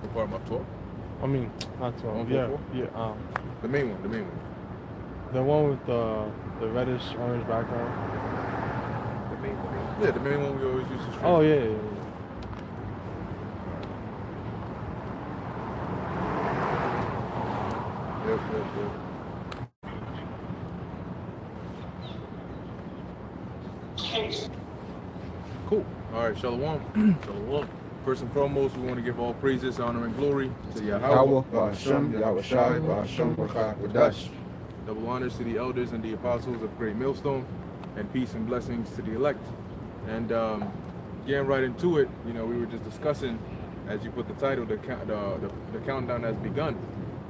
Apartment 12? I mean, not 12. Yeah, 144? yeah. The main one, the main one. The one with the reddish orange background. Yeah, the main one we always used to stream. Oh yeah. Yep. Cool. All right, Shalom. Shalom. First and foremost, we want to give all praises, honor, and glory to Yahweh, Ba'ashem, Yahushai, Ba'ashem, Rakah, Wadash. double honors to the elders and the apostles of Great Millstone, and peace and blessings to the elect. And getting right into it, we were just discussing, as you put the title, the countdown has begun,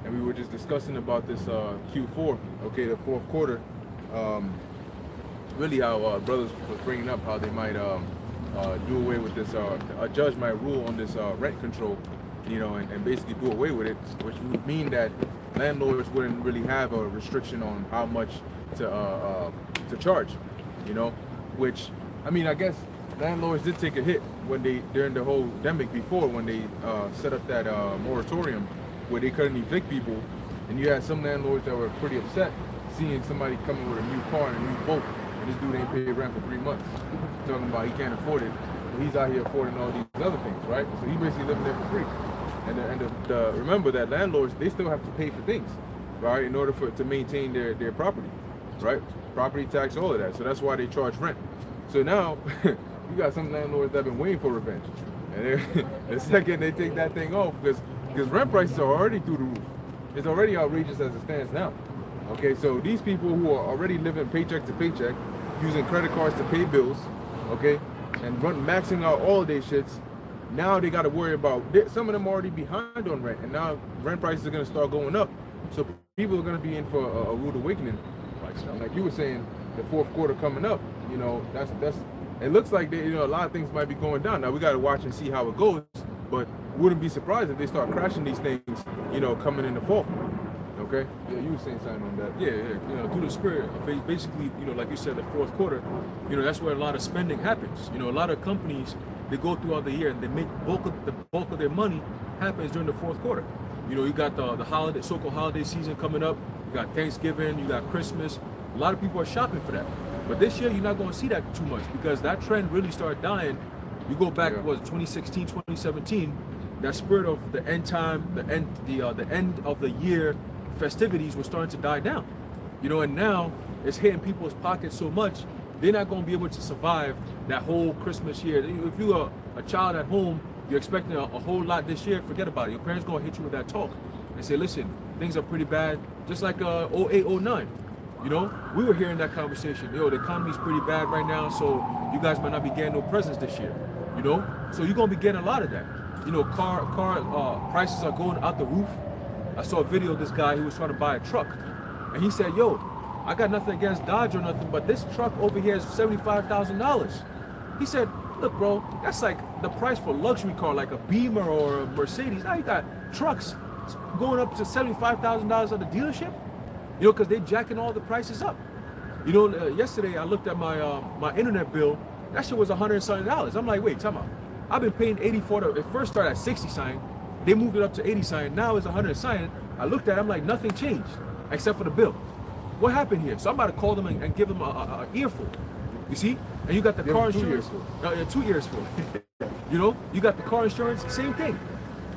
and we were just discussing about this Q4, okay, the fourth quarter. Really, how brothers was bringing up how they might do away with this. A judge might rule on this rent control, and basically do away with it, which would mean that landlords wouldn't really have a restriction on how much to charge, which, I mean, I guess landlords did take a hit when during the whole pandemic before, when they set up that moratorium where they couldn't evict people, and you had some landlords that were pretty upset seeing somebody coming with a new car and a new boat, and this dude ain't paid rent for 3 months, talking about he can't afford it, but he's out here affording all these other things, right? So he basically living there for free. And remember that landlords, they still have to pay for things, right, in order to maintain their property, right? Property tax, all of that. So that's why they charge rent. So now you got some landlords that have been waiting for revenge, and the second they take that thing off, because rent prices are already through the roof. It's already outrageous as it stands now. Okay, so these people who are already living paycheck to paycheck, using credit cards to pay bills, okay, and maxing out all of their shits, now they got to worry about, some of them are already behind on rent, and now rent prices are going to start going up. So people are going to be in for a rude awakening. Like you were saying, the fourth quarter coming up, that's it looks like they, a lot of things might be going down. Now we got to watch and see how it goes, but wouldn't be surprised if they start crashing these things, coming in the fall. Okay? Yeah, you were saying something on that. Yeah, through the spirit, basically, like you said, the fourth quarter, that's where a lot of spending happens. A lot of companies, they go throughout the year and they make the bulk of their money happens during the fourth quarter. You got the holiday, so-called holiday season coming up. You got Thanksgiving, you got Christmas. A lot of people are shopping for that. But this year, you're not going to see that too much because that trend really started dying. You go back, 2016, 2017, that spirit of the end time, the end of the year festivities were starting to die down. And now it's hitting people's pockets so much, they're not going to be able to survive that whole Christmas year. If you're a child at home, you're expecting a whole lot this year, forget about it. Your parents going to hit you with that talk and say, listen, things are pretty bad, just like 08, 09. We were hearing that conversation. The economy's pretty bad right now, so you guys might not be getting no presents this year. So you're going to be getting a lot of that. Car prices are going out the roof. I saw a video of this guy who was trying to buy a truck, and he said, yo, I got nothing against Dodge or nothing, but this truck over here is $75,000. He said, look, bro, that's like the price for a luxury car, like a Beamer or a Mercedes. Now you got trucks going up to $75,000 at the dealership, because they're jacking all the prices up. Yesterday I looked at my internet bill. That shit was $100 and something. I'm like, wait, time out. I've been paying 80 for it. It first started at 60 sign. They moved it up to 80 sign. Now it's 100 sign. I looked at it, I'm like, nothing changed except for the bill. What happened here? So I'm about to call them and give them an earful. You see? And you got the car insurance. 2 years full. You got the car insurance, same thing.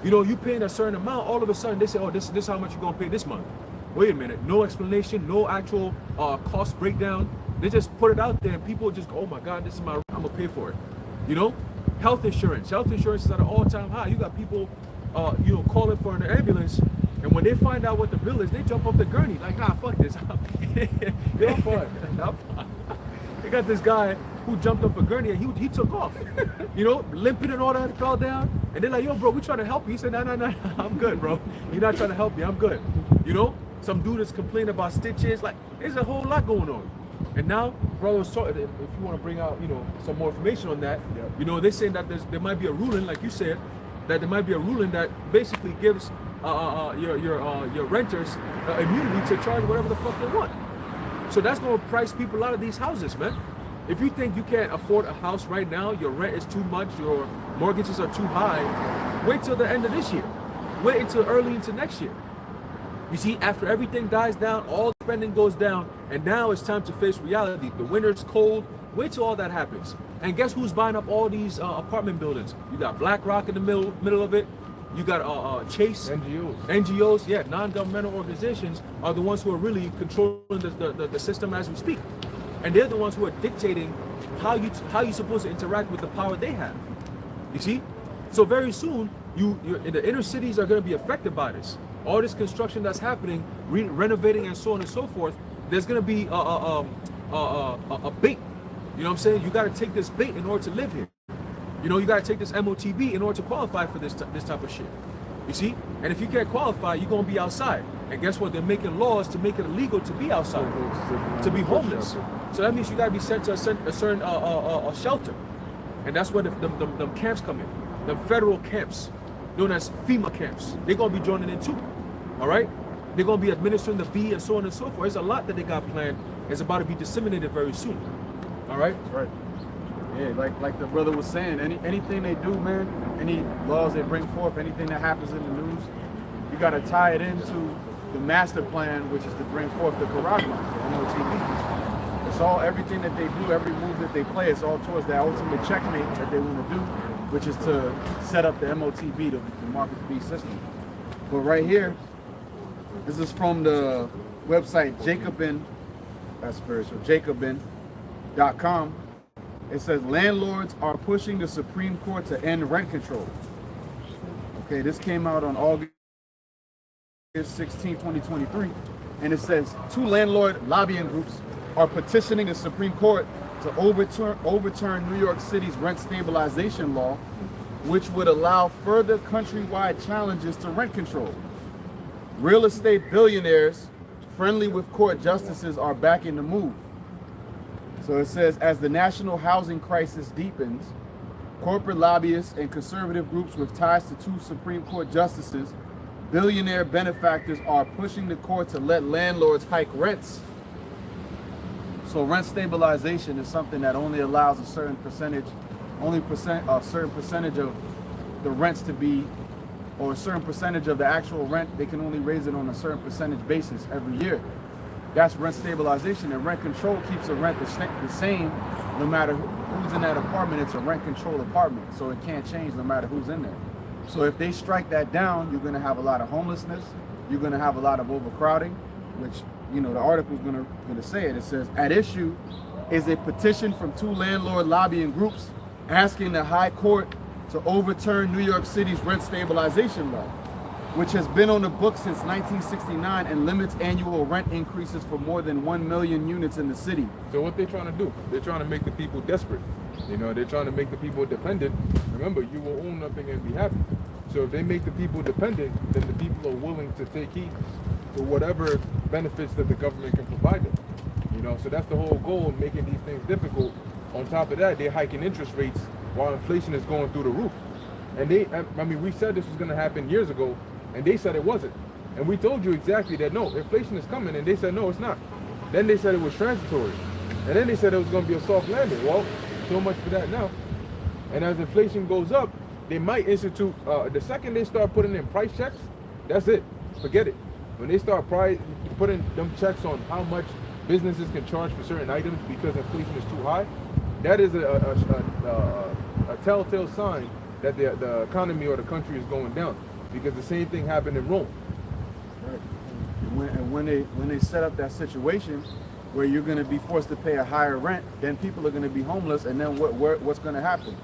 You paying a certain amount, all of a sudden they say, oh, this is how much you're gonna pay this month. Wait a minute, no explanation, no actual cost breakdown. They just put it out there and people just go, oh my God, this is my, I'm gonna pay for it. Health insurance is at an all-time high. You got people calling for an ambulance, and when they find out what the bill is, they jump off the gurney like, nah, fuck this. They're fine. They got this guy who jumped off a gurney and he took off, limping and all that, fell down, and they're like, yo, bro, we trying to help you. He said, no, I'm good, bro. You're not trying to help me, I'm good. Some dude is complaining about stitches. Like, there's a whole lot going on. And now, brothers, if you want to bring out, some more information on that, they're saying that there might be a ruling, like you said, that there might be a ruling that basically gives your renters immunity to charge whatever the fuck they want. So that's going to price people out of these houses, man. If you think you can't afford a house right now, your rent is too much, your mortgages are too high, wait till the end of this year. wait until early into next year. You see, after everything dies down, all spending goes down, and now it's time to face reality. The winter's cold. Wait till all that happens. And guess who's buying up all these apartment buildings? You got BlackRock in the middle of it. You got Chase. NGOs, yeah, non-governmental organizations are the ones who are really controlling the system as we speak. And they're the ones who are dictating how you're supposed to interact with the power they have. You see? So very soon, you're in the inner cities are going to be affected by this. All this construction that's happening, renovating and so on and so forth, there's going to be a bait. You know what I'm saying? You got to take this bait in order to live here. You know, you got to take this MOTB in order to qualify for this type of shit. You see? And if you can't qualify, you're going to be outside. And guess what? They're making laws to make it illegal to be outside, to be homeless. So that means you got to be sent to a certain shelter. And that's where the camps come in. The federal camps, known as FEMA camps. They're going to be joining in too. All right? They're going to be administering the V and so on and so forth. There's a lot that they got planned. It's about to be disseminated very soon. All right? That's right. Yeah, like the brother was saying, anything they do, man, any laws they bring forth, anything that happens in the news, you got to tie it into the master plan, which is to bring forth the Karagma, the MOTB. It's all, everything that they do, every move that they play, it's all towards that ultimate checkmate that they want to do, which is to set up the MOTB, the market beast system. But right here, this is from the website Jacobin, that's spiritual, Jacobin.com. It says landlords are pushing the Supreme Court to end rent control. Okay, this came out on August 16, 2023. And it says 2 landlord lobbying groups are petitioning the Supreme Court to overturn New York City's rent stabilization law, which would allow further countrywide challenges to rent control. Real estate billionaires friendly with court justices are backing the move. So it says, as the national housing crisis deepens, corporate lobbyists and conservative groups with ties to 2 Supreme Court justices, billionaire benefactors are pushing the court to let landlords hike rents. So rent stabilization is something that only allows a certain percentage, a certain percentage of the rents to be, or a certain percentage of the actual rent, they can only raise it on a certain percentage basis every year. That's rent stabilization, and rent control keeps the rent the same no matter who's in that apartment. It's a rent control apartment, so it can't change no matter who's in there. So if they strike that down, you're going to have a lot of homelessness, you're going to have a lot of overcrowding, which, you know, the article is going to say it. It says, at issue is a petition from 2 landlord lobbying groups asking the High Court to overturn New York City's rent stabilization law, which has been on the books since 1969 and limits annual rent increases for more than 1 million units in the city. So what they're trying to do, they're trying to make the people desperate. You know, they're trying to make the people dependent. Remember, you will own nothing and be happy. So if they make the people dependent, then the people are willing to take heed to whatever benefits that the government can provide them. You know, so that's the whole goal of making these things difficult. On top of that, they're hiking interest rates while inflation is going through the roof. And I mean, we said this was going to happen years ago, and they said it wasn't. And we told you exactly that, no, inflation is coming, and they said, no, it's not. Then they said it was transitory. And then they said it was going to be a soft landing. Well, so much for that now. And as inflation goes up, they might institute, the second they start putting in price checks, that's it. Forget it. When they start putting them checks on how much businesses can charge for certain items because inflation is too high, that is a telltale sign that the economy or the country is going down. Because the same thing happened in Rome. Right. And when they set up that situation where you're going to be forced to pay a higher rent, then people are going to be homeless, and then what's going to happen?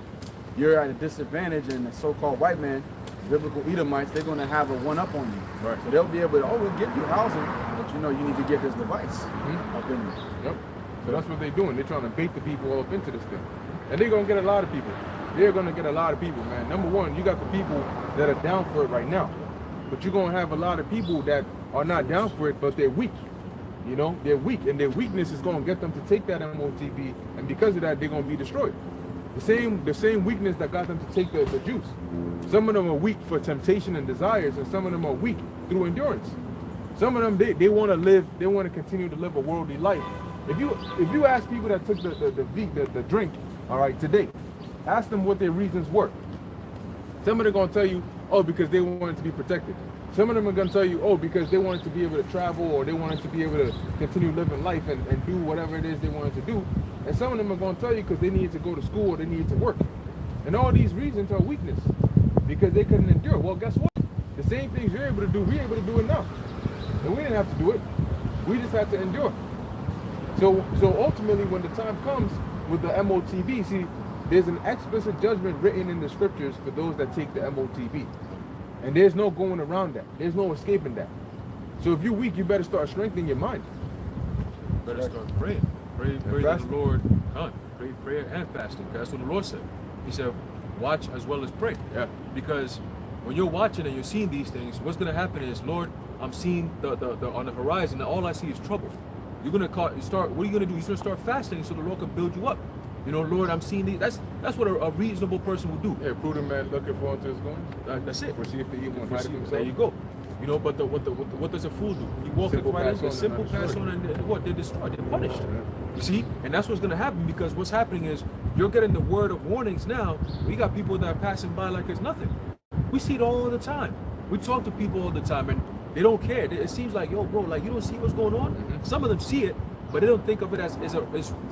You're at a disadvantage, and the so-called white man, biblical Edomites, they're going to have a one-up on you. Right. So they'll be able to, we'll give you housing, but you know you need to get this device up in you. Yep. So that's what they're doing. They're trying to bait the people all up into this thing. And they're going to get a lot of people. They're going to get a lot of people, man. Number one, you got the people that are down for it right now. But you're going to have a lot of people that are not down for it, but they're weak. You know, they're weak. And their weakness is going to get them to take that MOTB. And because of that, they're going to be destroyed. The same weakness that got them to take the juice. Some of them are weak for temptation and desires, and some of them are weak through endurance. Some of them, they want to live, they want to continue to live a worldly life. If you ask people that took the drink, all right, today, ask them what their reasons were. Some of them are going to tell you oh, because they wanted to be protected. Some of them are going to tell you, oh, because they wanted to be able to travel or they wanted to be able to continue living life and do whatever it is they wanted to do. And some of them are going to tell you because they needed to go to school or they needed to work. And all these reasons are weakness because they couldn't endure. Well, guess what? The same things you're able to do, we're able to do it now. And we didn't have to do it. We just had to endure. So ultimately, when the time comes with the MOTB, see, there's an explicit judgment written in the scriptures for those that take the MOTB. And there's no going around that. There's no escaping that. So if you're weak, you better start strengthening your mind. Better start praying. Pray that the Lord come. Pray prayer and fasting. That's what the Lord said. He said, watch as well as pray. Yeah. Because when you're watching and you're seeing these things, what's going to happen is, Lord, I'm seeing the on the horizon, and all I see is trouble. You're going to start, what are you going to do? You're going to start fasting so the Lord can build you up. You know, Lord, I'm seeing these. That's what a reasonable person would do. Yeah, prudent man looking forward to his going. That's it. Foresee if the evil and hide himself. There you go. You know, but what does a fool do? He walks right into a simple pass on, and what? They're destroyed. They're punished. You see? And that's what's going to happen, because what's happening is you're getting the word of warnings now. We got people that are passing by like it's nothing. We see it all the time. We talk to people all the time, and they don't care. It seems like, yo, bro, like, you don't see what's going on? Mm-hmm. Some of them see it, but they don't think of it as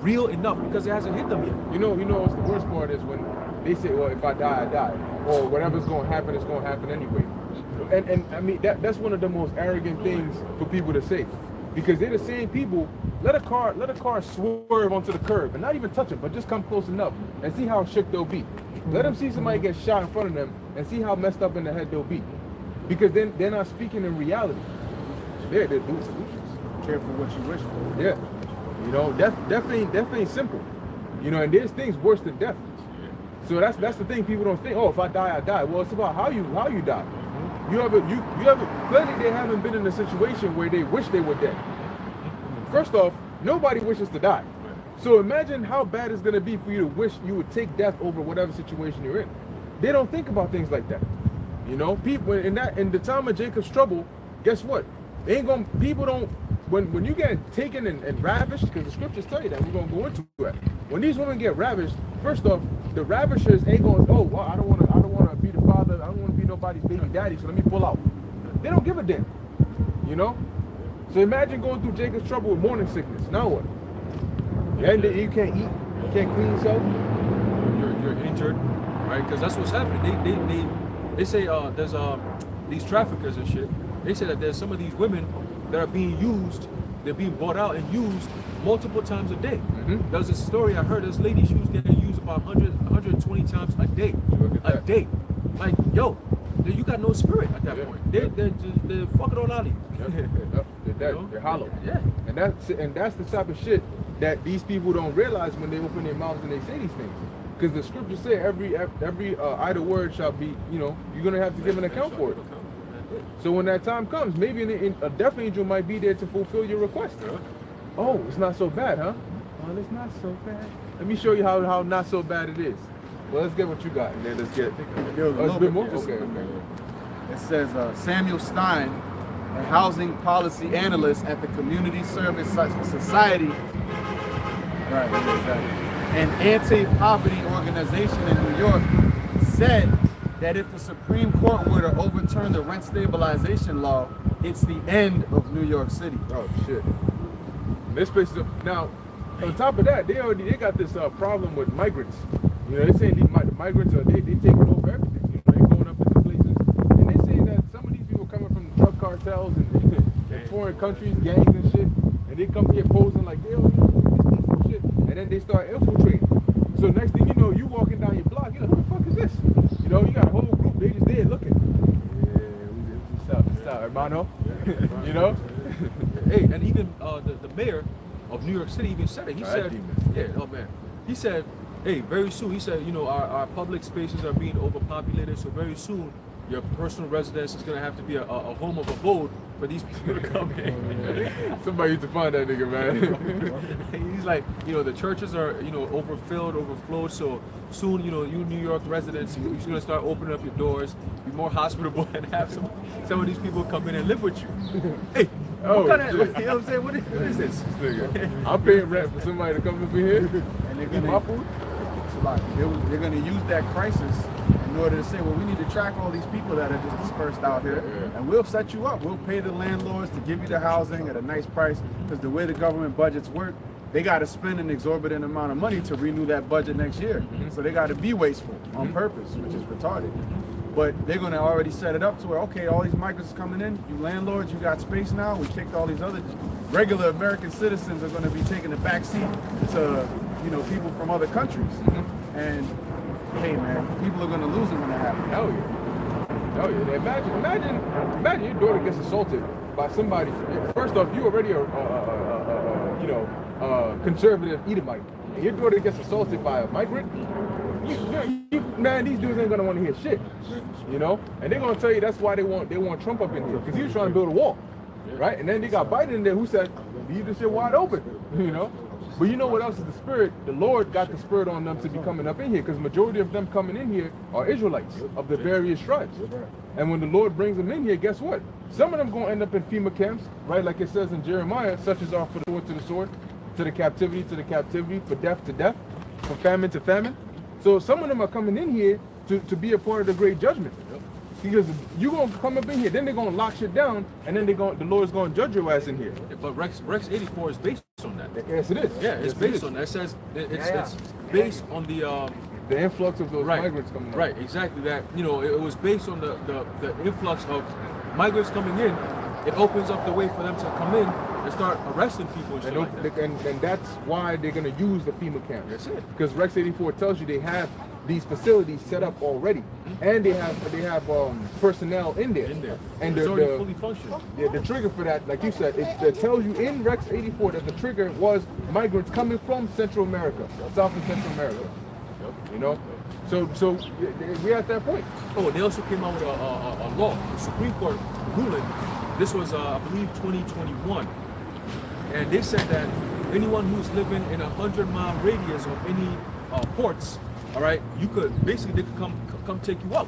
real enough because it hasn't hit them yet. You know what's the worst part is when they say, well, if I die, I die. Or whatever's going to happen, it's going to happen anyway. And I mean, that's one of the most arrogant things for people to say. Because they're the same people, let a car swerve onto the curb and not even touch it, but just come close enough and see how shook they'll be. Let them see somebody get shot in front of them and see how messed up in the head they'll be. Because then they're not speaking in reality. They're doing solutions. Careful what you wish for. Yeah. You know, death ain't simple. You know, and there's things worse than death. So that's the thing. People don't think, oh, if I die, I die. Well, it's about how you die. You haven't clearly they haven't been in a situation where they wish they were dead. First off, nobody wishes to die. So imagine how bad it's gonna be for you to wish you would take death over whatever situation you're in. They don't think about things like that. You know, people in the time of Jacob's trouble, guess what? People don't. When you get taken and ravished, because the scriptures tell you that, we're gonna go into that. When these women get ravished, first off, the ravishers ain't going, oh, well, I don't wanna be the father, I don't wanna be nobody's baby daddy, so let me pull out. They don't give a damn. You know? So imagine going through Jacob's trouble with morning sickness. Now what? And you can't eat, you can't clean yourself. You're injured, right? Because that's what's happening. They say there's these traffickers and shit. They say that there's some of these women that are being used, they're being bought out and used multiple times a day. Mm-hmm. There's a story I heard, this lady, she was getting used about 120 times a day. A day. Like, yo, you got no spirit at that point. They're fucking all out of you. They're hollow. Yeah. And that's the type of shit that these people don't realize when they open their mouths and they say these things. Because the scriptures say every idle word shall be, you know, you're gonna have to give an account for it. So when that time comes, maybe a death angel might be there to fulfill your request. Oh, it's not so bad, huh? Oh, it's not so bad. Let me show you how not so bad it is. Well, let's get what you got, and then let's get. A bit more. Okay. It says Samuel Stein, a housing policy analyst at the Community Service Society, right, an anti-poverty organization in New York, said that if the Supreme Court were to overturn the rent stabilization law, it's the end of New York City. Oh shit! This place is now. On top of that, they got this problem with migrants. You know, they're saying these migrants are they taking over everything. You know, they're going up into places, and they say that some of these people coming from drug cartels and foreign countries, gangs and shit, and they come here posing like they don't know shit, and then they start infiltrating. So next thing you know, you walking down your block, you're like, who the fuck is this? You know, you got a whole group, they just there looking. Yeah, what's up, hermano? You know? Hey, and even the mayor of New York City even said it. He said, he said, hey, very soon, he said, you know, our public spaces are being overpopulated, so very soon your personal residence is going to have to be a home of abode for these people to come in. Somebody used to find that nigga, man. He's like, you know, the churches are, you know, overflowed, so soon, you know, you New York residents, you're going to start opening up your doors, be more hospitable, and have some of these people come in and live with you. Hey, what kind of, you know what I'm saying? What is this? I'm paying rent for somebody to come up in here And they're going to use that crisis and in order to say, well, we need to track all these people that are just dispersed out here, and we'll set you up. We'll pay the landlords to give you the housing at a nice price, because the way the government budgets work, they got to spend an exorbitant amount of money to renew that budget next year. So they got to be wasteful on purpose, which is retarded. But they're going to already set it up to where, okay, all these migrants coming in, you landlords, you got space now. We kicked all these other regular American citizens are going to be taking the back seat to, you know, people from other countries. And hey, man, people are going to lose it when that happens. Hell yeah. Hell yeah. Imagine your daughter gets assaulted by somebody. First off, you already a conservative Edomite. And your daughter gets assaulted by a migrant. Man, these dudes ain't gonna want to hear shit, you know. And they're gonna tell you that's why they want Trump up in here, because he was trying to build a wall, right? And then they got Biden in there who said, leave this shit wide open, you know. But you know what else is the spirit? The Lord got the spirit on them to be coming up in here, because majority of them coming in here are Israelites of the various tribes. And when the Lord brings them in here, guess what? Some of them gonna end up in FEMA camps, right? Like it says in Jeremiah, such as are for the sword to the sword, to the captivity, for death to death, for famine to famine. So some of them are coming in here to be a part of the great judgment. Because you're going to come up in here, then they're going to lock shit down, and then the Lord's going to judge your ass in here. But Rex 84 is based on that. Yes, it is. Yeah, it's based on that. It says it's based on the influx of those migrants coming in. Right, exactly that. You know, it was based on the influx of migrants coming in. It opens up the way for them to come in and start arresting people and shit like that. And that's why they're going to use the FEMA camp. That's it. Because Rex 84 tells you they have these facilities set up already, and they have personnel in there. And it's already fully functional. Yeah, the trigger for that, like you said, it tells you in Rex 84 that the trigger was migrants coming from Central America, South and Central America. You know, so we're at that point. Oh, they also came out with a law, the Supreme Court ruling. This was, I believe, 2021, and they said that anyone who's living in a 100-mile radius of any ports, all right, you could basically they could come take you out.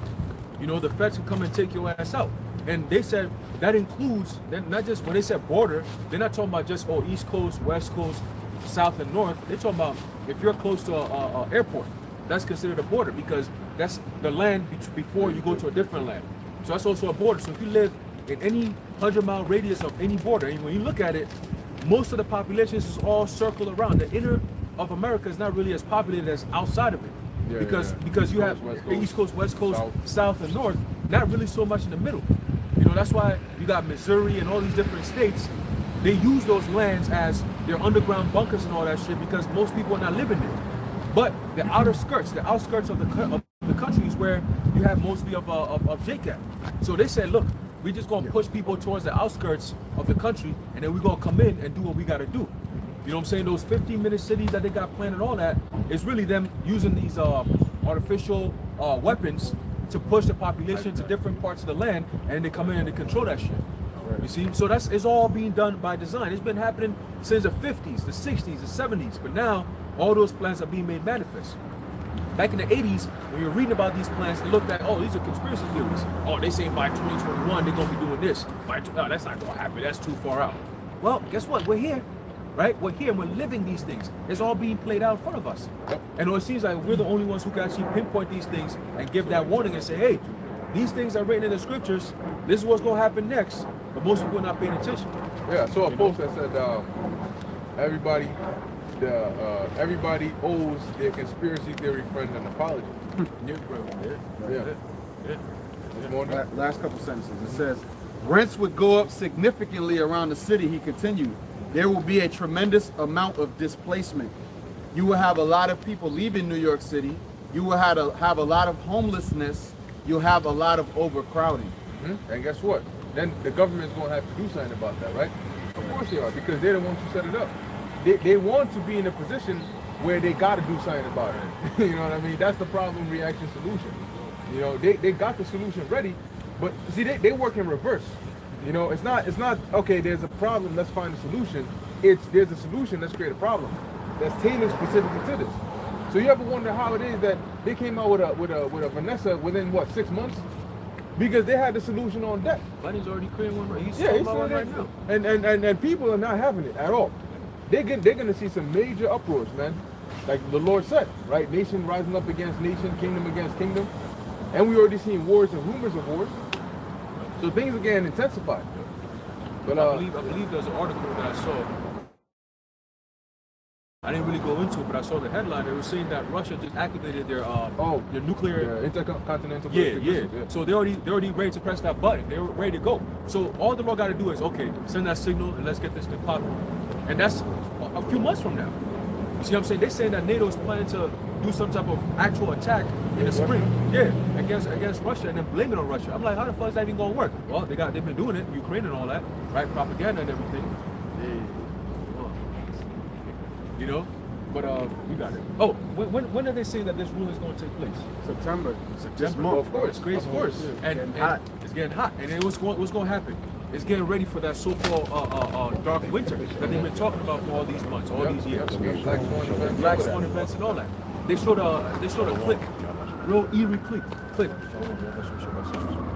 You know, the feds could come and take your ass out. And they said that includes, not just when they said border, they're not talking about just East Coast, West Coast, South and North. They're talking about if you're close to a airport, that's considered a border, because that's the land before you go to a different land. So that's also a border. So if you live in any 100-mile radius of any border, and when you look at it, most of the population is all circled around. The inner of America is not really as populated as outside of it. Because you have East Coast, West Coast, South and North, not really so much in the middle. You know, that's why you got Missouri and all these different states. They use those lands as their underground bunkers and all that shit, because most people are not living there. But the outskirts of the country is where you have mostly of JCAT. So they said, look, we just gonna push people towards the outskirts of the country, and then we're gonna come in and do what we gotta do. You know what I'm saying? Those 15-minute cities that they got planned and all that is really them using these artificial weapons to push the population to different parts of the land, and they come in and they control that shit. Right. You see? So it's all being done by design. It's been happening since the 50s, the 60s, the 70s, but now all those plans are being made manifest. Back in the 80s, when you're reading about these plans, they looked at, oh, these are conspiracy theories. Oh, they say by 2021 they're gonna be doing this. No, that's not gonna happen. That's too far out. Well, guess what? We're here. Right? We're here and we're living these things. It's all being played out in front of us. And it seems like we're the only ones who can actually pinpoint these things and give that warning and say, hey, these things are written in the scriptures. This is what's going to happen next. But most people are not paying attention. Yeah, I saw a post that said everybody owes their conspiracy theory friend an apology. Last couple sentences. It says, rents would go up significantly around the city, he continued. There will be a tremendous amount of displacement. You will have a lot of people leaving New York City. You will have a lot of homelessness. You'll have a lot of overcrowding. And guess what? Then the government's going to have to do something about that, right? Of course they are, because they're the ones who set it up. They want to be in a position where they got to do something about it. You know what I mean? That's the problem, reaction, solution. You know, they got the solution ready, but see, they work in reverse. You know, it's not okay, there's a problem, let's find a solution. There's a solution, let's create a problem that's tailored specifically to this. So you ever wonder how it is that they came out with a Vanessa within what, 6 months? Because they had the solution on deck. Bunny's already creating one right. He's one right now. And people are not having it at all. They're gonna see some major uproars, man. Like the Lord said, right? Nation rising up against nation, kingdom against kingdom. and we already seen wars and rumors of wars. So things are getting intensified. But I believe there's an article that I saw. I didn't really go into it, but I saw the headline. It was saying that Russia just activated their nuclear intercontinental. Yeah. So they're already ready to press that button. They're ready to go. So all the law got to do is send that signal and let's get this thing popping. And that's a few months from now. You see what I'm saying? They're saying that NATO is planning to do some type of actual attack in the spring. Yeah, against Russia and then blame it on Russia. I'm like, how the fuck is that even gonna work? Well, they've been doing it, Ukraine and all that, right? Propaganda and everything. You know? But we got it. Oh, when are they saying that this rule is going to take place? September. This month. month. Of course, crazy, of course. And it's getting hot. And then what's going to happen? It's getting ready for that so-called dark winter that they've been talking about for all these months, all these years. Black Swan events and all that. They showed a clip, real eerie clip.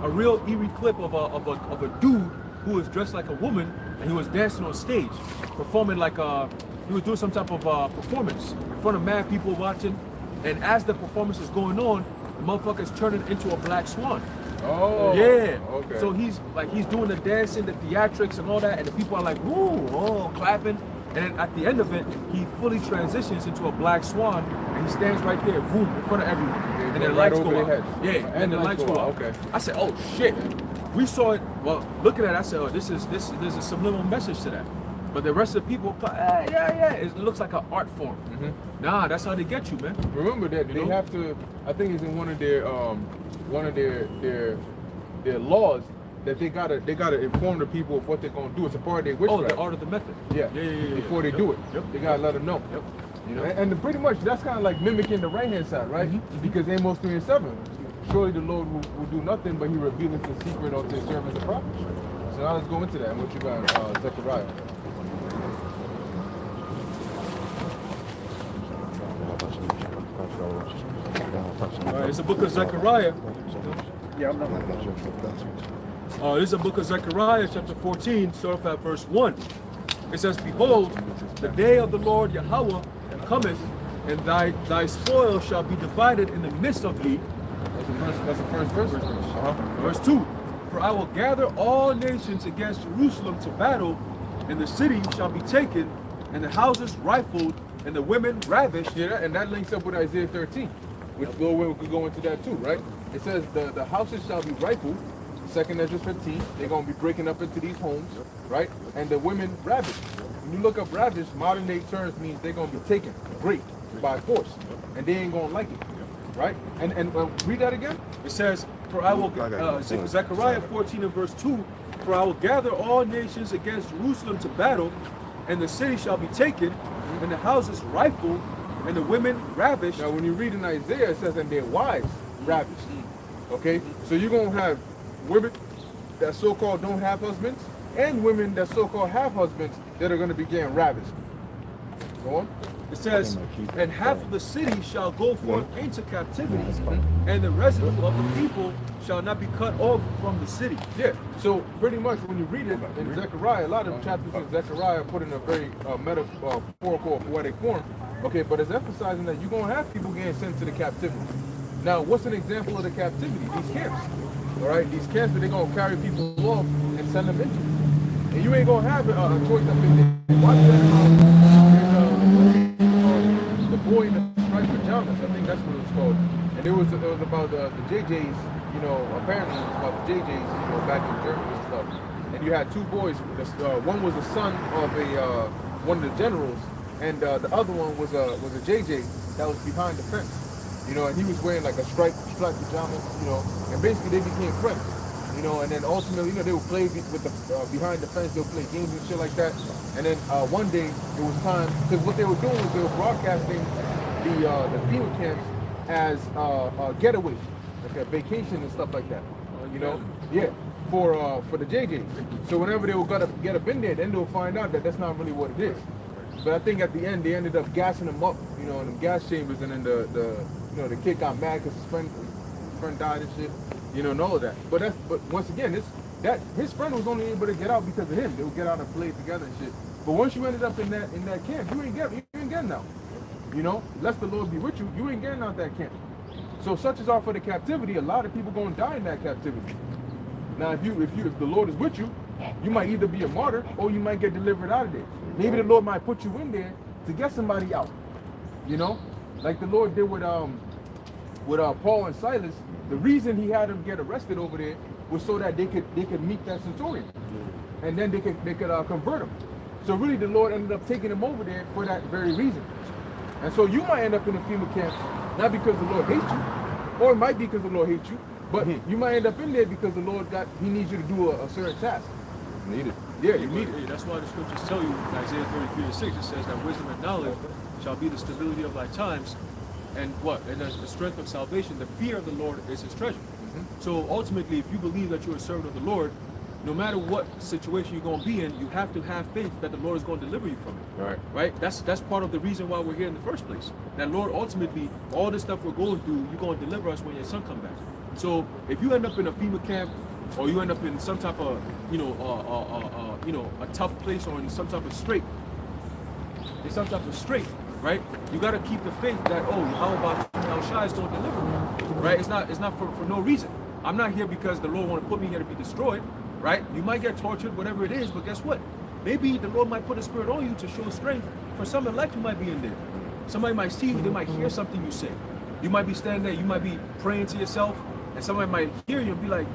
A real eerie clip of a dude who was dressed like a woman and he was dancing on stage, performing like he was doing some type of performance in front of mad people watching. And as the performance is going on, the motherfucker is turning into a black swan. Oh, yeah. Okay. So he's doing the dancing, the theatrics, and all that, and the people are like, woo, clapping. And then at the end of it, he fully transitions into a black swan, and he stands right there, boom, in front of everyone. Yeah, and then right lights over go their out. heads. Yeah, and the lights go out. Okay. I said, oh shit. We saw it. Well, looking at it, I said, oh, there's a subliminal message to that. But the rest of the people, yeah, it looks like an art form. Mm-hmm. Nah, that's how they get you, man. Remember that they have to. I think it's in one of their laws that they gotta inform the people of what they're gonna do. It's a part of their witchcraft. Oh, the art of the method. Yeah. Before they do it, they gotta let them know. Yep. You know, and pretty much that's kind of like mimicking the right hand side, right? Mm-hmm. Because Amos 3:7, surely the Lord will do nothing, but He revealeth the secret unto His servants the prophets. So now let's go into that. And what you got, Zechariah? All right, it's the book of Zechariah. Yeah, I'm not. This is the book of Zechariah, chapter 14, start off at verse 1. It says, behold, the day of the Lord Yahweh cometh, and thy spoil shall be divided in the midst of thee. That's the first verse. Verse 2. For I will gather all nations against Jerusalem to battle, and the city shall be taken, and the houses rifled, and the women ravished. Yeah, and that links up with Isaiah 13, which we could go into that too, right? It says the houses shall be rifled. 2nd Ezra 15, they're going to be breaking up into these homes, right? And the women ravished. When you look up ravished, modern day terms means they're going to be taken, raped by force, and they ain't going to like it, right? And read that again. It says, for I will, Zechariah 14 and verse 2, for I will gather all nations against Jerusalem to battle, and the city shall be taken, and the houses rifled, and the women ravished. Now, when you read in Isaiah, it says, and their wives ravished. Okay? So you're going to have women that so-called don't have husbands, and women that so-called have husbands that are going to be getting ravished. Go on. It says, and half of the city shall go forth into captivity, and the residue of the people shall not be cut off from the city. Yeah, so pretty much when you read it in Zechariah, a lot of chapters in Zechariah put in a very metaphorical, poetic form. Okay, but it's emphasizing that you're going to have people getting sent to the captivity. Now, what's an example of the captivity? These camps. All right, these camps where they're going to carry people off and send them into. And you ain't going to have a choice up in there. Watch that. The boy in the striped pajamas, I think that's what it was called. And it was about the JJs, you know, apparently it was about the JJs, you know, back in Germany and stuff. And you had two boys. One was the son of one of the generals, and the other one was a JJ that was behind the fence. You know, and he was wearing like a striped pajamas, you know, and basically they became friends. You know, and then ultimately, you know, they would play with the behind the fence, they'll play games and shit like that. And then one day it was time, because what they were doing was they were broadcasting the FEMA camps as getaways, like a vacation and stuff like that. You know, yeah, for the JJs. So whenever they were gonna get up in there, then they'll find out that that's not really what it is. But I think at the end they ended up gassing them up, you know, in the gas chambers, and then the kid got mad because his friend died and shit. You know, and all of that. But once again, his friend was only able to get out because of him. They would get out and play together and shit. But once you ended up in that camp, you ain't getting out. You know, lest the Lord be with you, you ain't getting out that camp. So such as are for the captivity, a lot of people gonna die in that captivity. Now, if the Lord is with you, you might either be a martyr or you might get delivered out of there. Maybe the Lord might put you in there to get somebody out. You know, like the Lord did with Paul and Silas. The reason he had them get arrested over there was so that they could meet that centurion, and then they could convert them. So really, the Lord ended up taking them over there for that very reason. And so you might end up in a FEMA camp, not because the Lord hates you, or it might be because the Lord hates you, but you might end up in there because the Lord he needs you to do a certain task. Need it. Yeah, you need it. Hey, that's why the scriptures tell you in Isaiah 33:6, it says that wisdom and knowledge shall be the stability of thy times, and what? And the strength of salvation. The fear of the Lord is his treasure. So ultimately, if you believe that you're a servant of the Lord, no matter what situation you're going to be in, you have to have faith that the Lord is going to deliver you from it. Right. Right? That's part of the reason why we're here in the first place. That Lord, ultimately, all this stuff we're going through, you're going to deliver us when your son comes back. So if you end up in a FEMA camp, or you end up in some type of, a tough place, or in some type of strait, right? You got to keep the faith that, how about Shai is going to deliver me, right? It's not for no reason. I'm not here because the Lord want to put me here to be destroyed, right? You might get tortured, whatever it is, but guess what? Maybe the Lord might put a spirit on you to show strength for some elect who might be in there. Somebody might see you, they might hear something you say. You might be standing there, you might be praying to yourself, and somebody might hear you and be like,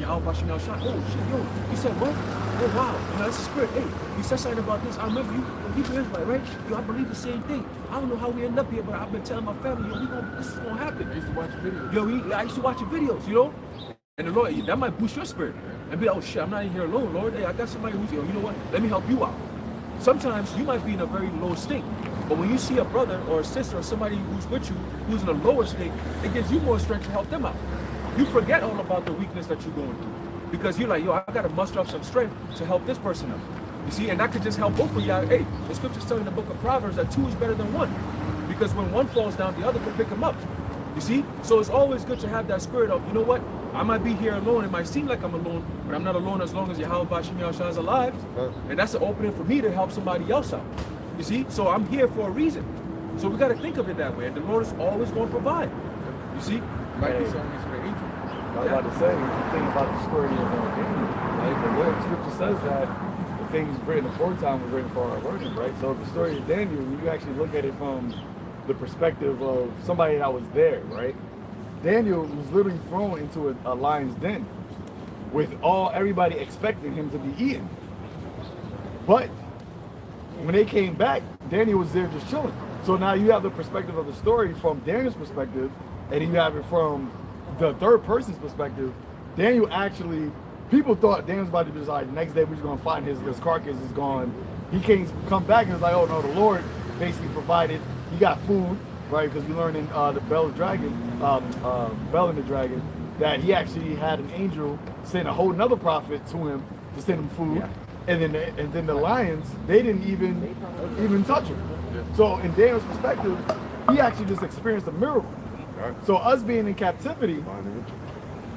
how about Shai? Oh shit, yo, you said what? Oh wow, that's the spirit. Hey, you said something about this. I remember you, Hebrew Israelite, right? Yo, I believe the same thing. I don't know how we end up here, but I've been telling my family, this is gonna happen. I used to watch videos. I used to watch your videos, you know? And the Lord, that might boost your spirit. And be like, oh shit, I'm not in here alone, Lord. Hey, I got somebody who's here. You know what? Let me help you out. Sometimes you might be in a very low state, but when you see a brother or a sister or somebody who's with you, who's in a lower state, it gives you more strength to help them out. You forget all about the weakness that you're going through, because you're like, I got to muster up some strength to help this person out. You see, and that could just help both of you out. Hey, the scriptures tell in the book of Proverbs that 2 is better than 1, because when one falls down, the other can pick him up. You see? So it's always good to have that spirit of, you know what? I might be here alone. It might seem like I'm alone, but I'm not alone as long as Yahweh Bashim Yahushua is alive. And that's an opening for me to help somebody else out. You see? So I'm here for a reason. So we got to think of it that way. And the Lord is always going to provide. You see? Might be something for an angel. I was about to say, the thing about the story of Daniel, right? The Lord scripture says that the things written aforetime was written for our learning, right? So the story of Daniel, when you actually look at it from the perspective of somebody that was there, right? Daniel was literally thrown into a lion's den with everybody expecting him to be eaten. But when they came back, Daniel was there just chilling. So now you have the perspective of the story from Daniel's perspective, and you have it from the third person's perspective. Daniel actually, people thought Daniel was about to be like, the next day we're just gonna find his carcass is gone. He come back and was like, oh no, the Lord basically provided. He got food, right? Because we learned in the Bell and the Dragon, that he actually had an angel send a whole nother prophet to him to send him food. Yeah. And then the lions, they didn't even touch him. Yeah. So in Daniel's perspective, he actually just experienced a miracle. Right. So us being in captivity,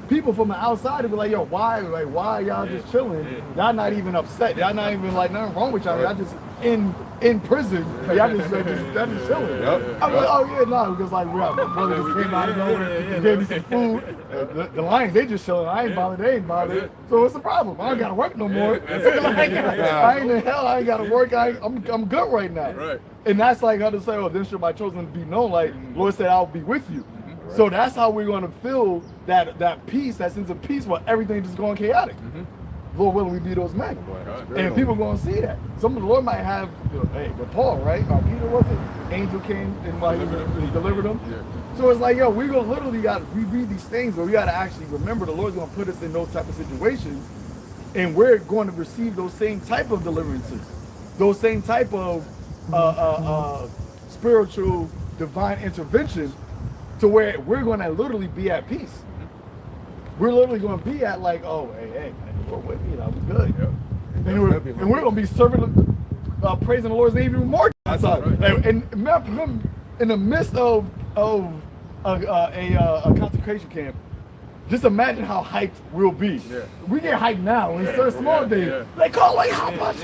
people from the outside would be like, yo, why y'all just chilling? Y'all not even upset. Y'all not even like nothing wrong with y'all. Y'all just in prison. Y'all just chilling. Yep. I'm like, oh yeah, no, because like my brother just came out of nowhere, gave me some food. The lions, they just chilling. I ain't bothered, they ain't bothered. So what's the problem? I ain't gotta work no more. I ain't in hell, I ain't gotta work. I'm good right now. Right. And that's like how to say, oh, then should my chosen be known? Like Lord said, I'll be with you. Right. So that's how we're gonna feel that peace, that sense of peace, where everything just going chaotic. Lord willing, we be those men. And people are going to see that. Some of the Lord might have, with Paul, right? Peter, was it? Angel came and he delivered them. Yeah. So it's like, yo, we're going to literally we read these things, but we got to actually remember the Lord's going to put us in those type of situations, and we're going to receive those same type of deliverances, those same type of spiritual divine intervention, to where we're going to literally be at peace. We're literally going to be at like, oh, hey, man, we're with me, I'm good. Yep. And we're going to be serving, praising the Lord's name even more. Right. Like, and in the midst of a concentration camp, just imagine how hyped we'll be. Yeah. We get hyped now. It's a small thing. Yeah. They call like how much?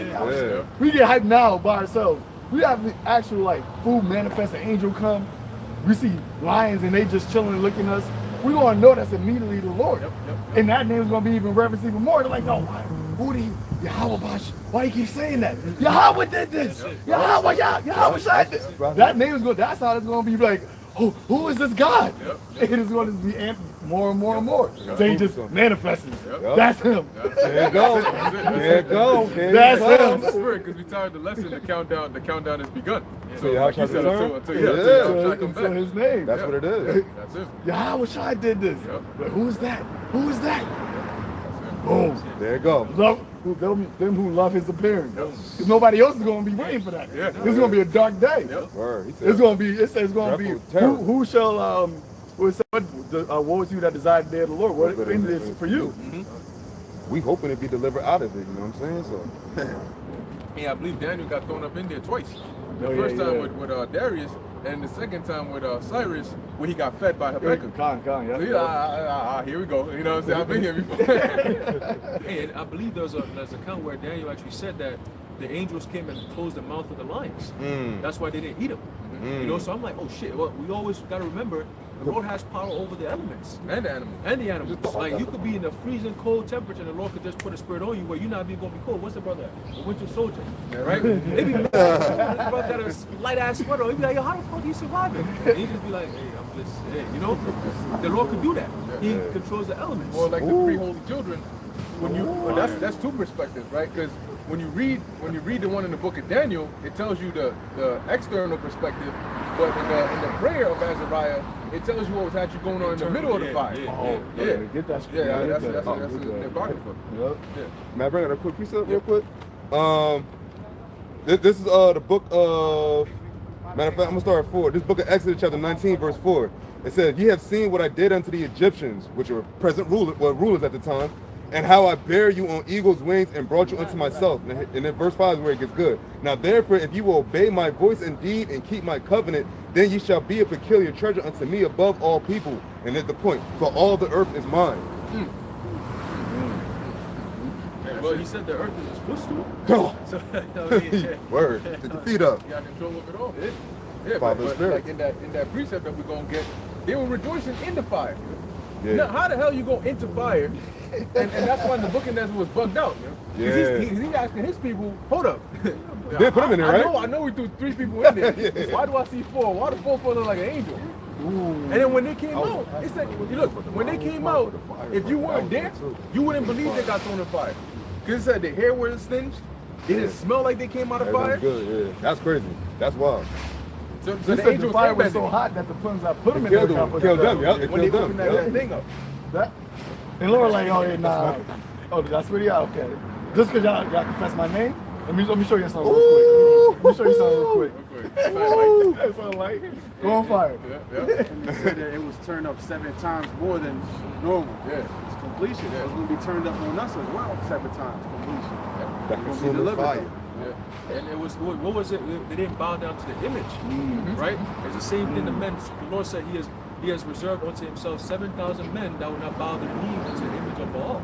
We get hyped now by ourselves. We have the actual like food manifest, an angel come. we see lions and they just chilling and looking at us, we gonna know that's immediately the Lord. And that name's gonna be even reverenced even more. They're like, no, who do you, Yahweh Bash? Why you keep saying that? Yahweh did this. Yahweh said this. That name's gonna, that's how it's gonna be like, who is this God? And it's gonna just be amped more and more and more. So he just manifests. That's him. There you go. There you go. That's him. That's weird because we started the lesson. The countdown has begun. So Yahweh like you said, return? So his name. That's what it is. That's it. Yahweh Shai did this. But who is that? Who is that? Boom. There you go. Them who love his appearing. Because nobody else is going to be waiting for that. This is going to be a dark day. Word. He said, It's going to be, it says it's going to be, Dreadful terror. who shall, woe is you that desire the day of the Lord. What in this for you? we hoping to be delivered out of it, you know what I'm saying? So Yeah, I believe Daniel got thrown up in there twice. The Oh, first yeah, time yeah. with Darius, and the second time with Cyrus, when he got fed by Habakkuk. Khan, yeah. So here we go. You know what I'm saying? I've been here before. Hey, and I believe there's an account where Daniel actually said that the angels came and closed the mouth of the lions. That's why they didn't eat them. You know, so I'm like, oh shit. Well, we always got to remember the Lord has power over the elements And the animals. and the animals. Like you could be in a freezing cold temperature, and the Lord could just put a spirit on you where you're not even gonna be cold. What's the brother? A winter soldier, right? They be mad. The brother got a light ass sweater. He be like, yo, how the fuck you surviving? And he just be like, hey, I'm just, hey, you know, the Lord could do that. He controls the elements. Or like the three holy children. When you that's two perspectives, right? Because when you read the one in the book of Daniel, it tells you the external perspective, but in the prayer of Azariah, it tells you what was actually going on in the middle of the fire. Yeah. Get that. Yeah, that's that. the apocrypha. Yep. Yeah. may I bring out a quick precept real quick? This is the book of, matter of fact, I'm gonna start at 4. This book of Exodus chapter 19 verse 4. It says, "Ye have seen what I did unto the Egyptians, which were present rulers at the time, and how I bare you on eagle's wings and brought you unto myself." And then verse 5 is where it gets good. "Now therefore, if you will obey my voice indeed and keep my covenant, then ye shall be a peculiar treasure unto me above all people." And that's the point. For all the earth is mine. Well, he said the earth is his footstool. Go. So, I mean, Word. Take the feet up. You got control of it all. Yeah, Father but Spirit. like in that precept that we're gonna get, they were rejoicing in the fire. Yeah. Now, how the hell you go into fire? And that's why the book of Ezra was bugged out. Yeah. He's asking his people, hold up. They put him in there, right? I know we threw 3 people in there. Why do I see 4? Why the 4th one look like an angel? And then when they came out, it said, look, when they came out, if you weren't there, you wouldn't believe they got thrown in fire. Because it said their hair was singed. It didn't smell like they came out of fire. That's good, yeah. That's crazy. That's wild. So He the said the angels fire were was so hot that the plums I put them in Killed there. them. Killed them. Yep. It when they killed opened them. that Yep. thing up. That, and Lord like, oh yeah, nah. Oh, that's what y'all okay. Just because y'all confess my name, let me show you something real quick. Let me show you something real quick. Okay. That's what I like. Go on fire. Yeah. And they said that it was turned up 7 times more than normal. Yeah. It's completion. It's going to be turned up on us as well 7 times completion. That We're gonna be consuming delivered, fire. though. Yeah. and it was, what was it? They didn't bow down to the image, right? It's the same thing the men, the Lord said he has reserved unto himself 7,000 men that will not bow their knee unto the image of Baal.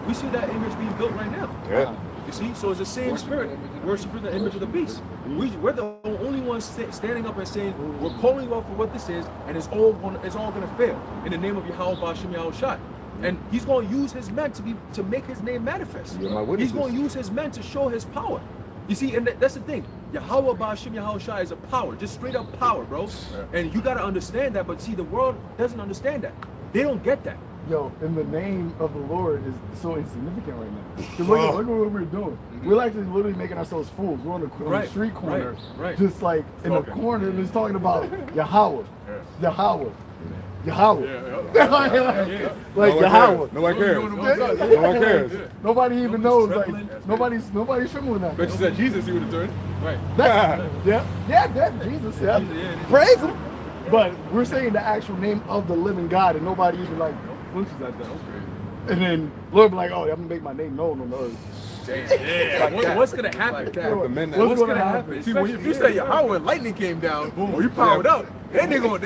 We see that image being built right now. Yeah. You see, so it's the same spirit, worshiping the image of the beast. We're the only ones standing up and saying we're calling you out for what this is, and it's all gonna fail in the name of Yahweh Ba'Shem Yahweh Shai. And he's going to use his men to make his name manifest. You're my He's witnesses. going to use his men to show his power. You see, and that's the thing. Yahweh Ba'Shem Yahweh Shai is a power, just straight up power, bro. And you got to understand that. But see, the world doesn't understand that. They don't get that. Yo, and the name of the Lord is so insignificant right now. Because look at what we're doing. We're actually literally making ourselves fools. We're on the street corner, right. just like in the corner, and it's talking about Yahweh, Yahweh, Yahweh. Like No one Yahweh. cares. No one cares. Yeah. No one cares. Nobody even knows. trembling. Like nobody's trembling that. But you said Jesus, he would have turned. Right. That Jesus. Yeah. Praise him. But we're saying the actual name of the living God, and nobody even like flinches at that. And then Lord be like, oh, I'm gonna make my name known on the earth. Yeah. What's going to happen? Like that. The men that- What's gonna gonna happen? happen? See, if you say Yahweh and lightning came down, or you powered up, then they going,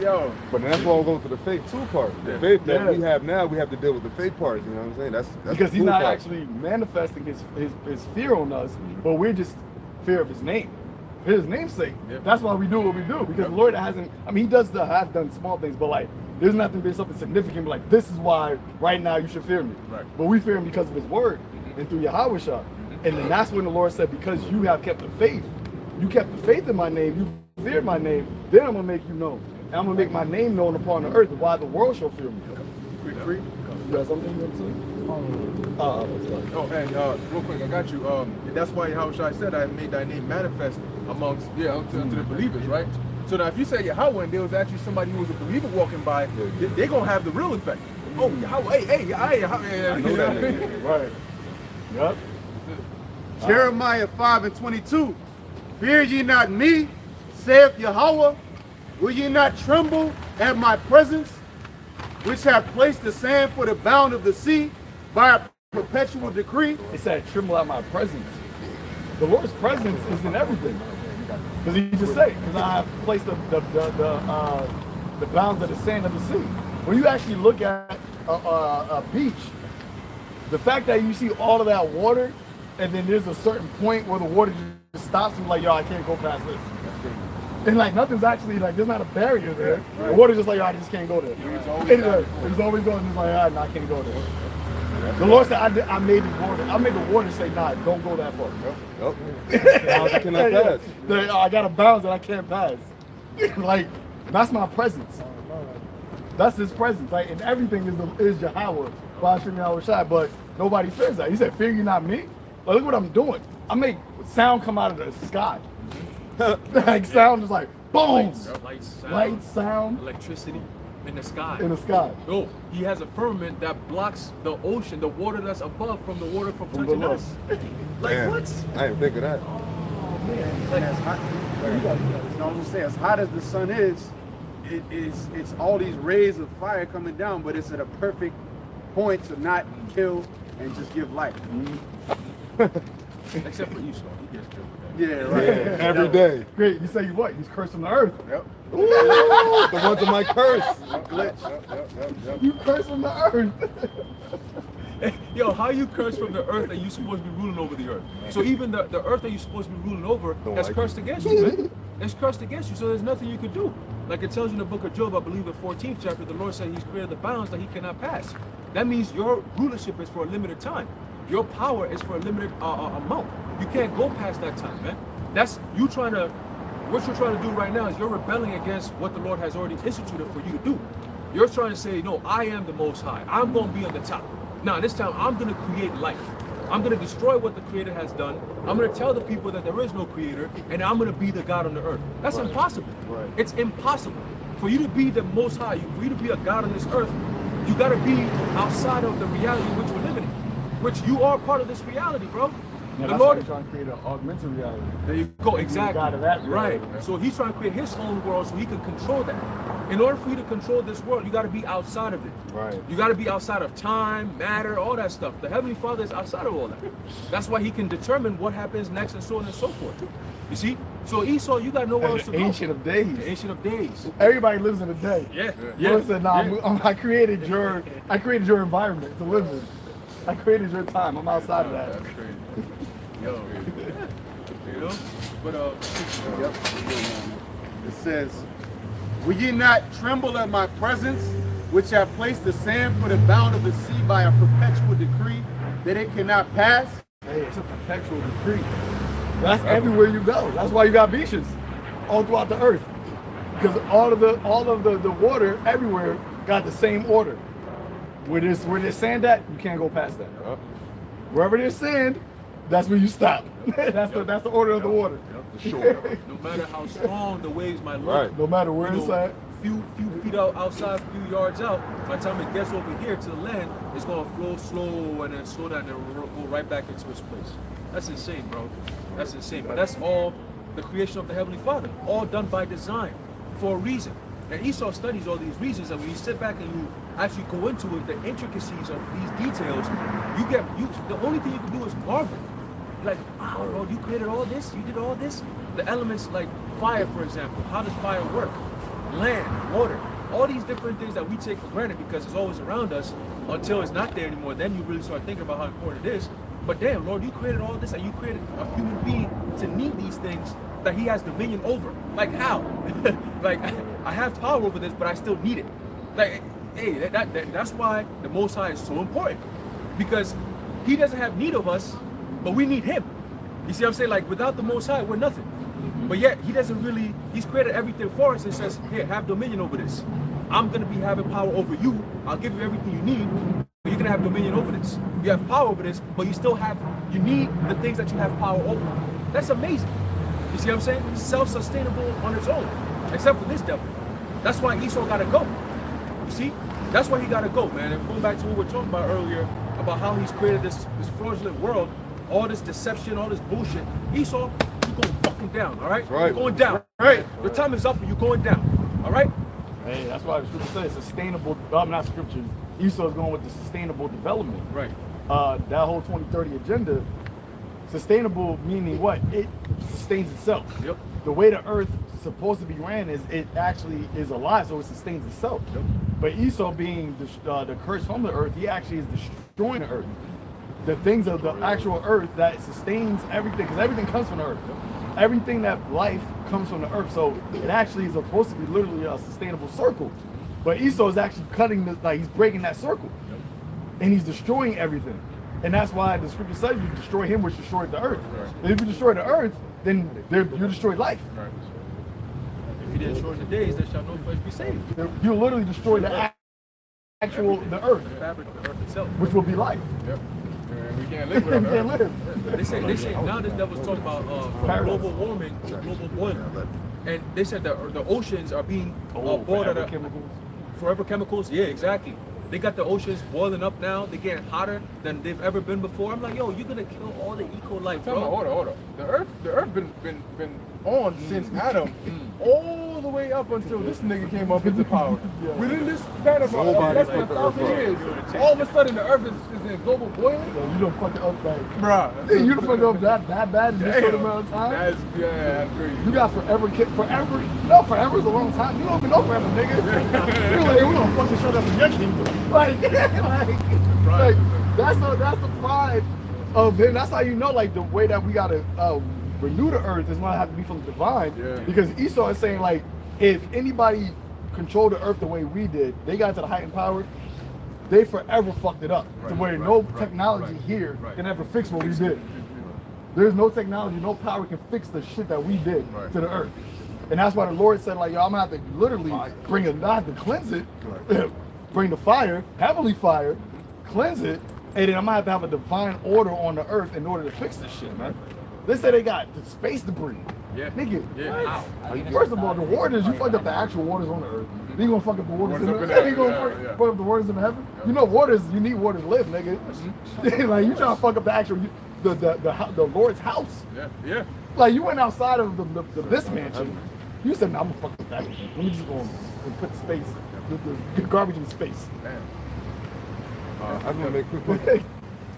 yo. But that's why we'll go to the faith 2 part. The faith that we have now, we have to deal with the faith part. You know what I'm saying? That's Because the he's cool not part. actually manifesting his fear on us, but we're just fear of his name. for his namesake. Yep. That's why we do what we do, because the Lord hasn't, I mean, he has done small things, but like, there's nothing been something significant, but like, this is why right now you should fear me. Right. But we fear him because of his word and through Yahweh Shah. And then that's when the Lord said, because you have kept the faith, you kept the faith in my name, you feared my name, then I'm gonna make you known. And I'm gonna make my name known upon the earth, why the world shall fear me. You got something you want to say? Oh, and real quick, I got you. That's why how Shai said I made thy name manifest amongst unto the believers, right? So now if you say Yahweh and there was actually somebody who was a believer walking by, they're gonna have the real effect. Oh, Yahweh, hey, Yahweh. I know that. Right. Yep. Jeremiah 5:22. Fear ye not me, saith Yahweh. Will ye not tremble at my presence, which have placed the sand for the bound of the sea by a perpetual decree? It said, tremble at my presence. The Lord's presence is in everything. Because he just said, because I have placed the bounds of the sand of the sea. When you actually look at a beach, the fact that you see all of that water, and then there's a certain point where the water just stops and like, yo, I can't go past this. And like nothing's actually like, there's not a barrier there. The water's just like, yo, I just can't go there. It's always going, just like, no, I can't go there. The Lord said, I made the water say, nah, don't go that far. Bounds you cannot pass. I got a bounds that I can't pass. Like, that's my presence. That's his presence. Like, and everything is Yahweh, Bashim Yahweh Shai, but nobody fears that. He said, fear you not me? Like, look what I'm doing. I make sound come out of the sky. Like, sound is like, boom! Light, sound. Electricity in the sky. In the sky. Oh, he has a firmament that blocks the ocean, the water that's above from the water from touching below. us. Like Damn, what? I didn't think of that. And as hot, I'm just saying, as hot as the sun is, it's all these rays of fire coming down, but it's at a perfect point to not kill and just give life. Except for Esau, he gets killed. Yeah, right. Yeah, every day. Great, you say you what? He's cursed from the earth. Yep. The ones of my curse. You cursed from the earth. Yo, how you curse from the earth and you supposed to be ruling over the earth? So even the earth that you're supposed to be ruling over has like cursed against you, man. It's cursed against you, so there's nothing you could do. Like it tells you in the book of Job, I believe the 14th chapter, the Lord said he's created the bounds that he cannot pass. That means your rulership is for a limited time. Your power is for a limited amount. You can't go past that time, man. That's you trying to, what you're trying to do right now is you're rebelling against what the Lord has already instituted for you to do. You're trying to say, no, I am the Most High. I'm going to be on the top. Now, this time, I'm going to create life. I'm going to destroy what the Creator has done. I'm going to tell the people that there is no Creator, and I'm going to be the God on the earth. That's impossible. Right. It's impossible. For you to be the Most High, for you to be a God on this earth, you got to be outside of the reality in which we're living in, which you are part of this reality, bro. Yeah, The that's Lord why he's trying to create an augmented reality. There you go, exactly. God of that right. reality. So he's trying to create his own world so he can control that. In order for you to control this world, you got to be outside of it. Right. You got to be outside of time, matter, all that stuff. The Heavenly Father is outside of all that. That's why he can determine what happens next and so on and so forth. You see? So Esau, you got nowhere else to The go. Ancient of Days. The Ancient of Days. Everybody lives in a day. Yeah. Lord said, nah, I created your environment to live in. I created your time. I'm outside of that. That's crazy. Yo. You know? But Yep. It says, will ye not tremble at my presence, which have placed the sand for the bound of the sea by a perpetual decree, that it cannot pass? Hey, it's a perpetual decree. That's everywhere you go. That's why you got beaches all throughout the earth. Because all of the water everywhere got the same order. Where there's sand at, you can't go past that. Wherever there's sand, that's where you stop. That's the order of the water. no matter how strong the waves might look, Right. No matter where it's at. few feet outside, few yards out, by the time it gets over here to the land, it's gonna flow slow and then slow down and go right back into its place. That's insane, bro. That's insane. But that's all the creation of the Heavenly Father, all done by design, for a reason. And Esau studies all these reasons, and when you sit back and you actually go into it, the intricacies of these details, the only thing you can do is marvel. Like, wow, bro, you created all this, you did all this. The elements like fire, for example, how does fire work? Land, water, all these different things that we take for granted because it's always around us until it's not there anymore. Then you really start thinking about how important it is. But damn, Lord, you created all this and you created a human being to need these things that he has dominion over. Like how? Like I have power over this, but I still need it. Like, hey, that's why the Most High is so important, because he doesn't have need of us, but we need him. You see what I'm saying? Like without the Most High, we're nothing. But yet he doesn't really, he's created everything for us and says, here, have dominion over this. I'm gonna be having power over you. I'll give you everything you need, but you're gonna have dominion over this. You have power over this, but you still have, you need the things that you have power over. That's amazing. You see what I'm saying? Self-sustainable on its own, except for this devil. That's why Esau gotta go. You see? That's why he gotta go, man. And going back to what we were talking about earlier, about how he's created this fraudulent world, all this deception, all this bullshit. Esau, you're going fucking down, all right? Right. You're going down. Right. Your time is up and you're going down, all right? Hey, that's why the scripture says sustainable. Not scripture. Esau's going with the sustainable development. Right. That whole 2030 agenda, sustainable meaning what? It sustains itself. Yep. The way the earth is supposed to be ran is it actually is alive, so it sustains itself. Yep. But Esau, being the curse from the earth, he actually is destroying the earth. The things of the actual earth that sustains everything, because everything comes from the earth. Everything that life comes from the earth, so it actually is supposed to be literally a sustainable circle. But Esau is actually cutting the, like he's breaking that circle, and he's destroying everything. And that's why the scripture says you destroy him, which destroyed the earth. And if you destroy the earth, then you destroy life. If you destroy the days, there shall no flesh be saved. You literally destroy the actual the earth, The fabric of the earth itself. which will be life. Yep. And we can't live You without can't her. live. They say now this devil's talking about from Paradise. global warming to global boiling. And they said that the oceans are being boiled forever at chemicals. forever chemicals. Yeah, exactly. They got the oceans boiling up now. They're getting hotter than they've ever been before. I'm like, yo, you're gonna kill all the eco life, Tell me, bro. order. The earth been on since Adam, all the way up until this nigga came up into power. Within this span of less than 1,000 years, all of a sudden the earth is in global boiling. So you don't fuck it up bad. Bruh. You don't fuck it up that bad in this short amount of time. That's crazy. You got forever. No, forever is a long time. You don't even know forever, nigga. You're like, we don't fucking shut up in your kingdom. Like that's the pride of him. That's how you know, like the way that we gotta renew the earth is not have to be from the divine. Yeah. Because Esau is saying like, if anybody controlled the earth the way we did, they got to the height and power. They forever fucked it up to where no technology here can ever fix what we did. There's no technology, no power can fix the shit that we did to the earth. And that's why the Lord said, like, yo, I'm gonna have to literally bring it, not to cleanse it, bring the fire, heavenly fire, cleanse it, and then I'm gonna have to have a divine order on the earth in order to fix this shit, man. They say they got the space debris. Yeah. Nigga, Yeah. what? First of all, the waters, you fucked up the actual waters on the earth. Then you gonna fuck up the waters in the Waters up in heaven. You heaven, gonna yeah. fuck up the waters in the heaven. You know waters, you need water to live, nigga. Like you trying to fuck up the actual, the Lord's house. Yeah. Like you went outside of this mansion. You said, nah, I'm gonna fuck with that. Let me just go and put space, the garbage in space. Damn. I just want to make a quick point.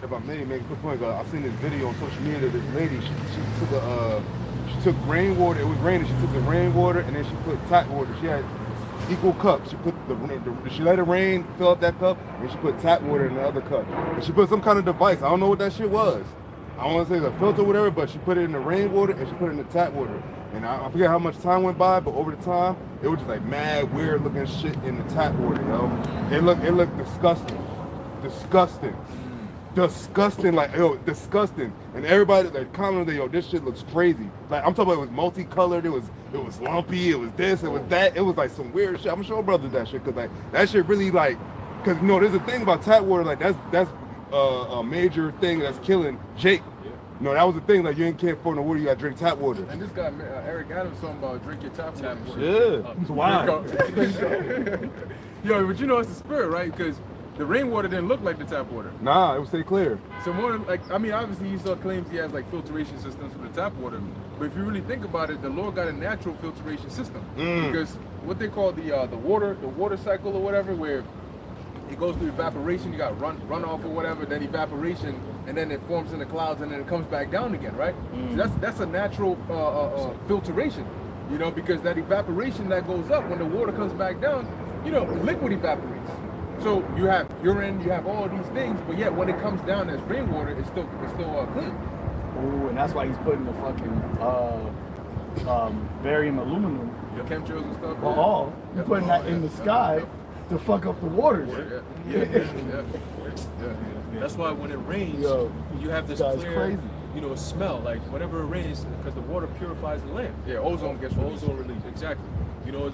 If I may make a quick point, I've seen this video on social media. This lady, she took rainwater. It was raining. She took the rainwater and then she put tap water. She had equal cups. She put she let it rain, fill up that cup, and she put tap water in the other cup. And she put some kind of device. I don't know what that shit was. I don't want to say it's a filter or whatever, but she put it in the rainwater and she put it in the tap water. And I forget how much time went by, but over the time, it was just like mad weird looking shit in the tap water, yo. It looked disgusting. Disgusting, like, yo, disgusting. And everybody like commented, yo, this shit looks crazy. Like, I'm talking about it was multicolored, it was lumpy, it was this, it was that. It was like some weird shit. I'm sure brother that shit, cause like that shit really like, cause you know, there's a thing about tap water, like that's a major thing that's killing Jake. No, that was the thing. Like, you ain't care for no water, you gotta drink tap water. And this guy, Eric Adams, talking about drink your tap water. Yeah, It's wild. Yo, but you know it's the spirit, right? Because the rainwater didn't look like the tap water. nah, it was stay clear. So more like, I mean, obviously he still claims he has like filtration systems for the tap water, but if you really think about it, the Lord got a natural filtration system because what they call the water cycle or whatever, where it goes through evaporation, you got runoff or whatever, then evaporation, and then it forms in the clouds, and then it comes back down again, right? So that's a natural filtration, you know, because that evaporation that goes up when the water comes back down, you know, liquid evaporates. So you have urine, you have all these things, but yet when it comes down as rainwater, it's still clean. Ooh, and that's why he's putting the fucking barium, aluminum, Your chemtrails and stuff. or all, you're putting that in the sky to fuck up the waters. That's why when it rains, Yo, you have this guy's clear, crazy. smell. Like whenever it rains, because the water purifies the land. Yeah, ozone gets released. Ozone release, exactly.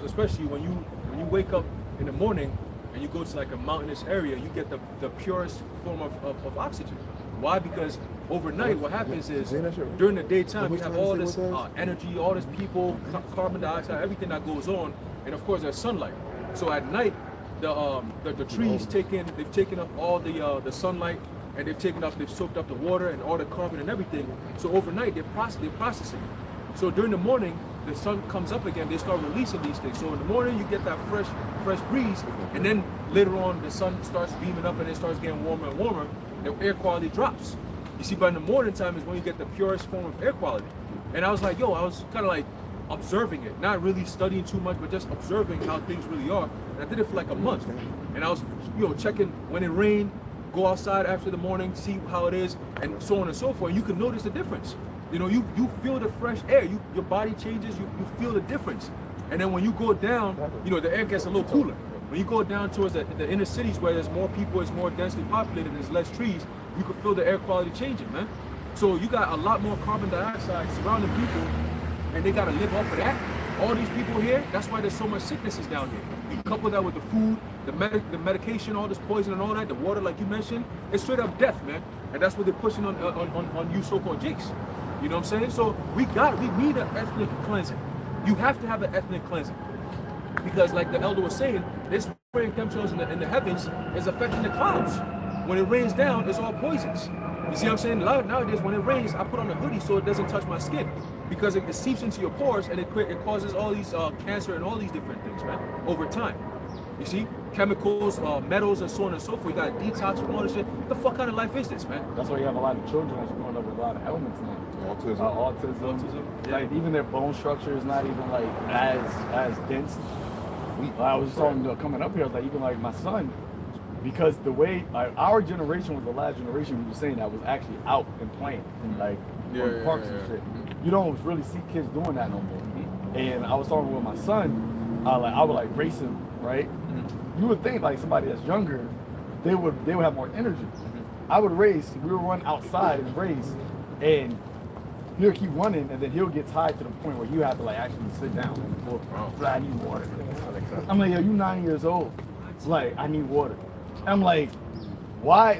Especially when you wake up in the morning and you go to like a mountainous area, you get the purest form of oxygen. Why? Because overnight, what happens is during the daytime you have all this energy, all this people, carbon dioxide, everything that goes on, and of course there's sunlight. So at night, the trees they've taken up all the sunlight, and they've soaked up the water and all the carbon and everything. So overnight they're processing. So during the morning, the sun comes up again, they start releasing these things. So in the morning you get that fresh breeze, and then later on the sun starts beaming up and it starts getting warmer and warmer, the air quality drops. You see, but in the morning time is when you get the purest form of air quality. And I was like, I was kind of like observing it, not really studying too much, but just observing how things really are. And I did it for like a month. And I was, checking when it rained, go outside after the morning, see how it is, and so on and so forth. And you can notice the difference. You feel the fresh air. Your body changes. You feel the difference. And then when you go down, the air gets a little cooler. When you go down towards the inner cities where there's more people, it's more densely populated, there's less trees, you can feel the air quality changing, man. So you got a lot more carbon dioxide surrounding people, and they gotta live off of that. All these people here, that's why there's so much sicknesses down here. You couple that with the food, the medication, all this poison and all that, the water like you mentioned, it's straight up death, man. And that's what they're pushing on you so-called jakes. You know what I'm saying? So we need an ethnic cleansing. You have to have an ethnic cleansing. Because like the elder was saying, this spraying chemtrails in the heavens is affecting the clouds. When it rains down, it's all poisons. You see what I'm saying? Nowadays, when it rains, I put on a hoodie so it doesn't touch my skin, because it seeps into your pores and it causes all these cancer and all these different things, man, over time. You see? Chemicals, metals, and so on and so forth. You got to detox from all this shit. What the fuck kind of life is this, man? That's why you have a lot of children that's growing up with a lot of ailments now. Autism. Yeah. Like even their bone structure is not even like as dense. I was just talking coming up here, I was like, even like my son, because the way our generation was the last generation we were saying that was actually out and playing, like on parks and shit. You don't really see kids doing that no more. And I was talking with my son, I would like race him, right? You would think like somebody that's younger, they would have more energy. I would race, we would run outside and race, and he'll keep running, and then he'll get tired to the point where you have to like actually sit down and I need water. I'm like, yo, you 9 years old. It's like, I need water. I'm like, why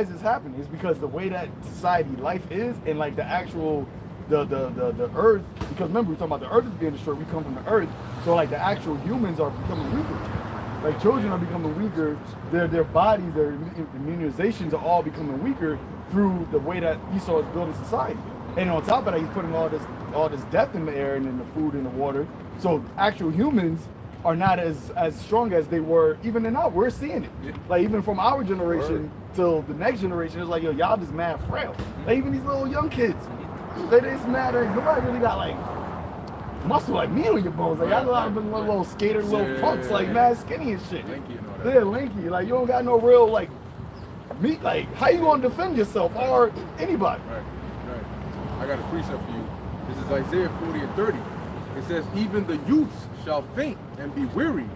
is this happening? It's because the way that society life is, and like the actual the earth, because remember we're talking about the earth is being destroyed, we come from the earth, so like the actual humans are becoming weaker. Like children are becoming weaker, their bodies, their immunizations are all becoming weaker through the way that Esau is building society. And on top of that, he's putting all this death in the air and in the food and the water. So actual humans are not as strong as they were even in our. We're seeing it. Like even from our generation till the next generation, it's like, yo, y'all just mad frail. Like even these little young kids, they just mad. Nobody really got like muscle like me on your bones. Like y'all got little skaters, little punks, like mad skinny and shit. They're lanky. Like you don't got no real like meat. Like how you gonna defend yourself or anybody? Right. I got a precept for you. This is Isaiah 40 and 30. It says, even the youths shall faint and be weary,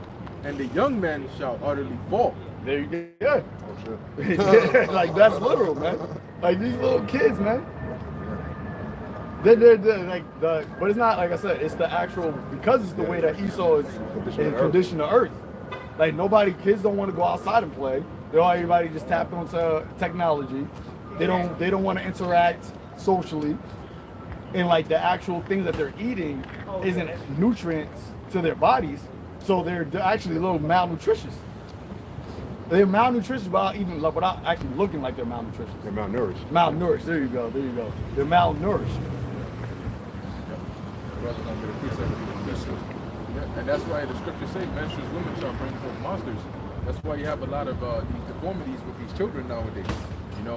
and the young men shall utterly fall. There you go. Yeah. Like that's literal, man. Like these little kids, man. They're like but it's not like I said. It's the actual, because it's the way that Esau is conditioned the earth. Like kids don't want to go outside and play. Everybody just tapped onto technology. They don't want to interact socially, and like the actual things that they're eating isn't nutrients to their bodies, so they're actually a little malnutritious. They're malnutritious without actually looking like they're malnutritious. They're malnourished. Malnourished. There you go. They're malnourished. And that's why the scriptures say, menstruous women shall bring forth monsters. That's why you have a lot of these deformities with these children nowadays.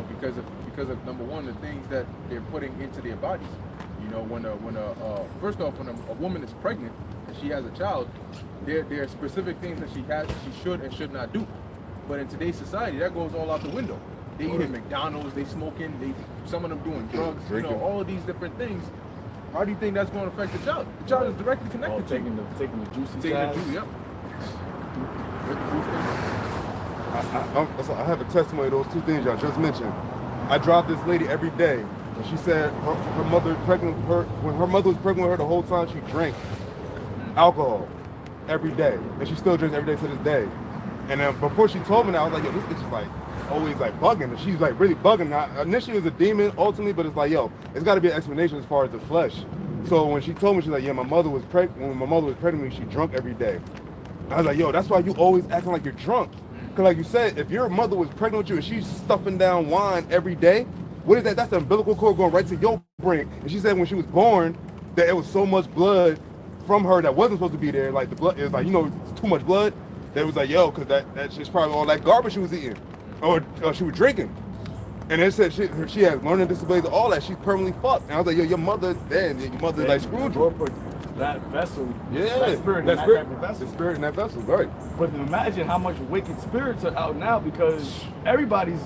Because of number one, the things that they're putting into their bodies. First off, when a woman is pregnant and she has a child, there are specific things that she should and should not do. But in today's society, that goes all out the window. They eating McDonald's, they smoking, some of them doing drugs, all of these different things. How do you think that's going to affect the child? The child is directly Oh, connected to you. taking the juicy Taking the jabs. juice, yep. I have a testimony of those two things y'all just mentioned. I drive this lady every day, and she said her mother pregnant with her, when her mother was pregnant with her the whole time, she drank alcohol every day, and she still drinks every day to this day. And then before she told me that, I was like, yo, this bitch is like always like bugging, and she's like really bugging. Now, initially it was a demon, ultimately, but it's like, yo, it's got to be an explanation as far as the flesh. So when she told me, she's like, yeah, my mother was pregnant. When my mother was pregnant with me, she drunk every day. I was like, yo, that's why you always acting like you're drunk. Because like you said, if your mother was pregnant with you and she's stuffing down wine every day, what is that? That's the umbilical cord going right to your brain. And she said when she was born that it was so much blood from her that wasn't supposed to be there. Like the blood, it was like, you know, it's too much blood. That it was like, yo, because that's just probably all that garbage she was eating or she was drinking. And it said she has learning disabilities, all that. She's permanently fucked. And I was like, yo, your mother, damn, your mother like screwed you. Put that vessel, Yeah, that spirit, in that that spirit, type of vessel. the spirit in that vessel, right? But imagine how much wicked spirits are out now because everybody's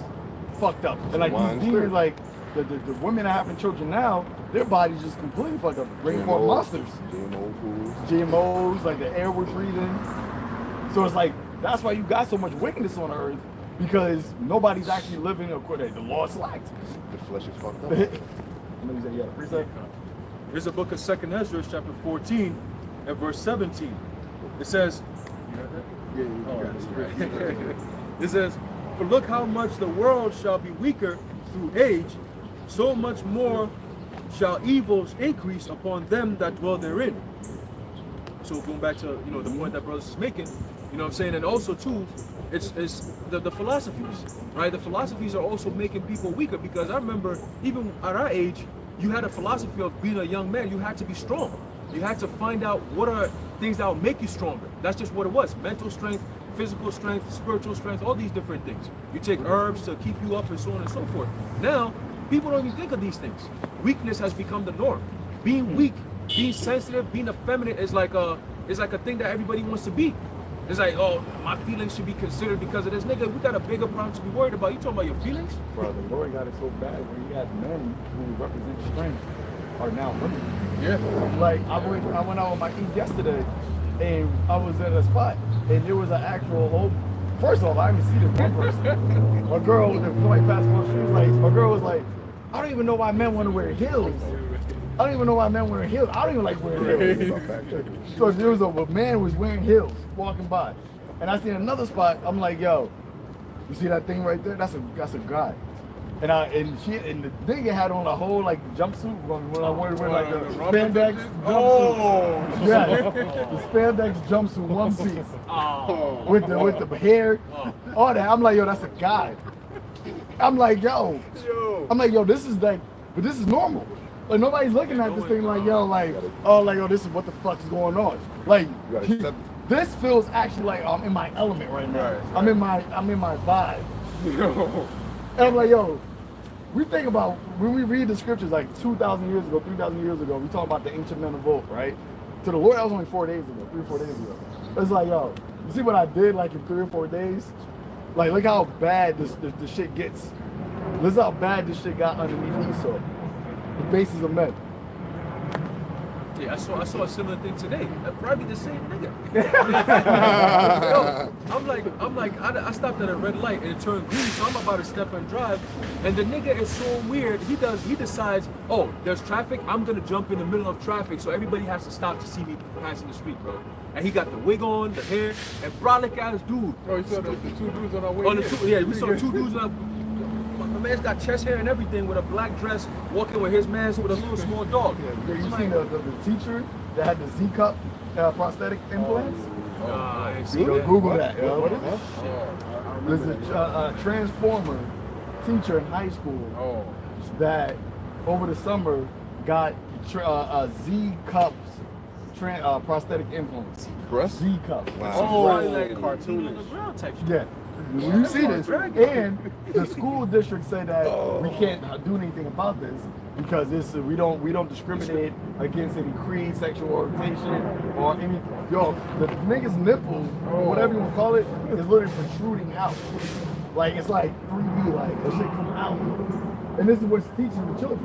fucked up. And like Wine these spirit. demons, like the women that having children now, their bodies just completely fucked up. Bring forth GMOs, monsters. GMO foods. GMOs, like the air we're breathing. So it's like, that's why you got so much wickedness on earth because nobody's actually living according to the law slacked. The flesh is fucked up. I know you said, yeah, preset. Here's the book of 2nd Ezra, chapter 14 and verse 17. It says, Yeah, you got it. it says, for look how much the world shall be weaker through age, so much more shall evils increase upon them that dwell therein. So going back to the point that brothers is making, you know what I'm saying, and also too, it's the philosophies, right? The philosophies are also making people weaker because I remember even at our age, you had a philosophy of being a young man, you had to be strong. You had to find out what are things that will make you stronger. That's just what it was. Mental strength, physical strength, spiritual strength, all these different things. You take herbs to keep you up and so on and so forth. Now, people don't even think of these things. Weakness has become the norm. Being weak, being sensitive, being effeminate is like a thing that everybody wants to be. It's like, oh, my feelings should be considered because of this. Nigga, we got a bigger problem to be worried about. You talking about your feelings? Bro, the Lord got it so bad where you had men who represent strength are now women. Yeah. Like I went out with my eat yesterday, and I was at a spot, and there was an actual whole. First off, I didn't see this one person. A girl with like basketball shoes, like a girl was like, I don't even know why men want to wear heels. I don't even know why men wear heels. I don't even like wearing heels. So there was a man who was wearing heels walking by, and I seen another spot. I'm like, yo, you see that thing right there? That's a guy. And the nigga had on a whole like jumpsuit when I wore like the spandex jumpsuit. Oh, Yeah, the spandex jumpsuit, one piece with the hair, all that. I'm like, yo, that's a guy. I'm like, yo, this is like, but this is normal. Like nobody's looking at this thing like, yo, this is what the fuck is going on. Like, You gotta accept this feels actually like I'm in my element right now. Right. I'm in my vibe. And I'm like, yo, we think about when we read the scriptures like 2,000 years ago, 3,000 years ago, we talk about the ancient men of old, right? To the Lord, that was only 4 days ago, 3 or 4 days ago. It's like, yo, you see what I did like in 3 or 4 days? Like, look how bad this shit gets. Look how bad this shit got underneath Esau. The bases of men. Yeah, I saw a similar thing today. Probably the same nigga. Yo, I'm like, I stopped at a red light and it turned green, so I'm about to step and drive. And the nigga is so weird. He decides, oh, there's traffic. I'm gonna jump in the middle of traffic, so everybody has to stop to see me passing the street, bro. And he got the wig on, the hair, and brolic ass dude. Oh, you saw the two dudes on our way here. We saw 2 dudes on. My man's got chest hair and everything with a black dress, walking with his man's with a little small dog. Yeah, you seen the teacher that had the Z-cup prosthetic implants? I ain't seen Yo, that. Google that. Yo. What is that? There's a transformer teacher in high school Oh. that over the summer got Z-cups prosthetic implants. breast. Z-cup. Wow. Probably like cartoon on the ground type shit. Yeah. You see this, and the school district said that we can't do anything about this because we don't discriminate against any creed, sexual orientation, or any. Yo, the nigga's nipples, or whatever you want to call it, is literally protruding out. Like it's like 3D, like that shit come out. And this is what's teaching the children.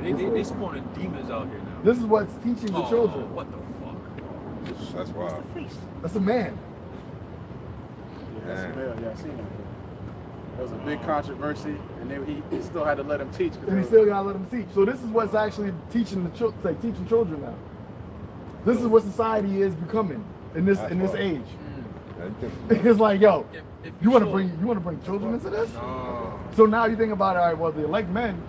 They spawning demons out here now. This is what's teaching the children. What the fuck? That's wild. That's a man. Yeah, I seen that. There was a big controversy, and he still had to let him teach. And he still gotta let them teach. So this is what's actually teaching the like teaching children now. This is what society is becoming in this age. It's like, yo, you want to bring children into this? So now you think about it. All right, well, the elect men,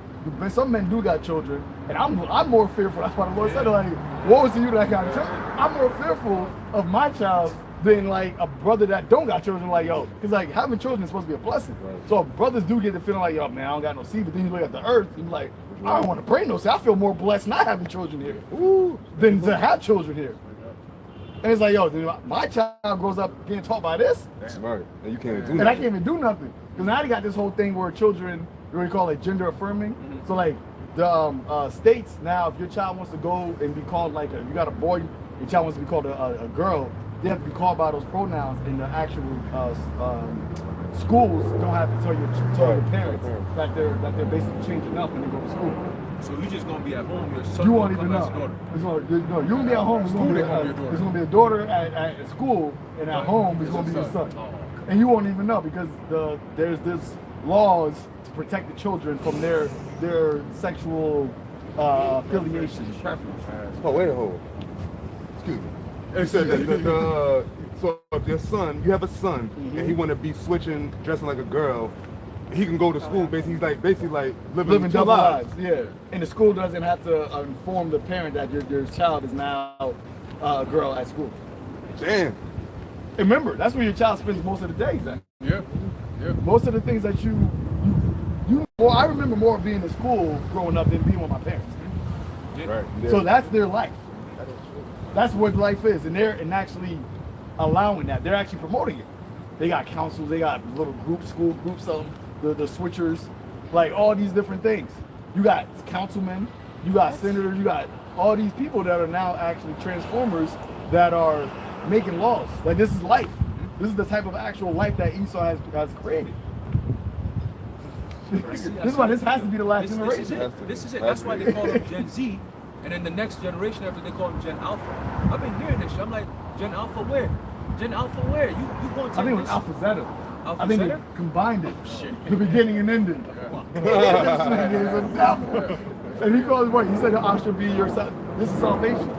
some men do got children, and I'm more fearful. That's why the Lord said, like, woe to you that got children. I'm more fearful of my child than like a brother that don't got children. Like, yo, because like having children is supposed to be a blessing. So brothers do get the feeling like, yo, man, I don't got no seed. But then you look at the earth, and you're like, I don't want to bring no seed. I feel more blessed not having children here than to have children here. And it's like, yo, dude, my child grows up getting taught by this. That's right. And you can't do And nothing. I can't even do nothing. Because now they got this whole thing where children, what we call it, gender affirming. So like the states now, if your child wants to go and be called like you got a boy, your child wants to be called a girl, they have to be called by those pronouns, and the actual schools don't have to tell your parents that they're basically changing up when they go to school. So you just gonna be at home, your son You won't gonna even come know. as a daughter. No, you're gonna be at home. It's gonna be a daughter at school, and at home it's gonna be your son. And you won't even know because there's laws to protect the children from their sexual affiliation, preference. Oh, wait a hold. Excuse me. You said that so if your son, you have a son, and he want to be dressing like a girl, he can go to school. Basically, he's basically living double lives. Yeah, and the school doesn't have to inform the parent that your child is now a girl at school. Damn. And remember, that's where your child spends most of the days at. Yeah. Most of the things that you well, I remember more being in school growing up than being with my parents. Right. So that's their life. That's what life is, and they're actually allowing that. They're actually promoting it. They got councils, they got little groups, school groups, the switchers, like all these different things. You got councilmen, you got senators, you got all these people that are now actually transformers that are making laws. Like this is life. This is the type of actual life that Esau has created. This is why this has to be the last generation. This is it. That's why they call them Gen Z. And then the next generation after, they call them Gen Alpha. I've been hearing this shit. I'm like, Gen Alpha where? Gen Alpha where? You going to I think it was Alpha Zeta. Alpha I think Zeta? they combined it. The beginning and ending. This nigga is an alpha. And he calls it what? He said I should be your this is salvation.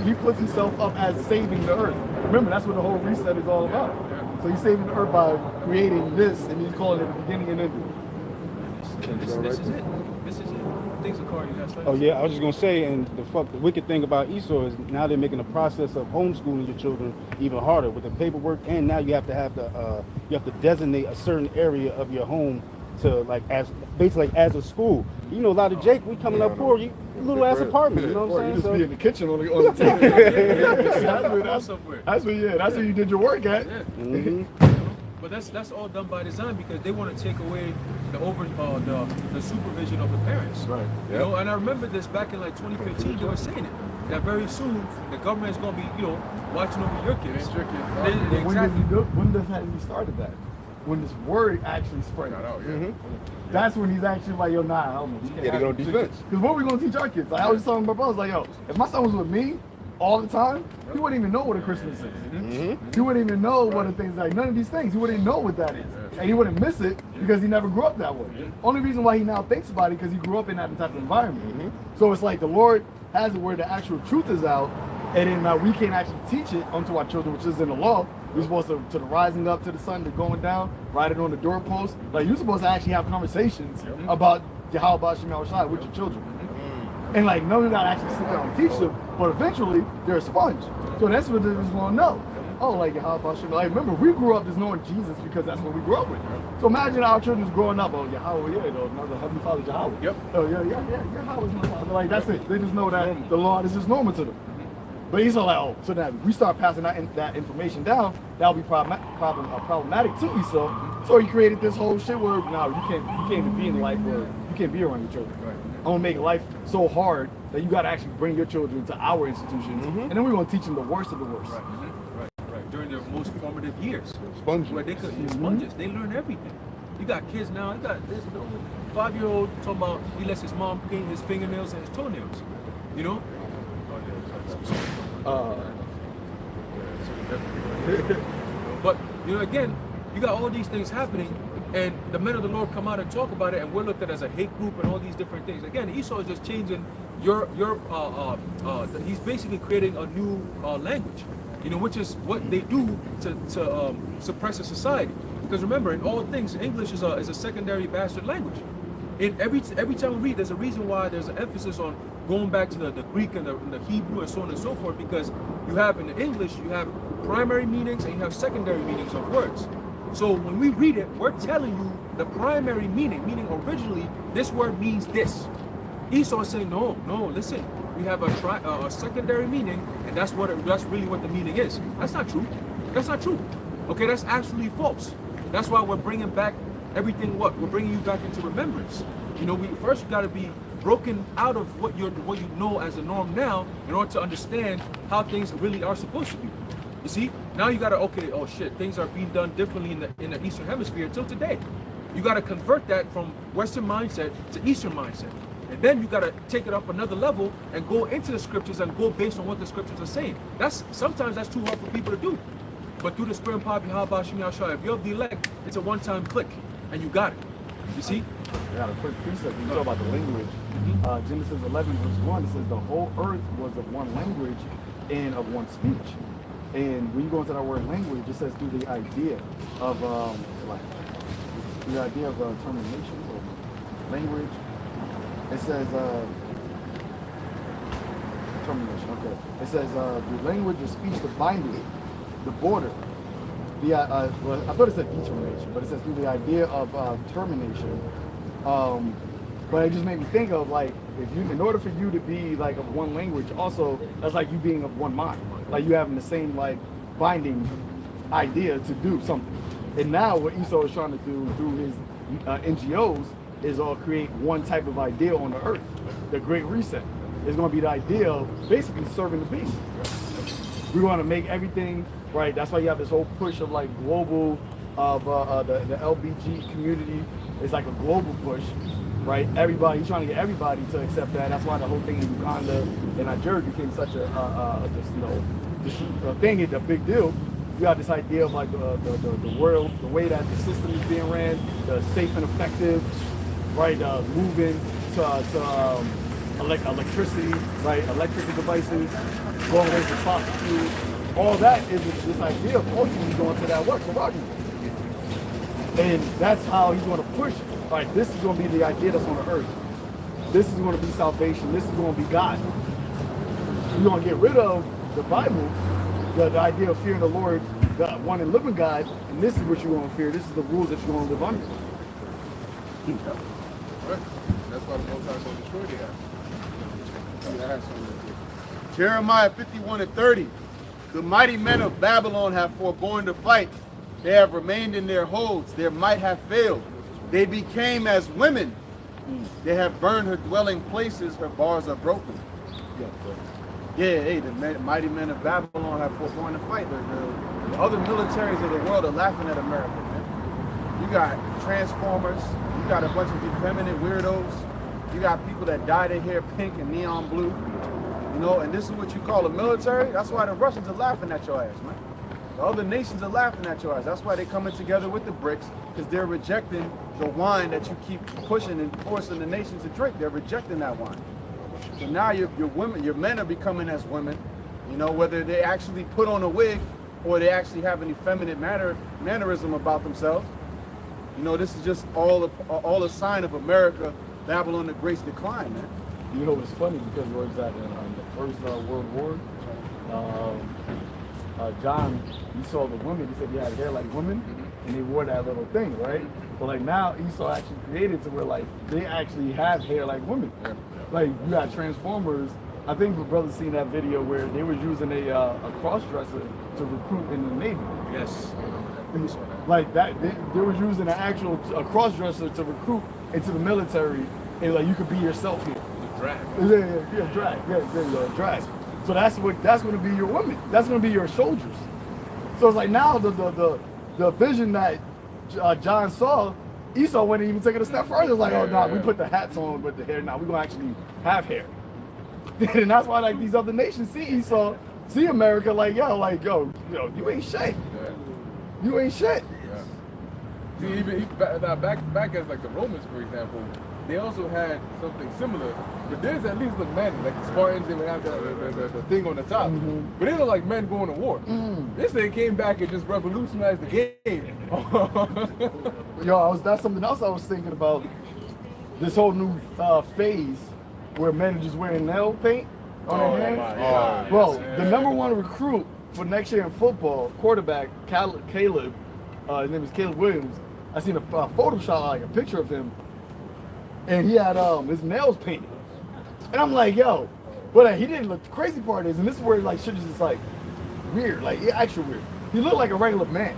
He puts himself up as saving the earth. Remember, that's what the whole reset is all about. So he's saving the earth by creating this, and he's calling it the beginning and ending. This is it. This is it. Things are car you guys like. Oh yeah, I was just gonna say, and the wicked thing about Esau is now they're making the process of homeschooling your children even harder with the paperwork, and now you have to designate a certain area of your home to basically as a school. You know, a lot of Jake, we coming up poor, little ass apartment. You know what Or I'm you saying? just be in the kitchen on the table. That's where you did your work at. Yeah. Mhm. But that's all done by design because they want to take away the supervision of the parents. Right. You know, and I remember this back in like 2015. They were saying it that very soon the government is going to be watching over your kids. When does that he started that? When this word actually spread out. That's when he's actually like, yo, nah, I don't know. Yeah, they go on defense. Because what are we gonna teach our kids? Like I was just telling my brothers, like, yo, if my son was with me all the time, he wouldn't even know what a Christmas is. He wouldn't even know what the things like none of these things. He wouldn't know what that is, and he wouldn't miss it because he never grew up that way. Only reason why he now thinks about it because he grew up in that type of environment. So it's like the Lord has it where the actual truth is out, and then we can't actually teach it unto our children, which is in the law. We're supposed to the rising up to the sun, to going down, write it on the doorpost. Like you're supposed to actually have conversations about Yahweh Shem Shai with your children. And like no, you gotta actually sit down and teach them, but eventually they're a sponge. So that's what they're just gonna know. Oh, like Yahweh Shem. Like remember, we grew up just knowing Jesus because that's what we grew up with. So imagine our children's growing up, oh Yahweh, another Heavenly Father Yahweh. Yep. Oh yeah, Yahweh's my father. Like that's it. They just know that the Lord is just normal to them. But he's all like, oh, so now we start passing that information down, that'll be problematic to Esau. So he created this whole shit where now you can't even be in life where you can't be around your children. Right. I'm gonna make life so hard that you gotta actually bring your children to our institutions, and then we're gonna teach them the worst of the worst. Right. During their most formative years, Sponges. where they could be sponges, they learn everything. You got kids now. You got this 5-year-old talking about he lets his mom paint his fingernails and his toenails. You know? But you know, again, you got all these things happening, and the men of the Lord come out and talk about it, and we're looked at as a hate group and all these different things. Again, Esau is just changing he's basically creating a new language, you know, which is what they do to suppress a society. Because remember, in all things, English is a secondary bastard language. In every time we read, there's a reason why there's an emphasis on going back to the Greek and the Hebrew and so on and so forth, because you have in the English, you have primary meanings and you have secondary meanings of words. So when we read it, we're telling you the primary meaning originally, this word means this. Esau is saying, no, listen, we have a secondary meaning, and that's really what the meaning is. That's not true. That's not true. Okay, that's actually false. That's why we're bringing back everything. We're bringing you back into remembrance. You know, we first got to be broken out of what you know as a norm now, in order to understand how things really are supposed to be. You see, now you gotta, okay, oh shit, things are being done differently in the Eastern Hemisphere until today. You gotta convert that from Western mindset to Eastern mindset. And then you gotta take it up another level and go into the scriptures and go based on what the scriptures are saying. Sometimes that's too hard for people to do. But through the Spirit and power of Yahweh Hashem Yahshua, if you're of the elect, it's a one-time click and you got it. You see? I got a quick precept. You talk about the language. Genesis 11 verse 1, it says the whole earth was of one language and of one speech. And when you go into that word language, it says through the idea of termination or language. It says termination. Okay. It says the language of speech, the binding, the border. Well, I thought it said determination, but it says through the idea of termination. But it just made me think of, like, in order for you to be like of one language, also that's like you being of one mind, like you having the same like binding idea to do something. And now what Esau is trying to do through his NGOs is all create one type of idea on the earth. The Great Reset is going to be the idea of basically serving the beast. We want to make everything right. That's why you have this whole push of like global of the LBG community. It's like a global push, right? Everybody, he's trying to get everybody to accept that. That's why the whole thing in Uganda and Nigeria became such a thing, a big deal. You have this idea of like the world, the way that the system is being ran, the safe and effective, right? Moving to electricity, right? Electrical devices, going away from fossil fuels. All that is this idea of ultimately going to that work for Rocky. And that's how he's going to push. All right, this is going to be the idea that's on the earth. This is going to be salvation. This is going to be God. You're going to get rid of the Bible, the idea of fearing the Lord, the one and living God, and this is what you're going to fear. This is the rules that you're going to live under. Right. That's why the Most High will destroy the ass. Jeremiah 51:30. The mighty men of Babylon have forborne to fight. They have remained in their holds. Their might have failed. They became as women. They have burned her dwelling places. Her bars are broken. The mighty men of Babylon have forborne to fight. The other militaries of the world are laughing at America, man. You got Transformers. You got a bunch of effeminate weirdos. You got people that dye their hair pink and neon blue. You know, and this is what you call a military? That's why the Russians are laughing at your ass, man. The other nations are laughing at your ass. That's why they're coming together with the BRICS, because they're rejecting the wine that you keep pushing and forcing the nations to drink. They're rejecting that wine. So now your women, your men are becoming as women, you know, whether they actually put on a wig or they actually have an effeminate mannerism about themselves. You know, this is just all a sign of America, Babylon the Great's decline, man. You know what's funny, because where was that in the First World War? John, you saw the women, he said he had hair like women, and they wore that little thing, right? But like now, Esau actually created to where like they actually have hair like women. Like you got Transformers. I think the brother seen that video where they were using a cross-dresser to recruit in the Navy. Yes. Like that, they were using an actual cross-dresser to recruit into the military, and like you could be yourself here. Drag. Drag. So that's going to be your women. That's going to be your soldiers. So it's like now the vision that John saw Esau went and even took it a step further. It's like, oh no, we put the hats on, but the hair now we're gonna actually have hair. And that's why like these other nations see Esau, see America like yo, you ain't shit. You ain't shit. See, even back as like the Romans, for example, they also had something similar. But there's at least the men, like the Spartans, they would have the thing on the top. But they look like men going to war. This thing came back and just revolutionized the game. That's something else I was thinking about. This whole new phase where men are just wearing nail paint on their hands. Bro, the #1 recruit for next year in football, quarterback Caleb, his name is Caleb Williams. I seen a Photoshop, like a picture of him, and he had his nails painted. And I'm like, yo, but he didn't look. The crazy part is, and this is where like shit is just like weird, like actually weird. He looked like a regular man,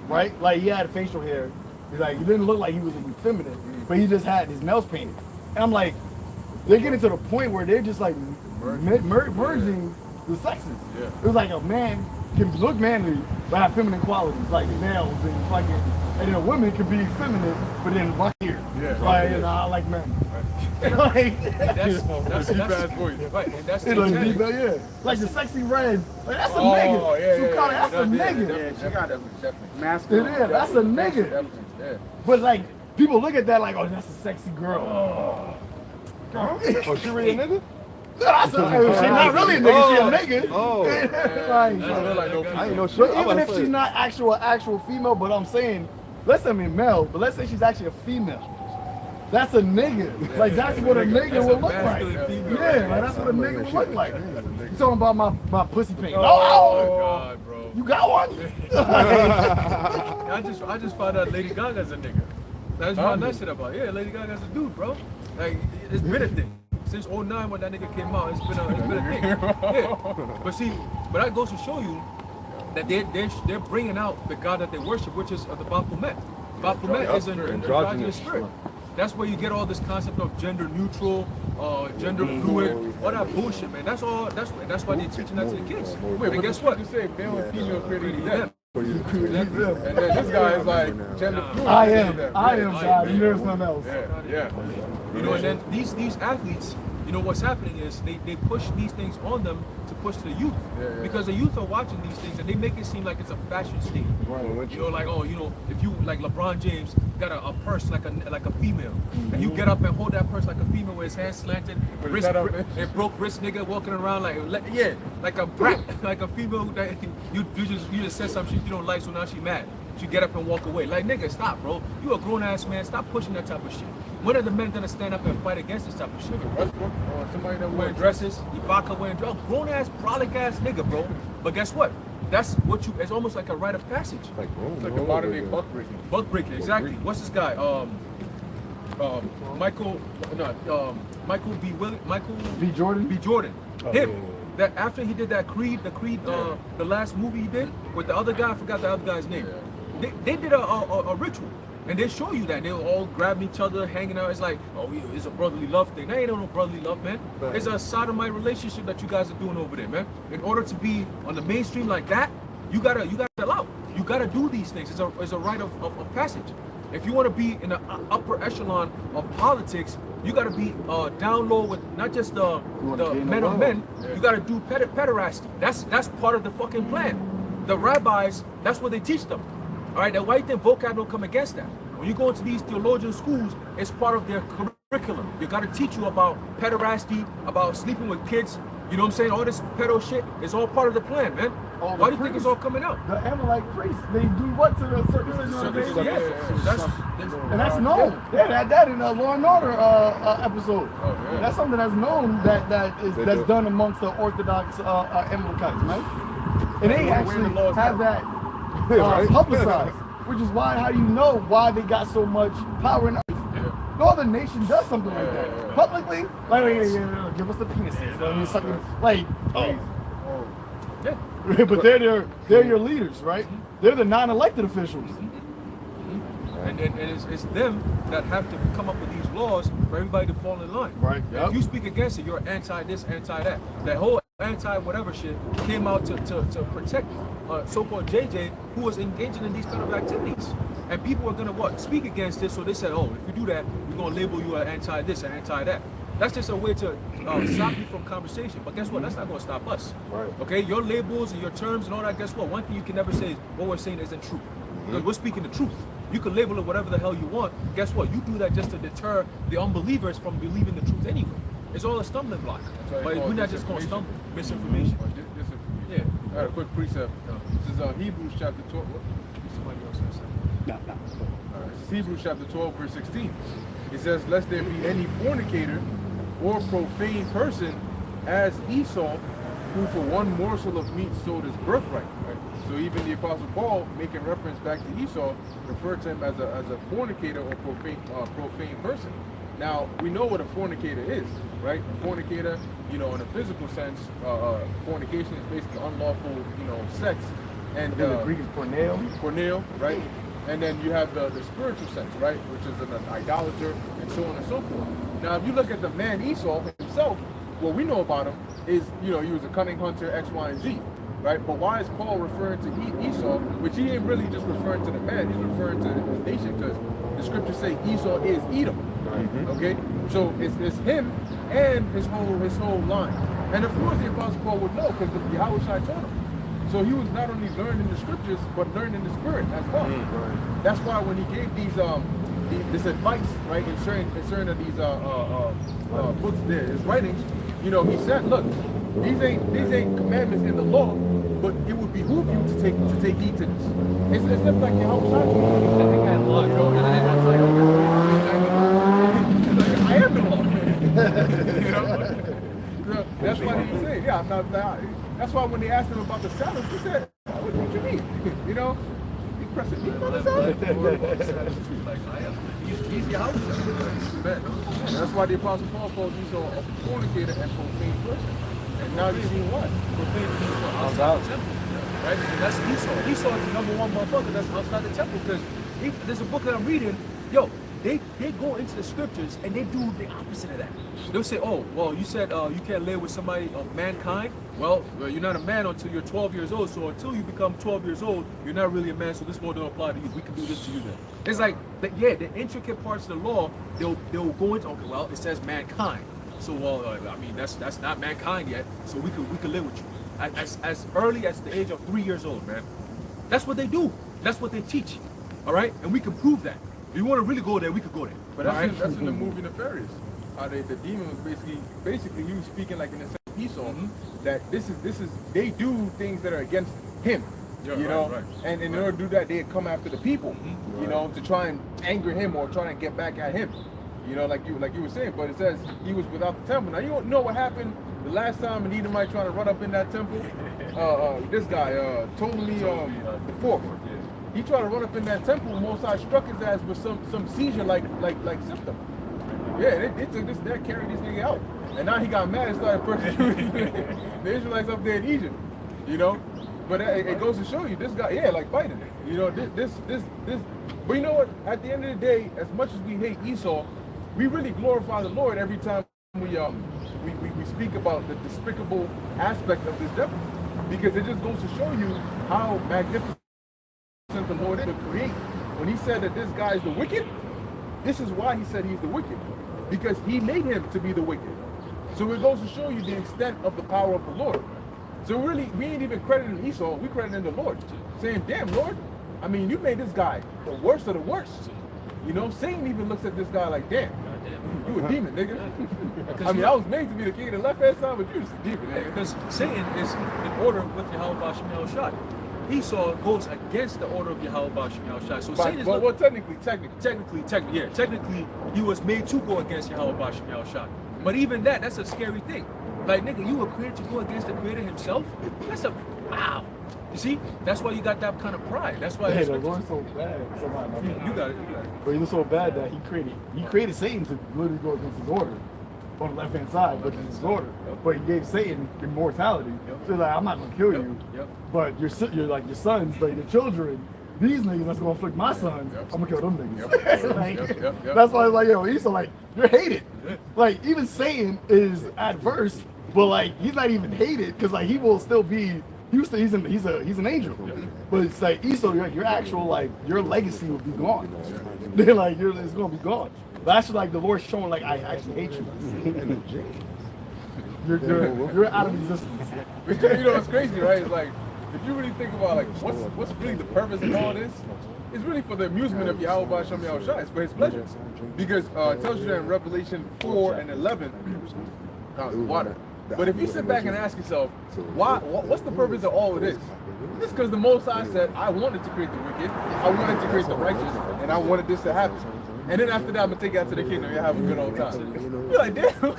right? Like he had facial hair. He's like, he didn't look like he was effeminate, but he just had his nails painted. And I'm like, they're getting to the point where they're just like merging the sexes. Yeah. It was like a man can look manly but have feminine qualities, like nails and fucking, and then a woman can be feminine but then black hair. Yeah. Like, you know, I like men. Like, that's bad for you. Right, and that's the like the sexy reds. Like that's a nigga. Yeah, that's a nigga. Yeah, she got definitely masculine. Yeah, that's a nigga. Yeah. But like people look at that like, oh, that's a sexy girl. Oh, she really a nigga? She's not really a nigga, she a nigga. Oh. I ain't know shit. But even if she's not actual female, but I'm saying, let's say male, but let's say she's actually a female. That's a nigga. Like that's what a nigga would look like. Yeah, like that's what a nigga would look like. You talking about my pussy paint? Oh God, bro. You got one? I just found out Lady Gaga's a nigga. I just found that shit about. Yeah, Lady Gaga's a dude, bro. Like it's been a thing. Since 09 when that nigga came out, it's been a thing. Yeah. But see, but that goes to show you that they're bringing out the God that they worship, which is the Baphomet. Baphomet is an androgynous spirit. That's where you get all this concept of gender neutral, gender fluid, all that bullshit, man. That's why they're teaching that to the kids. Wait, and guess what? You say male and female created them. And then this guy is like gender fluid. I am God, and there's nothing else. Yeah. You know, and then these athletes, you know, what's happening is they push these things on them to push to the youth. Because the youth are watching these things and they make it seem like it's a fashion statement. Right. You know, like, oh, you know, if you, like LeBron James, got a purse like a female, and you get up and hold that purse like a female with his hands slanted, and broke wrist nigga walking around like a brat, like a female that you just said some shit you don't like, so now she mad. She get up and walk away. Like, nigga, stop, bro. You a grown ass man. Stop pushing that type of shit. When are the men gonna stand up and fight against this type of shit? Somebody that wearing dresses, Ibaka wearing dresses, grown ass, brolic ass nigga, bro. But guess what? That's what it's almost like a rite of passage. Like a modern day buck breaking. Buck breaking, exactly. What's this guy? Michael B. Jordan. Him. That after he did that Creed, the last movie he did with the other guy, I forgot the other guy's name. They did a ritual, and they show you that they were all grabbing each other, hanging out. It's like, oh, yeah, it's a brotherly love thing. That ain't no brotherly love, man. It's a sodomite relationship that you guys are doing over there, man. In order to be on the mainstream like that, you gotta allow. You gotta do these things. It's a rite of passage. If you want to be in the upper echelon of politics, you got to be down low with not just the men of men. Yeah. You got to do pederasty. That's part of the fucking plan. The rabbis, that's what they teach them. All right, the white thing vocab don't come against that. When you go into these theologian schools, it's part of their curriculum. They got to teach you about pederasty, about sleeping with kids. You know what I'm saying? All this pedo shit is all part of the plan, man. Why do you think it's all coming out? The Amalek priests, they do what to the circumcision? And that's known. They had that in a Law and Order episode. That's something that's known that's done amongst the Orthodox Amalekites, man. And they actually have that publicized, which is why. How do you know why they got so much power in earth? No other nation does something like that publicly. Like, give us the penises. Like, but they're your leaders, right? They're the non-elected officials. And it's them that have to come up with these laws for everybody to fall in line. Right. If you speak against it, you're anti this, anti that. That whole anti whatever shit came out to protect so-called JJ, who was engaging in these kind of activities. And people are gonna what? Speak against this, so they said, oh, if you do that, we're gonna label you an anti this and anti that. That's just a way to stop you from conversation. But guess what? That's not gonna stop us. Right. Okay, your labels and your terms and all that, guess what? One thing you can never say is what we're saying isn't true. Because we're speaking the truth. You can label it whatever the hell you want. Guess what? You do that just to deter the unbelievers from believing the truth anyway. It's all a stumbling block. why But they call we're it not just gonna stumble. misinformation. Misinformation. Disinformation. Yeah. I got a quick precept. This is Hebrews chapter 12. Somebody else has something. No. All right, this is Hebrews chapter 12, verse 16. It says, lest there be any fornicator or profane person as Esau, who for one morsel of meat sold his birthright. So even the Apostle Paul, making reference back to Esau, referred to him as a fornicator or profane person. Now, we know what a fornicator is, right? A fornicator, in a physical sense, fornication is basically unlawful, sex. And In the Greek is porneo. right? And then you have the spiritual sense, right? Which is an idolater and so on and so forth. Now, if you look at the man Esau himself, what we know about him is, he was a cunning hunter, X, Y, and Z, right? But why is Paul referring to Esau, which he ain't really just referring to the man, he's referring to his nation, because the scriptures say Esau is Edom, okay? So it's him and his whole line. And of course the Apostle Paul would know, because the Yahweh Shai told him. So he was not only learning the scriptures, but learning the spirit as well. That's why when he gave this advice, right, concerning these books there, his writings, he said, look, these ain't commandments in the law, but it would behoove you to take heed to this. It's just like Yahweh Shai told him. I am the law. That's why he said, yeah, I'm not that. That's why when they asked him about the Sabbath, he said, what do you mean? He pressed it. On the Sabbath? He's Yahweh. That's why the Apostle Paul calls Esau a fornicator and profane person. And now you see what? Profane people outside the temple. Right? And that's Esau. Esau is the number one motherfucker that's outside the temple, because there's a book that I'm reading, they go into the scriptures and they do the opposite of that. They'll say, oh, well, you said you can't live with somebody of mankind. Well, you're not a man until you're 12 years old. So until you become 12 years old, you're not really a man. So this law don't apply to you. We can do this to you then. It's like, the intricate parts of the law, they'll go into, okay, well, it says mankind. So, well, that's not mankind yet. So we could live with you. As early as the age of 3 years old, man. That's what they do. That's what they teach. All right? And we can prove that. If you want to really go there, we could go there. But that's in the movie Nefarious. How the demon was basically he was speaking like in the sense of Esau, that this is they do things that are against him. Right. And in order to do that, they come after the people, to try and anger him or try and get back at him. Like you were saying, but it says he was without the temple. Now you don't know what happened the last time an Edomite tried to run up in that temple. This guy, Ptolemy the fourth. He tried to run up in that temple. Mosai struck his ass with some seizure-like symptom. Yeah, they took this, they carried this nigga out, and now he got mad and started persecuting the Israelites up there in Egypt. But it goes to show you this guy, like Biden. This. But you know what? At the end of the day, as much as we hate Esau, we really glorify the Lord every time we speak about the despicable aspect of this devil, because it just goes to show you how magnificent the Lord to create. When he said that this guy is the wicked, this is why he said he's the wicked, because he made him to be the wicked. So it goes to show you the extent of the power of the Lord. So really, we ain't even crediting Esau, we crediting the Lord, saying, damn Lord, I mean, you made this guy the worst of the worst. Satan even looks at this guy like, damn, you a demon, nigga. I mean, I was made to be the king of the left hand side, but you just a demon, nigga. Because Satan is in order with Yahweh Bashem Yahweh Shai. Esau goes against the order of Yahweh Bashem Yahweh Shai. So Satan is technically, he was made to go against Yahweh Bashem Yahweh Shai. But even that's a scary thing. Like, nigga, you were created to go against the Creator himself? That's a, wow. You see? That's why you got that kind of pride. That's why they're going so bad. You got it. But he was so bad that he created Satan to literally go against his order on the left hand side, but it's his order. But he gave Satan immortality. So he's like, I'm not gonna kill you. But you're like your sons, like your children, these niggas that's gonna afflict my sons, I'm gonna kill them niggas. That's why it's like, yo, Esau, like, you're hated. Like, even Satan is adverse, but like he's not even hated, because like he will still be He's an angel, but it's like Esau, your actual like your legacy will be gone. They're like it's gonna be gone. But actually, like the Lord's showing, like I actually hate you. You're out of existence. You know, it's crazy, right? It's like, if you really think about like what's really the purpose of all this, it's really for the amusement of Yahweh Shem Yahushua. It's for his pleasure. Because it tells you that in Revelation 4 and 11, water. But if you sit back and ask yourself, what's the purpose of all of this? It's because the Most High said, I wanted to create the wicked, I wanted to create the righteous, and I wanted this to happen. And then after that, I'm going to take you out to the kingdom. You'll have a good old time. You're like, damn. Yo,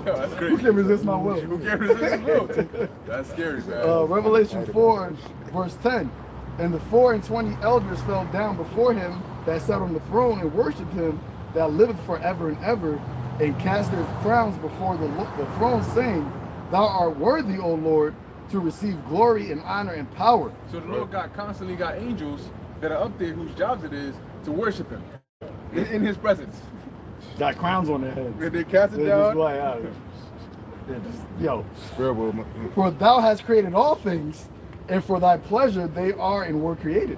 that's crazy. Who can resist my will? Who can resist his will? That's scary, man. Revelation 4, verse 10. And the 4 and 20 elders fell down before him that sat on the throne and worshipped him that liveth forever and ever, and cast their crowns before the throne, saying, Thou art worthy, O Lord, to receive glory and honor and power. So the Lord God constantly got angels that are up there whose jobs it is to worship him in his presence. Got crowns on their heads. And they cast it They're down. just like, they're just, yo. Terrible. For thou hast created all things, and for thy pleasure they are and were created.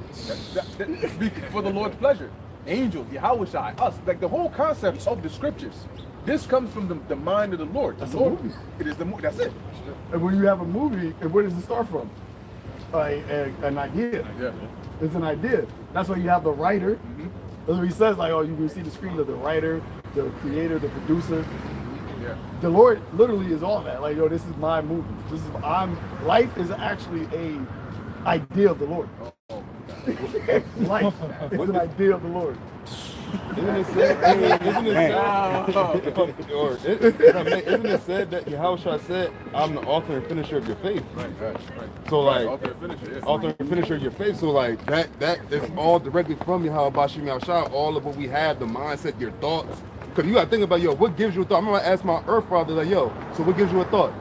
For the Lord's pleasure. Angels, Yahweh, us, like the whole concept of the scriptures. This comes from the mind of the Lord. That's the a Lord, movie. It is the movie. That's it. And when you have a movie, and where does it start from? An idea. Yeah. It's an idea. That's why you have the writer. That's what he says, like, oh, you can see the screen of the writer, the creator, the producer. Yeah. The Lord literally is all that. Like, yo, this is my movie. Life is actually a idea of the Lord. Life is an idea of the Lord. Isn't it said? Isn't it said that Yahushua said, "I'm the author and finisher of your faith"? Right. So like, Author and finisher, yeah. author and finisher of your faith. So like that is all directly from Yahweh Shem Yahushua. All of what we have, the mindset, your thoughts. Because you gotta think about, yo, what gives you a thought? I'm gonna ask my earth father, like, yo, so what gives you a thought?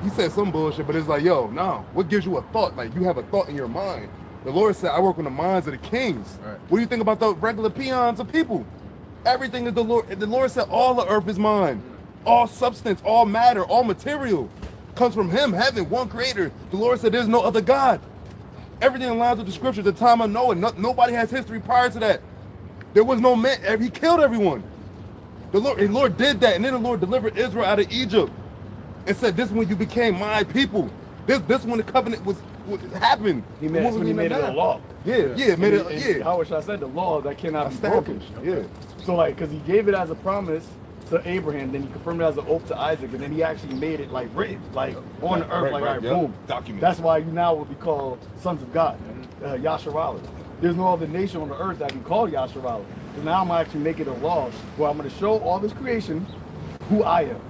He said some bullshit, but it's like, yo, no, what gives you a thought? Like, you have a thought in your mind. The Lord said, I work on the minds of the kings. Right. What do you think about the regular peons of people? Everything is the Lord. The Lord said all the earth is mine. All substance, all matter, all material comes from him, heaven, one creator. The Lord said there's no other God. Everything aligns with the scriptures, the time of Noah. Nobody has history prior to that. There was no man. He killed everyone. The Lord did that. And then the Lord delivered Israel out of Egypt and said, this is when you became my people. This when the covenant was happened. He made it a law. Yeah, made it. How I said the law that cannot be broken. Yeah. So like, because he gave it as a promise to Abraham, then he confirmed it as an oath to Isaac, and then he actually made it like written, like on the earth, right, boom. Document. That's why you now will be called sons of God, Yasharala. There's no other nation on the earth that can call Yasharala. Because now I'm actually making a law where I'm going to show all this creation who I am,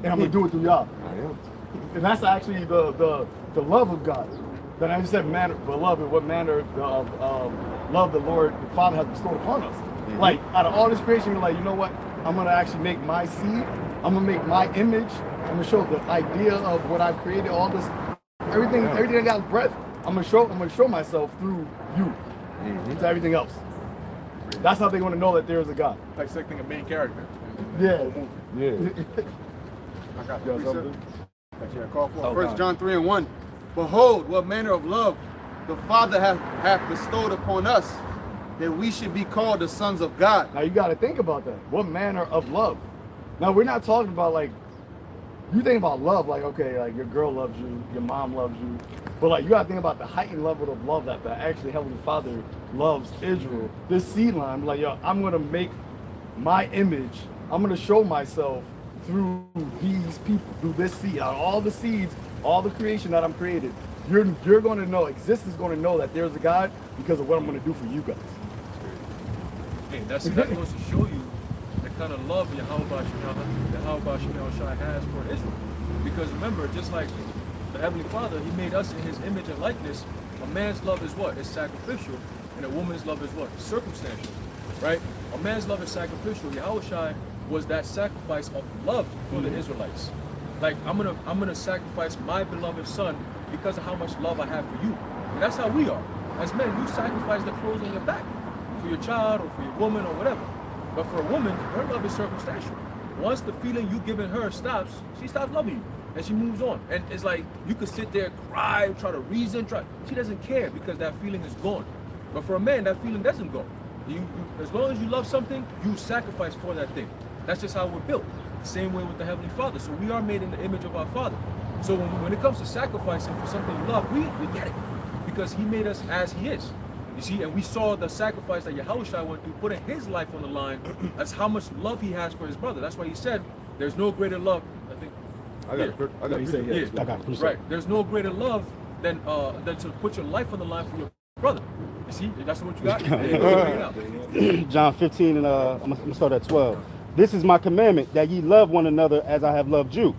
and I'm going to do it through Yah. I am. And that's actually the love of God. Then I just said, beloved, what manner of love the Lord, the Father has bestowed upon us. Mm-hmm. Like, out of all this creation, you're like, you know what? I'm going to actually make my seed. I'm going to make my image. I'm going to show the idea of what I've created, all this, everything that got breath. I'm going to show myself through you to everything else. That's how they want to know that there is a God. Dissecting a main character. Yeah. I got something. Call for First John 3:1. Behold, what manner of love the Father hath bestowed upon us, that we should be called the sons of God. Now you got to think about that. What manner of love? Now we're not talking about like, you think about love like, okay, like your girl loves you, your mom loves you, but like you got to think about the heightened level of love that the actually Heavenly Father loves Israel. This seed line, like, yo, I'm gonna make my image. I'm gonna show myself through these people, through this seed, out of all the seeds, all the creation that I'm created. You're going to know, existence is going to know that there's a God because of what I'm going to do for you guys. Hey, that goes to show you the kind of love Yahweh Shai has for Israel. Because remember, just like the Heavenly Father, he made us in his image and likeness. A man's love is what? It's sacrificial. And a woman's love is what? It's circumstantial. Right? A man's love is sacrificial. Yahweh Shai was that sacrifice of love for the Israelites. Like, I'm gonna sacrifice my beloved son because of how much love I have for you. And that's how we are. As men, you sacrifice the clothes on your back for your child or for your woman or whatever. But for a woman, her love is circumstantial. Once the feeling you giving her stops, she stops loving you. and she moves on. And it's like you could sit there, cry, try to reason, she doesn't care because that feeling is gone. But for a man, that feeling doesn't go. As long as you love something, you sacrifice for that thing. That's just how we're built. Same way with the Heavenly Father. So we are made in the image of our Father. So when it comes to sacrificing for something you love, we get it. Because he made us as he is. You see, and we saw the sacrifice that Yahushua went through, putting his life on the line. That's how much love he has for his brother. That's why he said, there's no greater love. I think. I got it. Yeah. I got it. Right. There's no greater love than to put your life on the line for your brother. You see, that's what you got. John 15 and I'm gonna start at 12. This is my commandment, that ye love one another as I have loved you.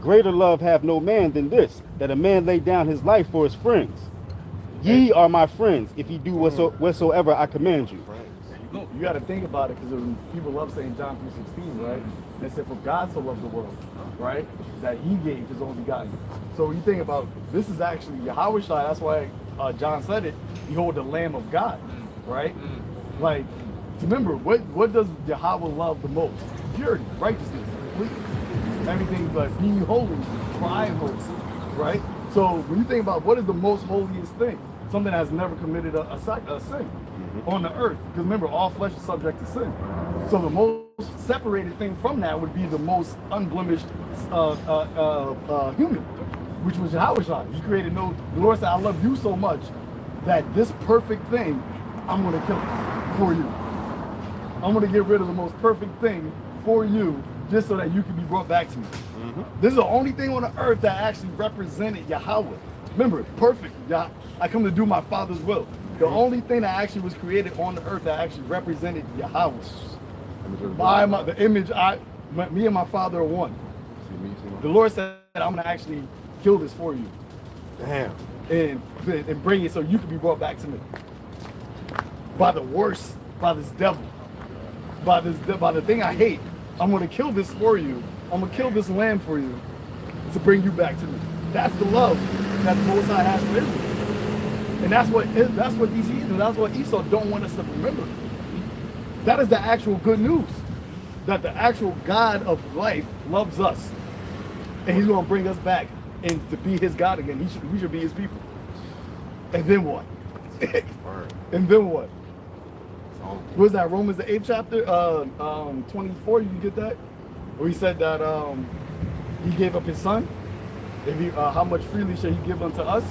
Greater love have no man than this, that a man lay down his life for his friends. Ye are my friends if ye do whatsoever I command you. You got to think about it, because people love saying John 3:16, right? And it said, for God so loved the world, right? That he gave his only begotten. So when you think about, this is actually Yahushua, that's why John said it, behold the Lamb of God, right? Like, remember, what does Yahweh love the most? Purity, righteousness, completeness, everything but being holy, for I am holy, right? So when you think about what is the most holiest thing, something that has never committed a sin on the earth, because remember, all flesh is subject to sin. So the most separated thing from that would be the most unblemished human, which was Yahushua. He created the Lord said, I love you so much that this perfect thing, I'm going to kill it for you. I'm going to get rid of the most perfect thing for you just so that you can be brought back to me. This is the only thing on the earth that actually represented Yahweh. Remember, perfect. I come to do my Father's will. The only thing that actually was created on the earth that actually represented Yahweh. The image, me and my Father are one. The Lord said, I'm going to actually kill this for you. Damn. And bring it so you can be brought back to me. By the worst, by this devil. By the thing I hate. I'm going to kill this for you. I'm going to kill this lamb for you to bring you back to me. That's the love that the Most High has for Israel. And that's what these heathens, that's what Esau don't want us to remember. That is the actual good news. That the actual God of life loves us. And he's going to bring us back and to be his God again. We should be his people. And then what? And then what? What was that, Romans the 8th chapter? 24, you get that? Where he said that he gave up his son. How much freely shall he give unto us?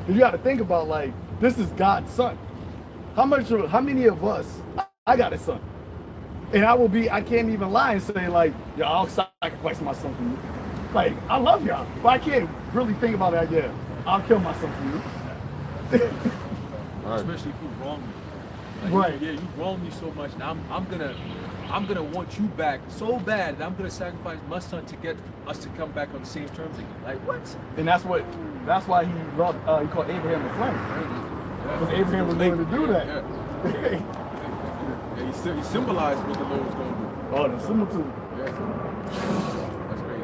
You got to think about, like, this is God's son. How many of us, I got a son. And I can't even lie and say, like, yo, I'll sacrifice my son for you. Like, I love y'all, but I can't really think about that, yeah, I'll kill my son for you. Especially if you wrong me. Like, right. Yeah, you wrong me so much. Now I'm gonna want you back so bad that I'm gonna sacrifice my son to get us to come back on the same terms again. Like what? And that's why he loved. He called Abraham the friend. Because Abraham was willing to do that. Yeah, he symbolized what the Lord was going to do. Oh, the similitude. Yeah. That's crazy.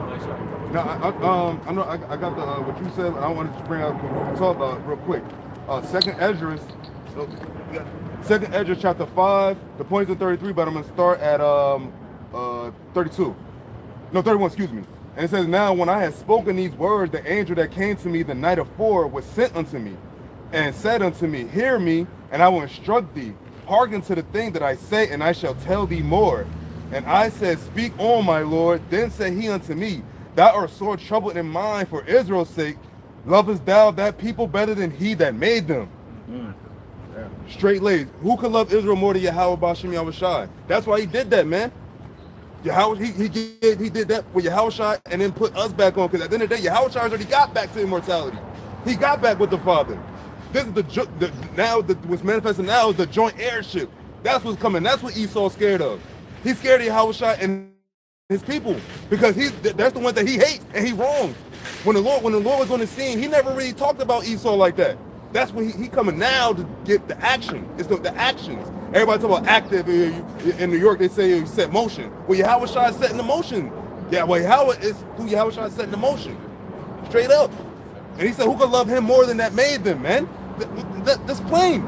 Nice shot. Now, I know I got the what you said, and I wanted to bring up what we talk about real quick. Second Esdras chapter 5. The point is in 33, but I'm gonna start at 32. No, 31. Excuse me. And it says, now when I had spoken these words, the angel that came to me the night afore was sent unto me, and said unto me, hear me, and I will instruct thee. Hearken to the thing that I say, and I shall tell thee more. And I said, speak on, my Lord. Then said he unto me, thou art sore troubled in mind for Israel's sake. Lovest thou that people better than he that made them? Yeah. Straight laced. Who could love Israel more than Yahweh Bashim Yahushai? That's why he did that, man. Yahweh, he did that for Yahushai and then put us back on, because at the end of the day, Yahushai already got back to immortality. He got back with the Father. This is what's manifesting now is the joint heirship. That's what's coming. That's what Esau's scared of. He's scared of Yahushua and his people, because that's the one that he hates and he wronged. When the Lord was on the scene, he never really talked about Esau like that. That's when he coming now to get the action. It's the actions. Everybody talk about active in New York. They say you set motion. Well, Yahushua is setting the motion. Yeah, well, Yahushua is setting the motion. Straight up. And he said, who could love him more than that made them, man? That's plain.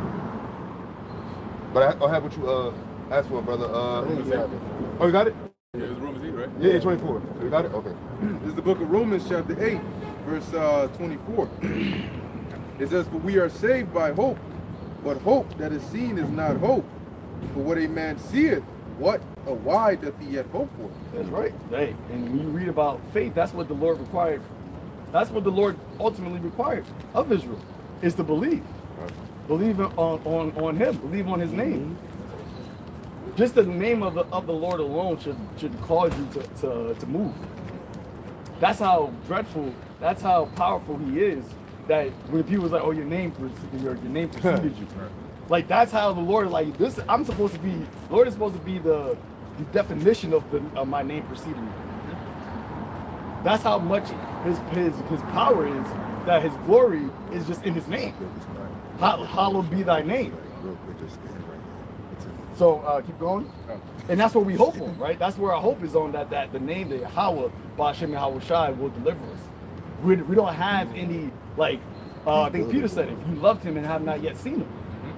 But I'll have what you asked for, brother. Oh, you got it? Yeah, it's Romans 8, right? Yeah, 24. You got it? Okay. This is the book of Romans, chapter 8, verse 24. It says, "For we are saved by hope, but hope that is seen is not hope. For what a man seeth, what or why doth he yet hope for?" That's right. Hey, and when you read about faith, that's what the Lord required. That's what the Lord ultimately required of Israel, is to believe. Believe on Him. Believe on His name. Just the name of the Lord alone should cause you to move. That's how dreadful. That's how powerful He is. That when people was like, "Oh, your name preceded you," like that's how the Lord like this. I'm supposed to be. Lord is supposed to be the definition of my name preceding me. That's how much his power is. That His glory is just in His name. Hallowed be Thy name. So keep going. And that's what we hope on, right? That's where our hope is on, that the name, the Yahweh, Ba'ashem Yahweh Shai, will deliver us. We don't have any, like, I think Peter said, if you loved Him and have not yet seen Him.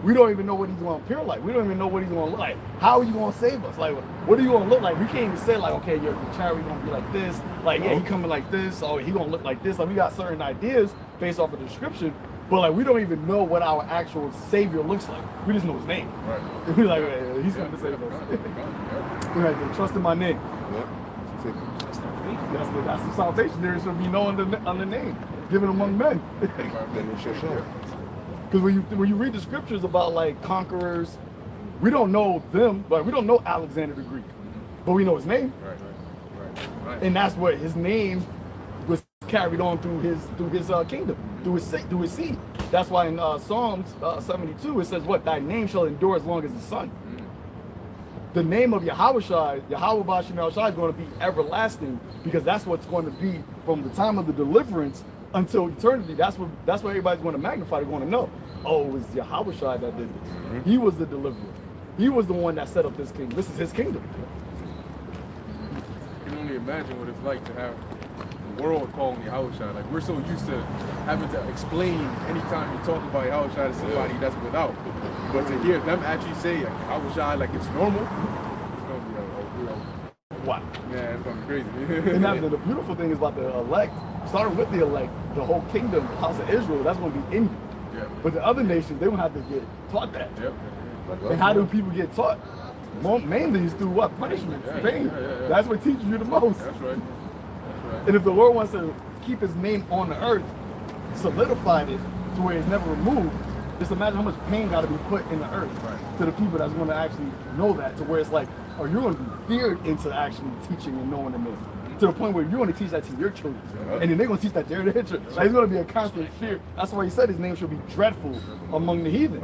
We don't even know what He's going to appear like. We don't even know what He's going to look like. How are you going to save us? Like, what are you going to look like? We can't even say, like, okay, your chariot going to be like this. Like, yeah, He coming like this. Or He going to look like this. Like, we got certain ideas based off of the description. But like we don't even know what our actual Savior looks like. We just know His name. Right. We're like, hey, He's going to save us. We're like, trust in my name. That's the salvation. There should be no other name given among men. Because when you read the scriptures about like conquerors, we don't know them, but we don't know Alexander the Greek, but we know his name. Right. And that's what his name was carried on through his kingdom, through his seed. That's why in Psalms 72 it says, "What thy name shall endure as long as the sun." The name of Yahweh Shai, Yahweh Ba'ashem Yahweh Shai, is going to be everlasting, because that's what's going to be from the time of the deliverance until eternity. That's what everybody's going to magnify. They're going to know, oh, it was Yahweh Shai that did this. He was the deliverer. He was the one that set up this kingdom. This is His kingdom. You can only imagine what it's like to have the world calling Yahweh Shai. Like, we're so used to having to explain anytime you talk about Yahweh Shai to somebody that's without. But to hear them actually say Yahweh Shai like it's normal, it's going to be Wow. yeah, it's going to be crazy. And now the beautiful thing is about the elect, starting with the elect, the whole kingdom, the house of Israel, that's going to be in you. Yeah. But the other nations, they don't have to get taught that. Yep. And how do people get taught? Mainly is through what? Punishment, pain. Yeah. That's what teaches you the most. That's right. And if the Lord wants to keep His name on the earth, solidified it to where it's never removed, just imagine how much pain got to be put in the earth to the people that's going to actually know that, to where it's like, oh, you're going to be feared into actually teaching and knowing the name. To the point where you're going to teach that to your children. And then they're going to teach that to their children. Like, it's going to be a constant fear. That's why He said His name should be dreadful among the heathen.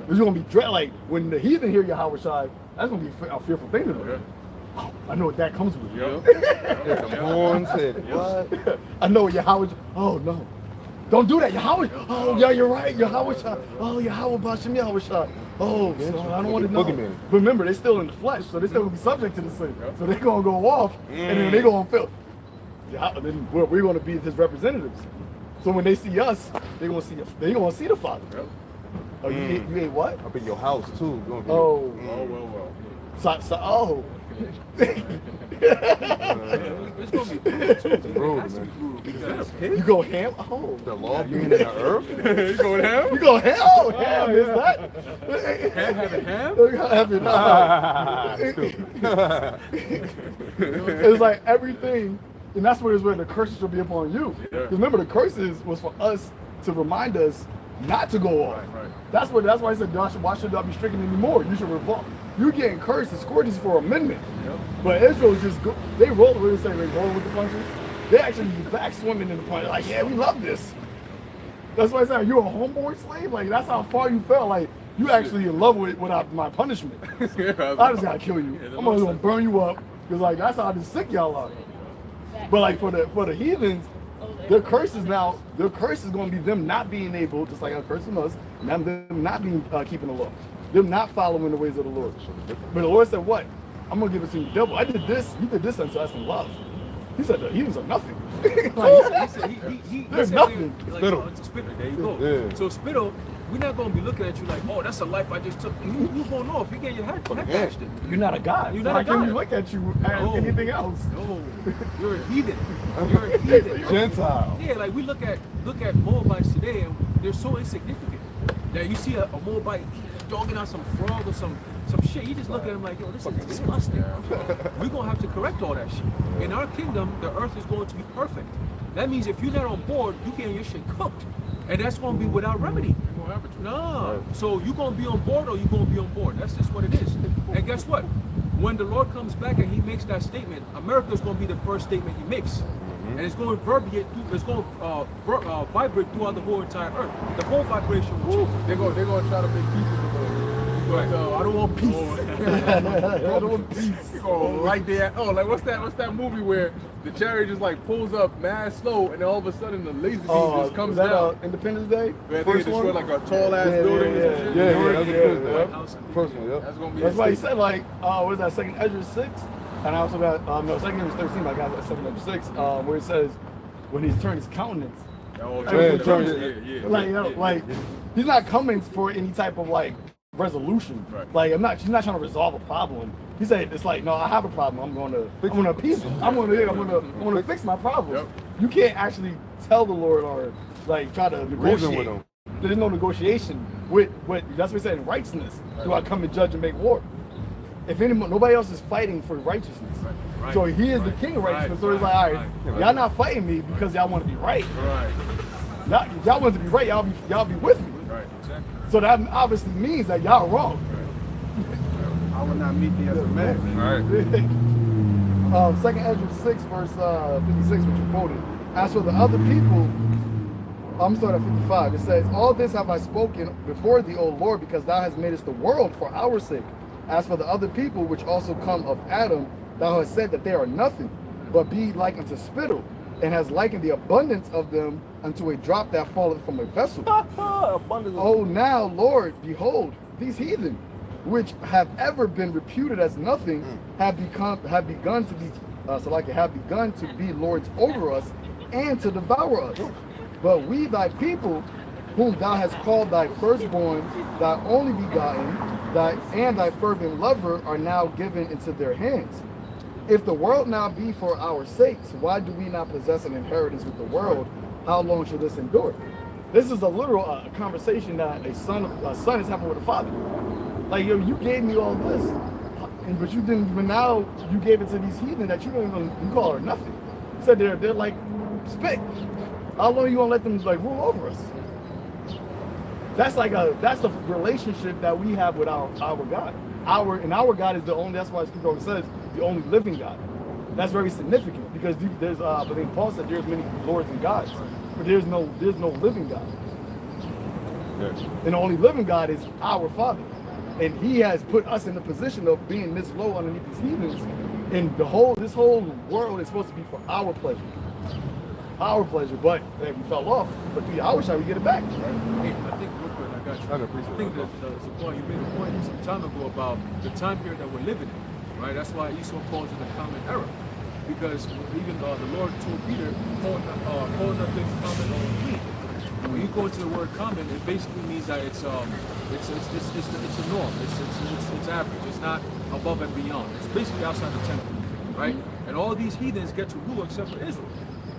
It's going to be dread. Like, when the heathen hear Yahweh Shai, that's going to be a fearful thing to them. Oh, I know what that comes with. What? I know what Yahweh. Oh no, don't do that, Yahweh. Oh yeah, you're right, Yahweh Shai. Oh Yahweh Ba'ashem Yahweh Shai. Oh, so I don't want to know. But remember, they're still in the flesh, so they're still gonna be subject to the sin. So they're gonna go off, and then they're gonna feel. Yeah, then we're gonna be His representatives. So when they see us, they're gonna see the Father. Oh, you ate what? Up in your house too. Oh. Well. Oh. It's going to be brutal, too. You go ham? Oh. The law being in the earth? You going ham? You go ham? Oh, ham is that? Ham having ham? It's like everything, and that's where the curses will be upon you. Because remember, the curses was for us to remind us not to go off. That's why I said, why should I be stricken anymore? You should revolt. You're getting cursed and scourges for amendment. But Israel just they roll with the punches. They actually back swimming in the punch. Like, yeah, we love this. That's why I said, you're a homeboy slave. Like, that's how far you felt. Like, you actually in love with my punishment. I just gotta kill you. I'm gonna burn you up, because like that's how sick y'all are. But like for the heathens, their curse is gonna be them not being able, just like a curse on us, them not being keeping the law, them not following the ways of the Lord. But the Lord said, "What? I'm gonna give it to you double. I did this. You did this unto us in love." He said the heathens are nothing. He said There's they- nothing. Like, Spittle. oh, it's a spittle. There you go. Yeah. So spittle, we're not gonna be looking at you like, oh, that's a life I just took. You gonna know if you get your head bashed in. You're not a god. You're not How a can god. we look at you as No. anything else? No, you're a heathen. You're a heathen. Gentile. Yeah, like we look at Moabites today, and they're so insignificant that you see a Moabite dogging out some frog or some shit. You just look at him like, yo, this is disgusting. We're gonna have to correct all that shit. In our kingdom, the earth is going to be perfect. That means if you're not on board, you getting your shit cooked, and that's gonna be without remedy. No, so you gonna be on board or you gonna be on board. That's just what it is. And guess what? When the Lord comes back and He makes that statement, America is gonna be the first statement He makes. And it's going to vibrate throughout the whole entire earth. The whole vibration will change. They're gonna try to make peace with the Lord. But I don't want peace. I don't want peace. They gonna light there. Oh, like what's that movie where the chariot just like pulls up mad slow and then all of a sudden the laser beam just comes was that, down. Independence Day? Where they destroy like a tall ass Yeah, building. yeah, and some shit. Yeah, You know, that's yeah, the House. first one, yep. That's gonna be. That's a why he statement. said like, what is that, second Ezra 6? And I also got, no, second Ezra 13, but I got second Ezra 6, where it says, when he's turned his countenance. Oh, Yeah, Like, you know, like, he's not coming for any type of like resolution. Right. Like, he's not trying to resolve a problem. He said it's like, no, I have a problem. I'm gonna appease it. I'm gonna fix my problem. Yep. You can't actually tell the Lord or like try to Reason negotiate. with him. There's no negotiation with that's what he said in righteousness. Do I come and judge and make war? If anyone, nobody else is fighting for righteousness. Right. So he is the Right. king of righteousness. Right. So he's like, all right, Right. y'all not fighting me because y'all want to be right. Right. Y'all want to be right. Y'all be with me. Right. Exactly. So that obviously means that y'all wrong. I will not meet thee as a man. All right. Second Ezra 6 verse 56, which you quoted. As for the other people, I'm starting at 55. It says, all this have I spoken before thee, O Lord, because thou hast made us the world for our sake. As for the other people which also come of Adam, thou hast said that they are nothing, but be like unto spittle, and hast likened the abundance of them unto a drop that falleth from a vessel. Oh, now, Lord, behold, these heathen, which have ever been reputed as nothing, have begun to be lords over us and to devour us. But we, thy people, whom thou hast called thy firstborn, thy only begotten, and thy fervent lover, are now given into their hands. If the world now be for our sakes, why do we not possess an inheritance with the world? How long shall this endure? This is a literal conversation that a son is having with a father. Like, yo, you gave me all this, but you didn't. But now you gave it to these heathen that you don't even you call her nothing. He said they're like spit. How long are you gonna let them like rule over us? That's the relationship that we have with our God. Our God is the only. That's why Scripture always says the only living God. That's very significant because there's I think Paul said there's many lords and gods, but there's no living God. Yes. And the only living God is our Father. And He has put us in the position of being this low underneath these heathens. And this whole world is supposed to be for our pleasure. Our pleasure, but we fell off. But through Yahushua, we get it back. Hey, I think real quick, I got you. I appreciate I think that. that you made a point some time ago about the time period that we're living in, right? That's why Esau calls it the common era, because even the Lord told Peter, call nothing common or clean. And when you go into the word common, it basically means that it's a norm. It's average. It's not above and beyond. It's basically outside the temple, right? And all these heathens get to rule except for Israel.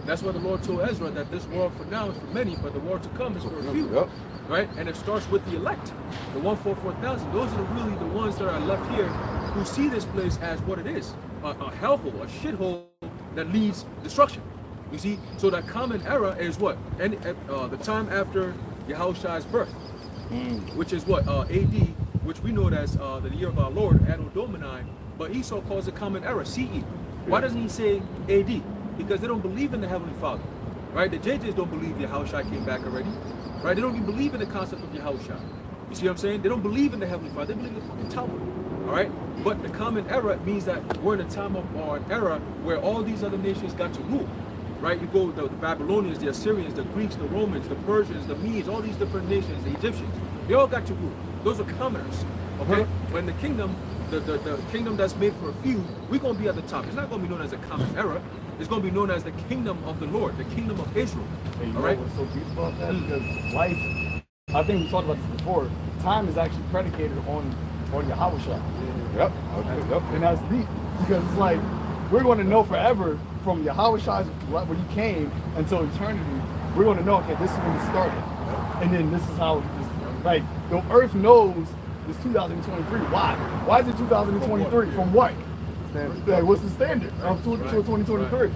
That's why the Lord told Ezra that this world for now is for many, but the world to come is for a few. Yep. Right? And it starts with the elect, the 144,000. Those are really the ones that are left here who see this place as what it is, a hellhole, a shithole that leads destruction. You see? So that common era is what? And the time after Yahushua's birth, which is what? AD, which we know it as the year of our Lord, Anno Domini, but Esau calls it common era, CE. Why doesn't he say AD? Because they don't believe in the Heavenly Father, right? The JJs don't believe Yahushua came back already, right? They don't even believe in the concept of Yahushua. You see what I'm saying? They don't believe in the Heavenly Father. They believe in the fucking Talmud, all right? But the common era means that we're in a time of or an era where all these other nations got to rule, right? You go the Babylonians, the Assyrians, the Greeks, the Romans, the Persians, the Medes, all these different nations, the Egyptians, they all got to rule. Those are commoners, okay? When the kingdom, the kingdom that's made for a few, we're gonna be at the top. It's not gonna be known as a common era. is going to be known as the kingdom of the Lord, the kingdom of Israel. Hey, you All know right? what's so deep about that? Because life, I think we talked about this before, time is actually predicated on Yahweh Shah. Yep. Okay. Yep. And that's deep. Because it's like, we're going to know forever from Yahweh Shah's, when he came until eternity, we're going to know, okay, this is when it started. And then this is how, like, the earth knows it's 2023. Why? Why is it 2023? From what? Like, what's the standard of 2023?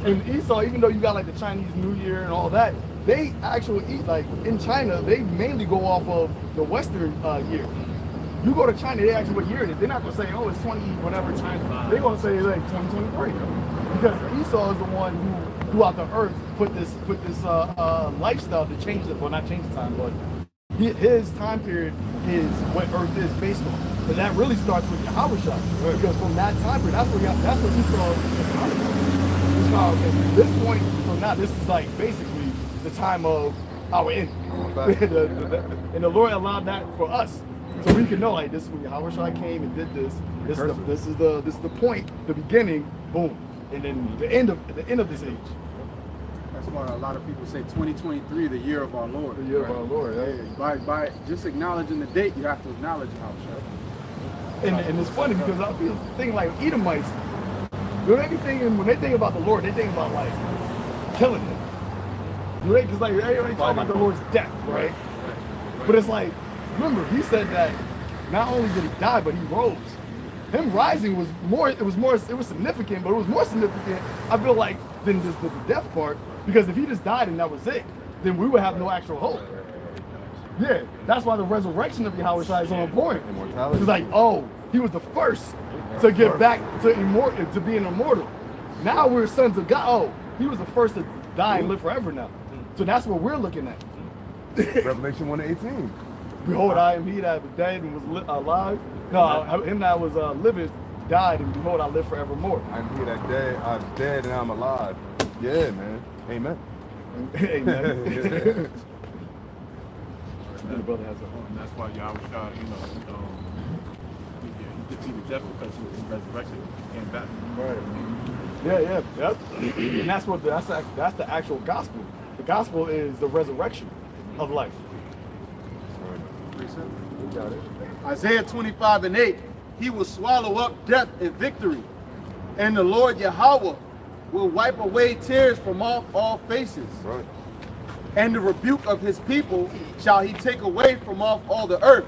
And Esau, even though you got like the Chinese New Year and all that, they actually eat, like in China, they mainly go off of the Western year. You go to China, they ask you what year it is. They're not gonna say, oh, it's 20 whatever China. They're gonna say like 2023, because Esau is the one who throughout the earth put this lifestyle to change it. Well, not change the time, but his time period is what Earth is based on. And that really starts with Yahweh Shah. Because from that time period, that's what Esau is coming from. It's called, okay, from this point, so now this is like basically the time of our end. And the Lord allowed that for us. So we can know, like, this is when Yahweh Shah came and did this. This is the point, the beginning, boom. And then the end of this age. That's why a lot of people say 2023, the year of our Lord. The year of our Lord, yeah. By just acknowledging the date, you have to acknowledge how. And it's funny because I feel thinking like Edomites, when they think about the Lord, they think about like killing him. Right? Because like everybody talk about the Lord's death, right? But it's like, remember, he said that not only did he die, but he rose. Him rising was significant, but it was more significant, I feel like, than the death part. Because if he just died and that was it, then we would have no actual hope. Yeah, that's why the resurrection of Yahweh Shai is so important. Immortality. It's like, oh, he was the first to get back to being immortal. Now we're sons of God. Oh, he was the first to die and live forever now. So that's what we're looking at. Revelation 1:18. Behold, I am he that was dead and was alive. No, him that was living died, and behold, I live forevermore. I'm he that dead. I'm dead and I'm alive. Yeah, man. Amen. Amen. The brother has a home. And that's why Yahweh Shah, he defeated death because he was resurrected and back. Right. Yep. And that's the actual gospel. The gospel is the resurrection of life. Isaiah 25:8, he will swallow up death in victory, and the Lord Yahweh will wipe away tears from off all faces. Right. And the rebuke of his people shall he take away from off all the earth.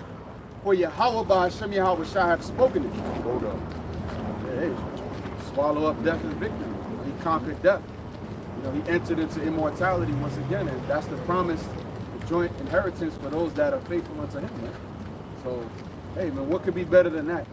For Yahweh by Hashem Yahweh shall have spoken it. Hold up. Hey, swallow up death in victory. He conquered death. He entered into immortality once again, and that's the promise, the joint inheritance for those that are faithful unto him, man. So, hey, man, what could be better than that?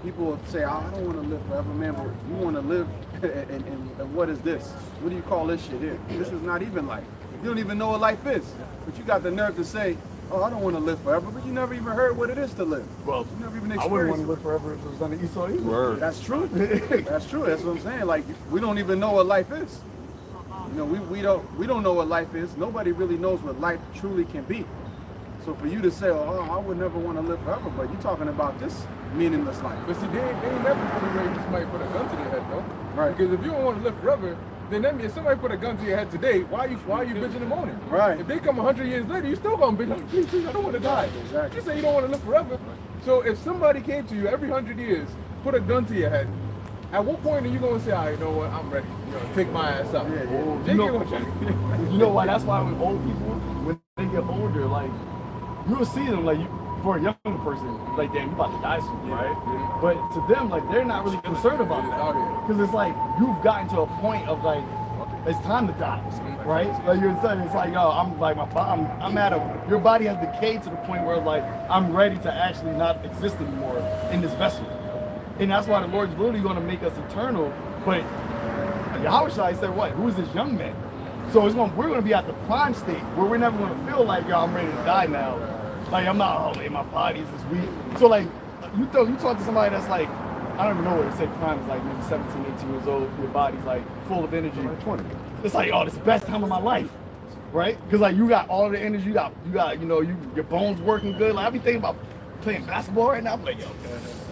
People will say, I don't want to live forever, man, but you want to live, and what is this? What do you call this shit here? This is not even life. You don't even know what life is. But you got the nerve to say, oh, I don't want to live forever, but you never even heard what it is to live. Well, you never even I wouldn't want experienced to live forever if it was under Esau either. Word. That's true. That's true. That's what I'm saying. Like, we don't even know what life is. We don't know what life is. Nobody really knows what life truly can be. So for you to say, oh, I would never want to live forever, but you're talking about this meaningless life. But see, they ain't never gonna ready somebody put a gun to their head, though. Right. Because if you don't want to live forever, then that means if somebody put a gun to your head today, why are you bitching in the morning? Right. If they come 100 years later, you still gonna bitch, like, please, I don't want to die. Exactly. You say you don't want to live forever. So if somebody came to you every 100 years, put a gun to your head, at what point are you gonna say, all right, you know what, I'm ready, take my ass out? You know why? That's why with old people, when they get older, like, you will see them, like, for a young person, like, damn, you about to die soon, right? Yeah. But to them, like, they're not really concerned about that. Because it's like, you've gotten to a point of, like, it's time to die, right? Like you're saying, it's like, yo, I'm at your body has decayed to the point where, like, I'm ready to actually not exist anymore in this vessel. And that's why the Lord's literally going to make us eternal. But Yahweh Shai said, what? Who is this young man? So we're going to be at the prime state where we're never going to feel like, yo, I'm ready to die now. Like, I'm not, my body is this weak. So, like, you talk to somebody that's like, I don't even know what to say, prime is like maybe 17, 18 years old, your body's like full of energy. 20. It's like, oh, this is the best time of my life, right? Because, like, you got all the energy, you got your bones working good. Like, I be thinking about playing basketball right now. I'm like, yo,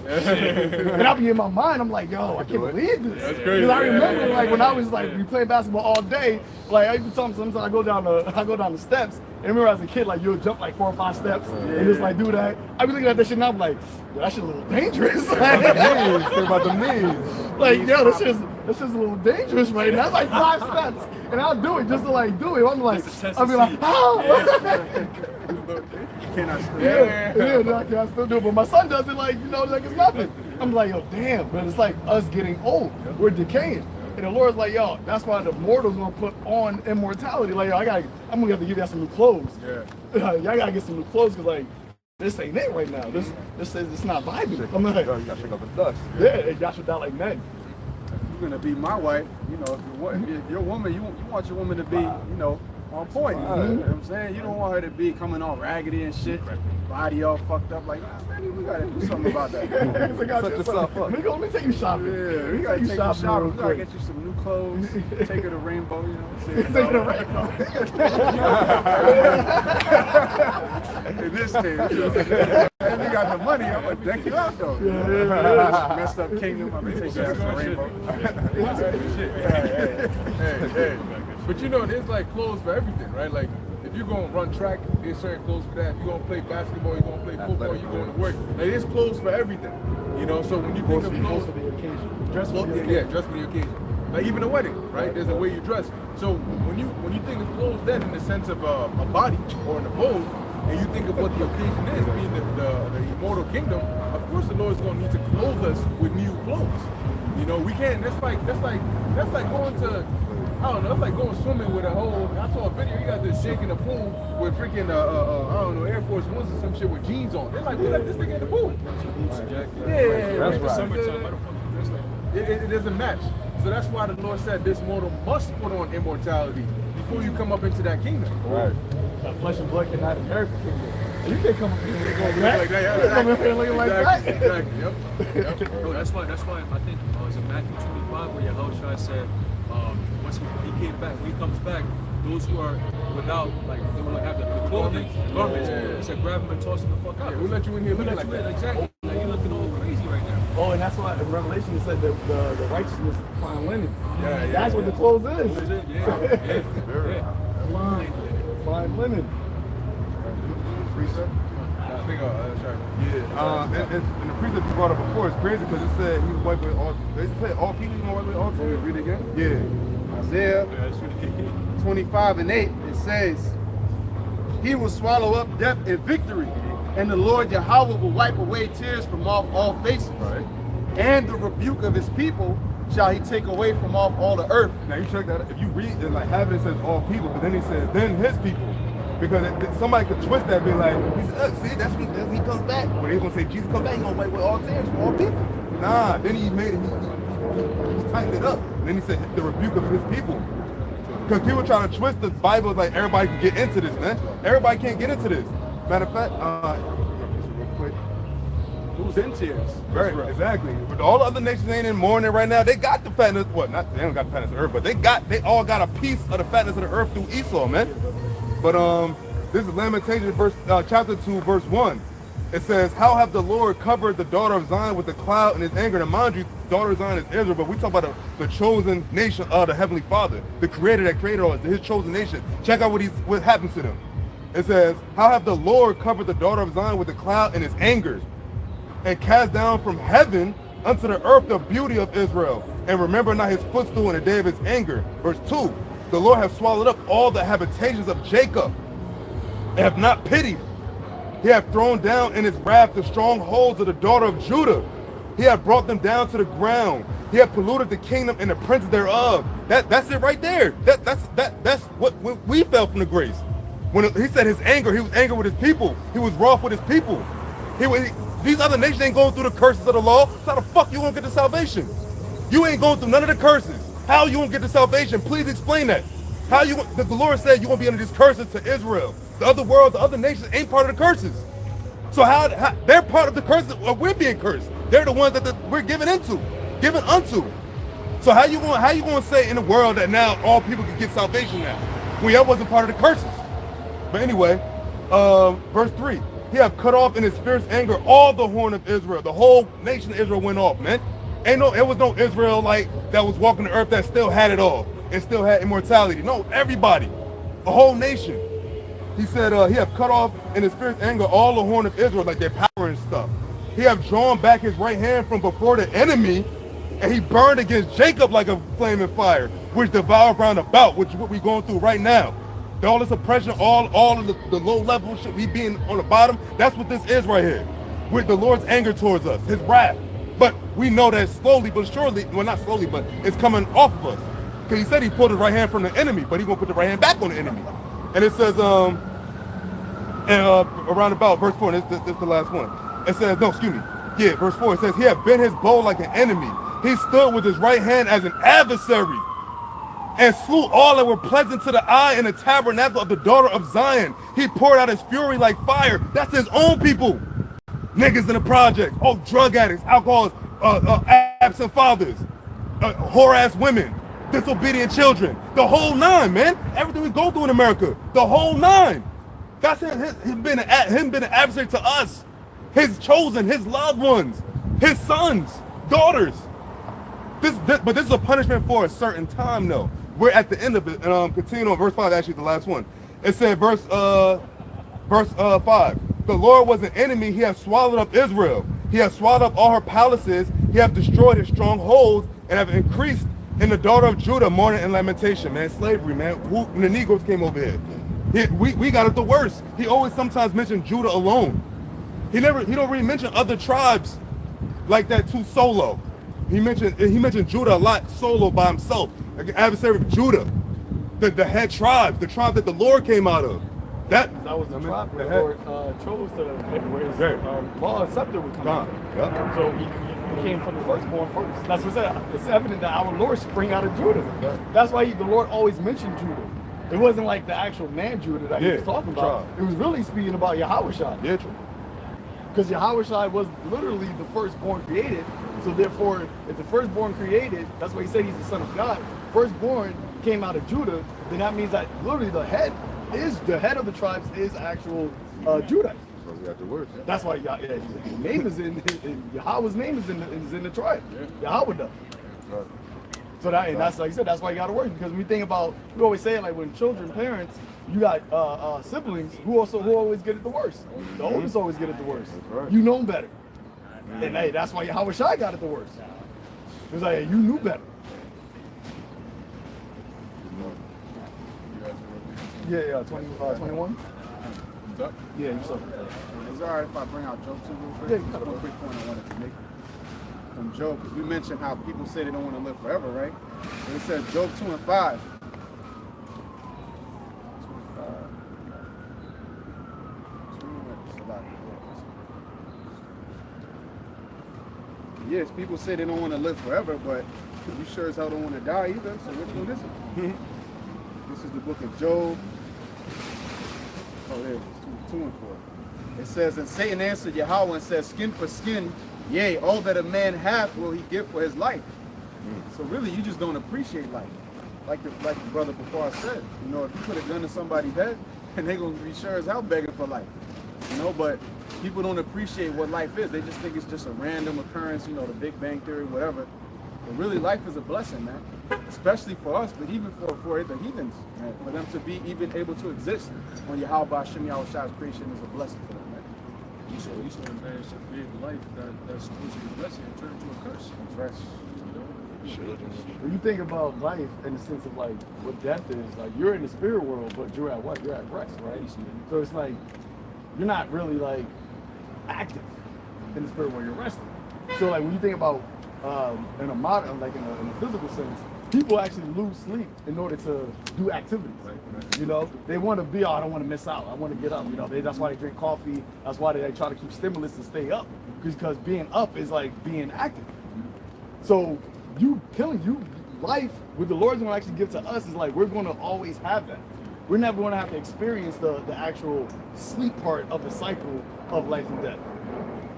And I'll be in my mind, I'm like, yo, I can't believe this. That's crazy. Because I remember like when I was like we playing basketball all day, like I even tell them sometimes I go down the steps. And remember as a kid, like you'll jump like 4 or 5 steps and just like do that. I be looking at that shit and I'm like, yo, that shit's a little dangerous. Think about the knees. Like, yo, this shit's a little dangerous right now. That's like 5 steps. And I'll do it just to like do it. I'm like, I'll be like, oh. Yeah, I can still do it. But my son does it like, you know, like it's nothing. I'm like, yo, damn. But it's like us getting old. We're decaying. And the Lord's like, yo, that's why the mortal's gonna put on immortality. Like, yo, I'm gonna have to give y'all some new clothes. Yeah. Y'all gotta get some new clothes because like, this ain't it right now. This says it's not vibing. I'm like, Yo, you gotta shake up the dust. yeah, y'all should die like men. You're gonna be my wife, you know, if you're a woman, you want your woman to be, you know, on point. You know what I'm saying? You don't want her to be coming all raggedy and shit, body all fucked up. Like, man, we gotta do something about that. Set yourself up. Let me take you shopping. Yeah, we gotta take you shopping. We gotta get you some new clothes. Take her to Rainbow, you know what I'm saying? Take her to Rainbow. In this case, and we got the money, I'm gonna deck you out though. Messed up kingdom, I'm gonna take you out to Rainbow. Hey. But you know, there's like clothes for everything, right? Like, if you're gonna run track, there's certain clothes for that. If you're gonna play basketball, you're gonna play football, you're going to work. Like, there's clothes for everything, you know? So when you think of clothes for the occasion. Dress for the occasion. Yeah, dress for the occasion. Like, even a wedding, right? There's a way you dress. So when you think of clothes then in the sense of a body or an abode, and you think of what the occasion is, being the immortal kingdom, of course the Lord's gonna need to clothe us with new clothes. You know, we can't, that's like going to, I don't know, it's like going swimming with a whole, I saw a video, you got this shaking the pool with freaking, I don't know, Air Force Ones or some shit with jeans on. They're like, we let this nigga in the pool. Yeah, That's right. Summertime, it doesn't match. So that's why the Lord said this mortal must put on immortality before you come up into that kingdom. Right. Flesh and blood cannot inherit the kingdom. You can't come up here looking like Look that. like that, yeah, You can't come up here looking like that. Exactly, yep. Bro, that's why I think it was in Matthew 25 where Yahushua said, once he came back, when he comes back, those who are without, like, they will have the clothing, garments. He said, grab them and toss them the fuck out. Yeah, we'll let you in here looking like that. Exactly. Like, you're looking all crazy right now. Oh, and that's why in Revelation it said that the righteousness is fine linen. Yeah, That's what the clothes is. Yeah. Fine linen. Precept? I think, that's right. Yeah. And the precept you brought up before is crazy because it said he was wiped with all. It said all people he was wiped with all tears. Read it again. Yeah. Isaiah 25:8, it says, he will swallow up death in victory, and the Lord Yahweh will wipe away tears from off all faces. Right. And the rebuke of his people shall he take away from off all the earth. Now you check that out. If you read it, like half of it says all people, but then he says then his people. Because somebody could twist that, be like, he said, see, that's when he comes back. When they're gonna say Jesus come back, he gonna wipe with all tears from all people. Nah, then he made it, he tightened it up. And then he said the rebuke of his people. Because people try to twist the Bible like everybody can get into this, man. Everybody can't get into this. Matter of fact, real quick. Who's in tears? Right, exactly. But all the other nations ain't in mourning right now. They got the fatness. Well, they don't got the fatness of the earth, but they all got a piece of the fatness of the earth through Esau, man. But this is Lamentations chapter 2, verse 1. It says, how have the Lord covered the daughter of Zion with the cloud in his anger? And mind you, daughter of Zion is Israel, but we talk about the chosen nation of the Heavenly Father, the creator that created all, his chosen nation. Check out what happened to them. It says, how have the Lord covered the daughter of Zion with the cloud in his anger, and cast down from heaven unto the earth the beauty of Israel, and remember not his footstool in the day of his anger. Verse 2, the Lord has swallowed up all the habitations of Jacob, and have not pitied. He hath thrown down in his wrath the strongholds of the daughter of Judah. He hath brought them down to the ground. He hath polluted the kingdom and the princes thereof. That's it right there. That's what when we fell from the grace. When he said his anger, he was angry with his people. He was wroth with his people. These other nations ain't going through the curses of the law. So how the fuck you gonna get the salvation? You ain't going through none of the curses. How you gonna get the salvation? Please explain that. How you? The Lord said you gonna be under these curses to Israel. The other world, the other nations ain't part of the curses. So how they're part of the curses? Or we're being cursed. They're the ones that we're given unto. So how you gonna say in the world that now all people can get salvation now when y'all wasn't part of the curses? But anyway, verse 3. he have cut off in his fierce anger all the horn of Israel. The whole nation of Israel went off, man. It was no Israelite that was walking the earth that still had it all and still had immortality. No, everybody, a whole nation. He said he have cut off in his fierce anger all the horn of Israel, like their power and stuff. He have drawn back his right hand from before the enemy, and he burned against Jacob like a flaming fire, which devours round about, which is what we're going through right now. All this oppression, all of the low level shit, we being on the bottom, that's what this is right here. With the Lord's anger towards us, his wrath. But we know that slowly but surely, well not slowly, but it's coming off of us. Because he said he pulled his right hand from the enemy, but he's going to put the right hand back on the enemy. And it says, around about verse 4, and this is the last one. It says, no, excuse me. Yeah, verse 4, it says, he had bent his bow like an enemy. He stood with his right hand as an adversary and slew all that were pleasant to the eye in the tabernacle of the daughter of Zion. He poured out his fury like fire. That's his own people. Niggas in the projects, drug addicts, alcoholics, absent fathers, whore-ass women, disobedient children. The whole nine, man. Everything we go through in America, the whole nine. That's him being an adversary to us. His chosen, his loved ones, his sons, daughters. But this is a punishment for a certain time, though. We're at the end of it. And continue on verse 5, actually the last one. It said, verse 5. The Lord was an enemy. He has swallowed up Israel. He has swallowed up all her palaces. He has destroyed his strongholds and have increased in the daughter of Judah mourning and lamentation, man. Slavery, man. When the Negroes came over here. We got it the worst. He always sometimes mentioned Judah alone. He don't really mention other tribes like that too solo. He mentioned Judah a lot solo by himself. Like an adversary of Judah. The head tribes, the tribe that the Lord came out of. That was the tribe where the Lord chose to where his law and scepter would come out. Yep. So he came from the firstborn first. That's what it said. It's evident that our Lord sprang out of Judah. That's why the Lord always mentioned Judah. It wasn't like the actual man Judah that he was talking about. It was really speaking about Yahushua. Yeah, true. Because Yahushua was literally the firstborn created. So therefore, if the firstborn created, that's why he said he's the son of God. Firstborn came out of Judah, then that means that literally the head of the tribes is actual Judah. So we got the words. That's why his name is Yahweh's name is in the tribe. Yahweh does. Right. So that's like you said, that's why you got to work, because we think about, we always say it like when children, parents, you got siblings who always get it the worst. The oldest always get it the worst. Right. You know better. And hey, that's why Yahweh Shai got it the worst. It was like, hey, you knew better. Yeah, 21. Yeah, you saw it. Is it all right if I bring out Job 2 real quick? Yeah, Just a quick point I wanted to make from Job, because we mentioned how people say they don't want to live forever, right? And it says Job 2 and 5. Yes, people say they don't want to live forever, but you sure as hell don't want to die either. So which one is it? This is the book of Job. Oh, there it is, 2 and 4. It says, and Satan answered Yahweh and said, skin for skin, yea, all that a man hath will he give for his life. So really, you just don't appreciate life. Like the brother before said, you know, if you put a gun to somebody's head, and they're going to be sure as hell begging for life. You know, but people don't appreciate what life is. They just think it's just a random occurrence, you know, the Big Bang Theory, whatever. But really, life is a blessing, man. Especially for us, but even for the heathens, man. For them to be even able to exist on Yahweh Hashem Yahweh's creation is a blessing for them, man. Esau managed to create a life that's supposed to be a blessing and turn into a curse. That's right. When you think about life in the sense of like what death is, like you're in the spirit world, but you're at what? You're at rest, right? So it's like you're not really like active in the spirit world, you're resting. So like when you think about in a modern, like in a physical sense, people actually lose sleep in order to do activities. You know, they want to be, I don't want to miss out. I want to get up. You know, that's why they drink coffee. That's why they try to keep stimulus to stay up, because being up is like being active. So life with the Lord's going to actually give to us is like we're going to always have that. We're never going to have to experience the actual sleep part of the cycle of life and death.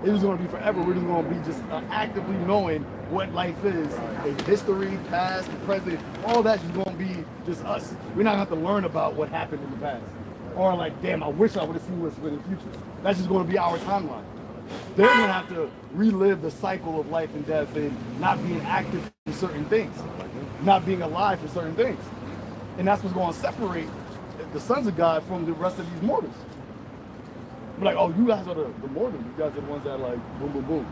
It was going to be forever. We're just going to be just actively knowing what life is. In history, past, present, all that is going to be just us. We're not going to have to learn about what happened in the past. or like, damn, I wish I would have seen what's in the future. That's just going to be our timeline. They're going to have to relive the cycle of life and death and not being active for certain things, not being alive for certain things. And that's what's going to separate the sons of God from the rest of these mortals. We're like, oh, you guys are the mortals. You guys are the ones that like, boom, boom, boom.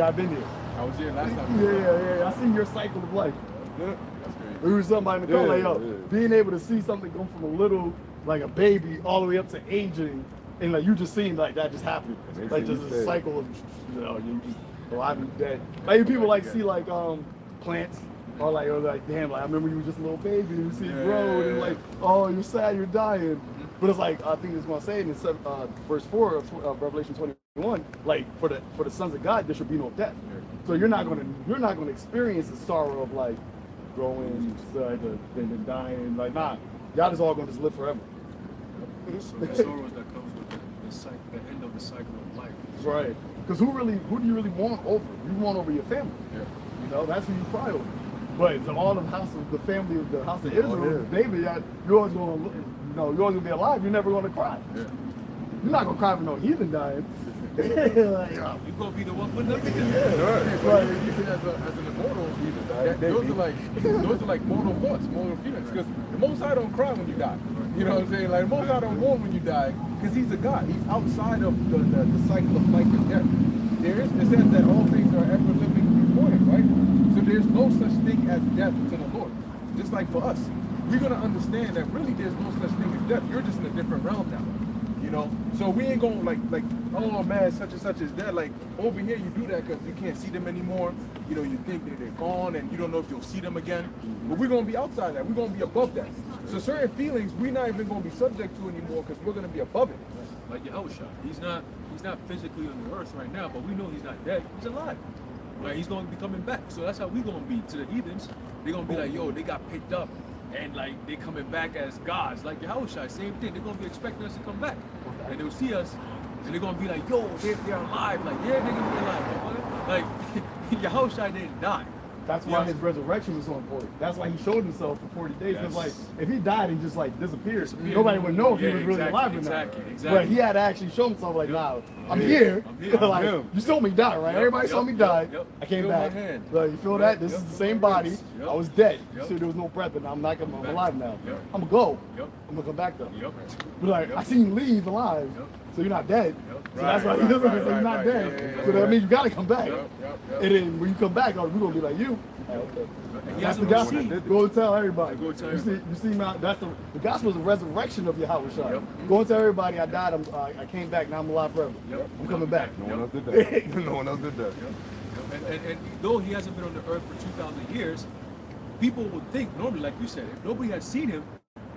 I've been here. I was here last time. Yeah. I seen your cycle of life. Yeah. That's crazy. We were somebody in the car like, yo, Yeah. being able to see something go from a little, like a baby, all the way up to aging, and like you just seeing like that just happened. And they Like see just you a dead. cycle of, you know, you just alive and dead. Like people like see like plants, or like damn, like I remember you were just a little baby, and you see it grow, and like, oh, you're sad, you're dying. But it's like I think it's gonna say in verse 4 of Revelation 21, like for the sons of God there should be no death. So you're not gonna experience the sorrow of like growing, then dying. Like nah, y'all is all gonna just live forever. So the sorrows that comes with the end of the cycle of life. Right. Because who do you really want over? You want over your family. Yeah. You know, that's who you cry over. But to all the family of the house of Israel, yeah. David, you're always gonna look, you're always gonna be alive. You're never gonna cry. Yeah. You're not gonna cry for no heathen dying. Like, You're gonna be the one putting up with it. But you see, as an immortal, those are like mortal thoughts, mortal feelings. Because the Most High don't cry when you die. You know what I'm saying? Like the Most High don't mourn when you die, because He's a God. He's outside of the cycle of life and death. It says that all things are ever living before Him, right? So there's no such thing as death to the Lord. Just like for us, we're gonna understand that really there's no such thing as death. You're just in a different realm now. You know, so we ain't gonna like, oh man, such and such is dead. Like over here, you do that because you can't see them anymore. You know, you think that they're gone, and you don't know if you'll see them again. But we're gonna be outside that. We're gonna be above that. So certain feelings we're not even gonna be subject to anymore because we're gonna be above it. Like Yahushua, he's not physically on the earth right now, but we know he's not dead. He's alive. Right? He's gonna be coming back. So that's how we gonna be to the heathens. They're gonna be like, yo, they got picked up. And like they coming back as gods, like Yahushua, same thing. They're gonna be expecting us to come back, and they'll see us, and they're gonna be like, "Yo, they're alive!" Like, yeah, they're gonna be alive. Motherfucker. Like Yahushua didn't die. that's why his resurrection was so important. That's why he showed himself for 40 days. Because like if he died and just like disappeared, nobody would know if he was really alive or not. Exactly. But he had to actually show himself like, nah, I'm here. Like you saw me die, right? Everybody saw me die. I came Feel back. my hand. Like, you feel that? This is the same body. I was dead. Yep. So there was no breath, and I'm alive now. Yep. I'm gonna go. Yep. I'm gonna come back though. Yep. But like I seen you leave alive, so you're not dead. Yep. So that's why so you're not dead. So that means you gotta come back. Yep. And then when you come back, we're gonna be like you. Okay. He That's the hasn't gospel. received. Go and tell everybody. Go tell You see, now that's the gospel is the resurrection of Yahweh. Yep. Go and tell everybody I died. I came back. Now I'm alive forever. Yep. I'm coming back. No one else did that. No one else did that. And though he hasn't been on the earth for 2,000 years, people would think normally, like you said, if nobody had seen him,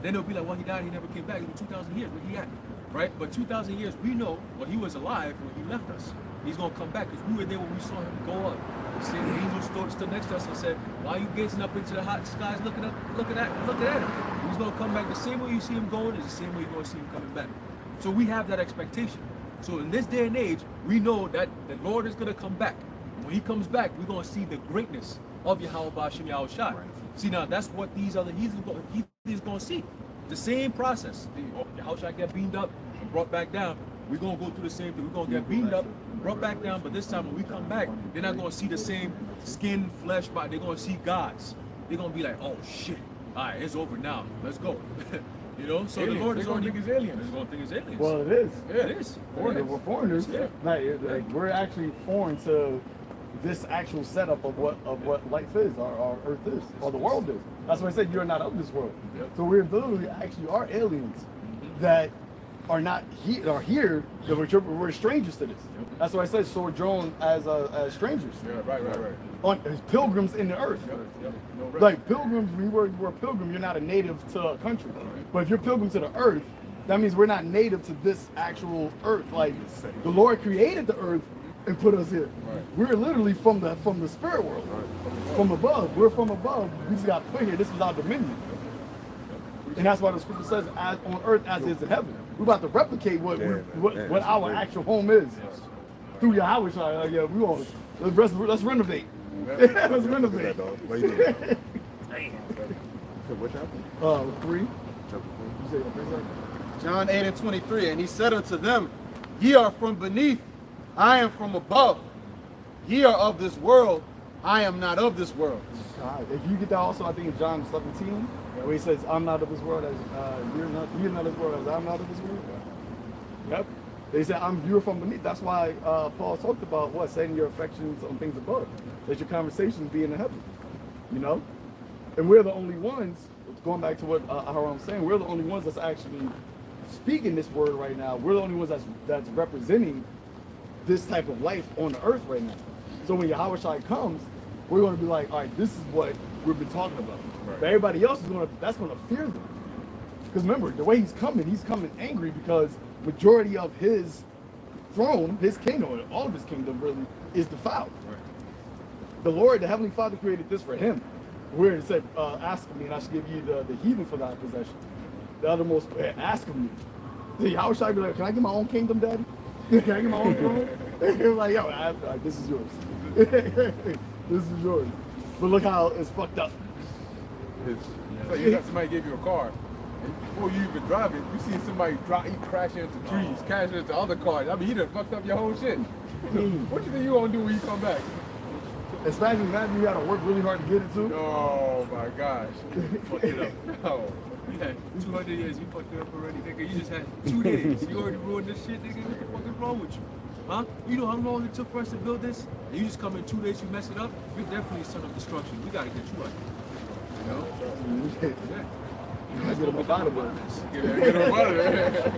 then they'll be like, well, he died, he never came back. It was 2,000 years, where he at? Right? But 2,000 years, we know when he was alive when he left us. He's gonna come back because we were there when we saw him go up. The same angel stood next to us and said, "Why are you gazing up into the hot skies, looking at him?" He's gonna come back the same way you see him going is the same way you're gonna see him coming back. So we have that expectation. So in this day and age, we know that the Lord is gonna come back. When he comes back, we're gonna see the greatness of Yahweh Ba'ashem Yahushua. See, now that's what these other heathens gonna see. The same process. Yahushua get beamed up and brought back down. We're gonna go through the same thing. We're gonna get beamed up, brought back down, but this time when we come back, they're not gonna see the same skin, flesh, body. They're gonna see gods. They're gonna be like, oh shit, all right, it's over now. Let's go. You know, so Aliens. the Lord is They're gonna already think it's aliens. They're gonna think it's aliens. Well, it is. Yeah. It is. We're foreigners. Yeah. Like we're actually foreign to this actual setup of what life is, our earth is, or the world is. That's why I said you're not of this world. Yep. So we're literally actually are aliens that are not here. That we're strangers to this. That's why I said sojourn as strangers, Yeah, right. as pilgrims in the earth. Yep. No rest. Like pilgrims, when you're a pilgrim, you're not a native to a country. But if you're pilgrim to the earth, that means we're not native to this actual earth. Like the Lord created the earth and put us here. Right. We're literally from the spirit world, from above. We're from above. We just got put here. This was our dominion. And that's why the scripture says, as on earth as is in heaven. We're about to replicate what our actual home is. Through Yahweh. Like, yeah, we want let's renovate. Let's renovate. What you doing? What chapter? 3. Chapter 3. You say 3 seconds? John 8 and 23, and he said unto them, Ye are from beneath, I am from above. Ye are of this world, I am not of this world. If you get that also, I think in John 17, where he says, I'm not of this world as you're not of this world as I'm not of this world. Yep. They said, you're from beneath. That's why Paul talked about setting your affections on things above. Let your conversations be in the heaven. You know? And we're the only ones, going back to what Aharon's saying, we're the only ones that's actually speaking this word right now. We're the only ones that's representing this type of life on the earth right now. So when Yahushua comes, we're going to be like, all right, this is what we've been talking about. Right. But everybody else that's going to fear them. Because remember, the way he's coming angry because majority of his throne, his kingdom, all of his kingdom really is defiled. Right. The Lord, the Heavenly Father created this for him. Where it said, ask of me and I should give you the heathen for thy possession. The othermost, ask of me. See, how should I be like, can I get my own kingdom, Daddy? Can I get my own throne? You're like, yo, this is yours. This is yours. But look how it's fucked up. So you got somebody give you a car, and before you even drive it, you see somebody crash into trees, crash into other cars. I mean, he done fucked up your whole shit. What you think you gonna do when you come back? Especially imagine you gotta work really hard to get it too. Oh my gosh. Fuck it up. No. You had 200 years, you fucked it up already, nigga. You just had 2 days. You already ruined this shit, nigga. What the fuck is wrong with you? Huh? You know how long it took for us to build this? And you just come in 2 days, you mess it up? You're definitely a son of destruction. We gotta get you out. You know? Yeah. Let's get him up out of it. Get him out of there.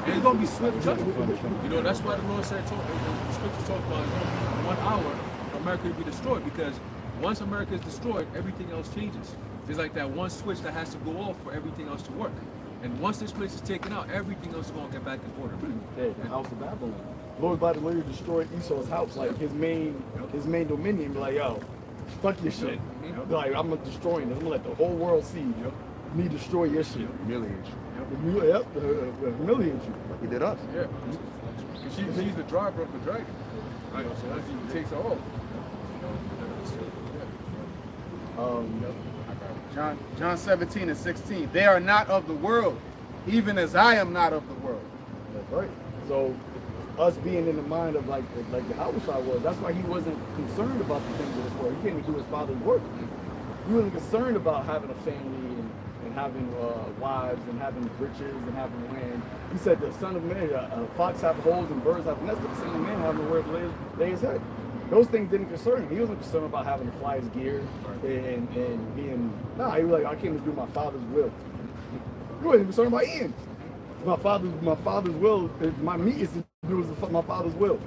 And it's gonna be swift judgment. You know, that's why the Lord said, the scriptures talk about 1 hour, America will be destroyed, because once America is destroyed, everything else changes. There's like that one switch that has to go off for everything else to work. And once this place is taken out, everything else is going to get back in order. Hey, the house of Babylon. Lord's about to literally destroy Esau's house, like his main dominion. Be like, yo, fuck your shit. Like, I'm gonna destroy it. I'm gonna let the whole world see me destroy your shit. Humiliate Yep, humiliate you. He did us. Yeah. She's the driver of the dragon. Right. So that's he takes her off. John 17 and 16. They are not of the world, even as I am not of the world. That's right. So us being in the mind of like Yahushua was, that's why he wasn't concerned about the things of this world. He came to do his father's work. He wasn't concerned about having a family and having wives and having riches and having land. He said the son of man, a fox have holes and birds have nests, but the son of man having nowhere to lay his head. Those things didn't concern him. He wasn't concerned about having to fly his gear and being, he was like, I came to do my father's will. He wasn't concerned about eating. My father's will, my meat is to do my father's will.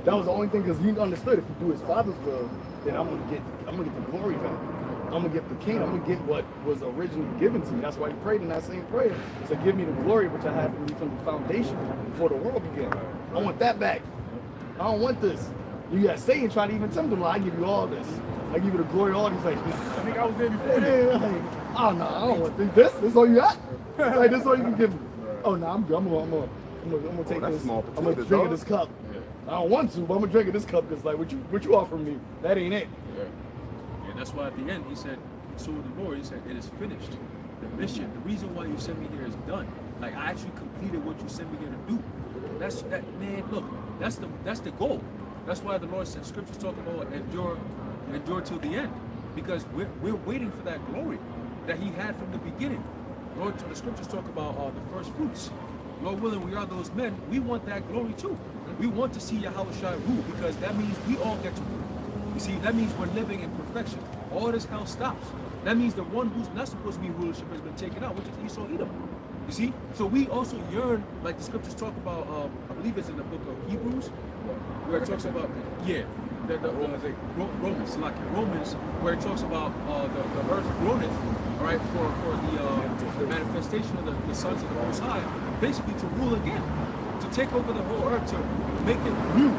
That was the only thing, because he understood if you do his father's will, then I'm gonna get the glory back. I'm gonna get the king. I'm gonna get what was originally given to me. That's why he prayed in that same prayer. So give me the glory which I had from you from the foundation before the world began. I want that back. I don't want this. You got Satan trying to even tempt him. Like, I give you all this. I give you the glory. All these like, I think I was there before you. like, oh no, I don't want this. This is all you got. Like, this is all you can give me. Oh no, I'm good. I'm gonna take that's this. small I'm gonna potatoes, drink of dog. this cup. I don't want to, but I'm gonna drink of this cup because like what you offering me, that ain't it. And that's why at the end he said, so the Lord, he said, it is finished. The mission, the reason why you sent me here is done. Like, I actually completed what you sent me here to do. Man, look, that's the goal. That's why the Lord said, scriptures talk about endure till the end. Because we're waiting for that glory that he had from the beginning. Lord, the scriptures talk about the first fruits. Lord willing, we are those men. We want that glory too. We want to see Yahushua rule, because that means we all get to rule. You see, that means we're living in perfection. All this hell stops. That means the one who's not supposed to be in rulership has been taken out, which is Esau Edom. You see? So we also yearn, like the scriptures talk about, I believe it's in the book of Hebrews, where it talks about, the Romans, where it talks about the earth groaneth, all right, for the manifestation of the sons of the Most High, basically to rule again, to take over the whole earth, to make it new,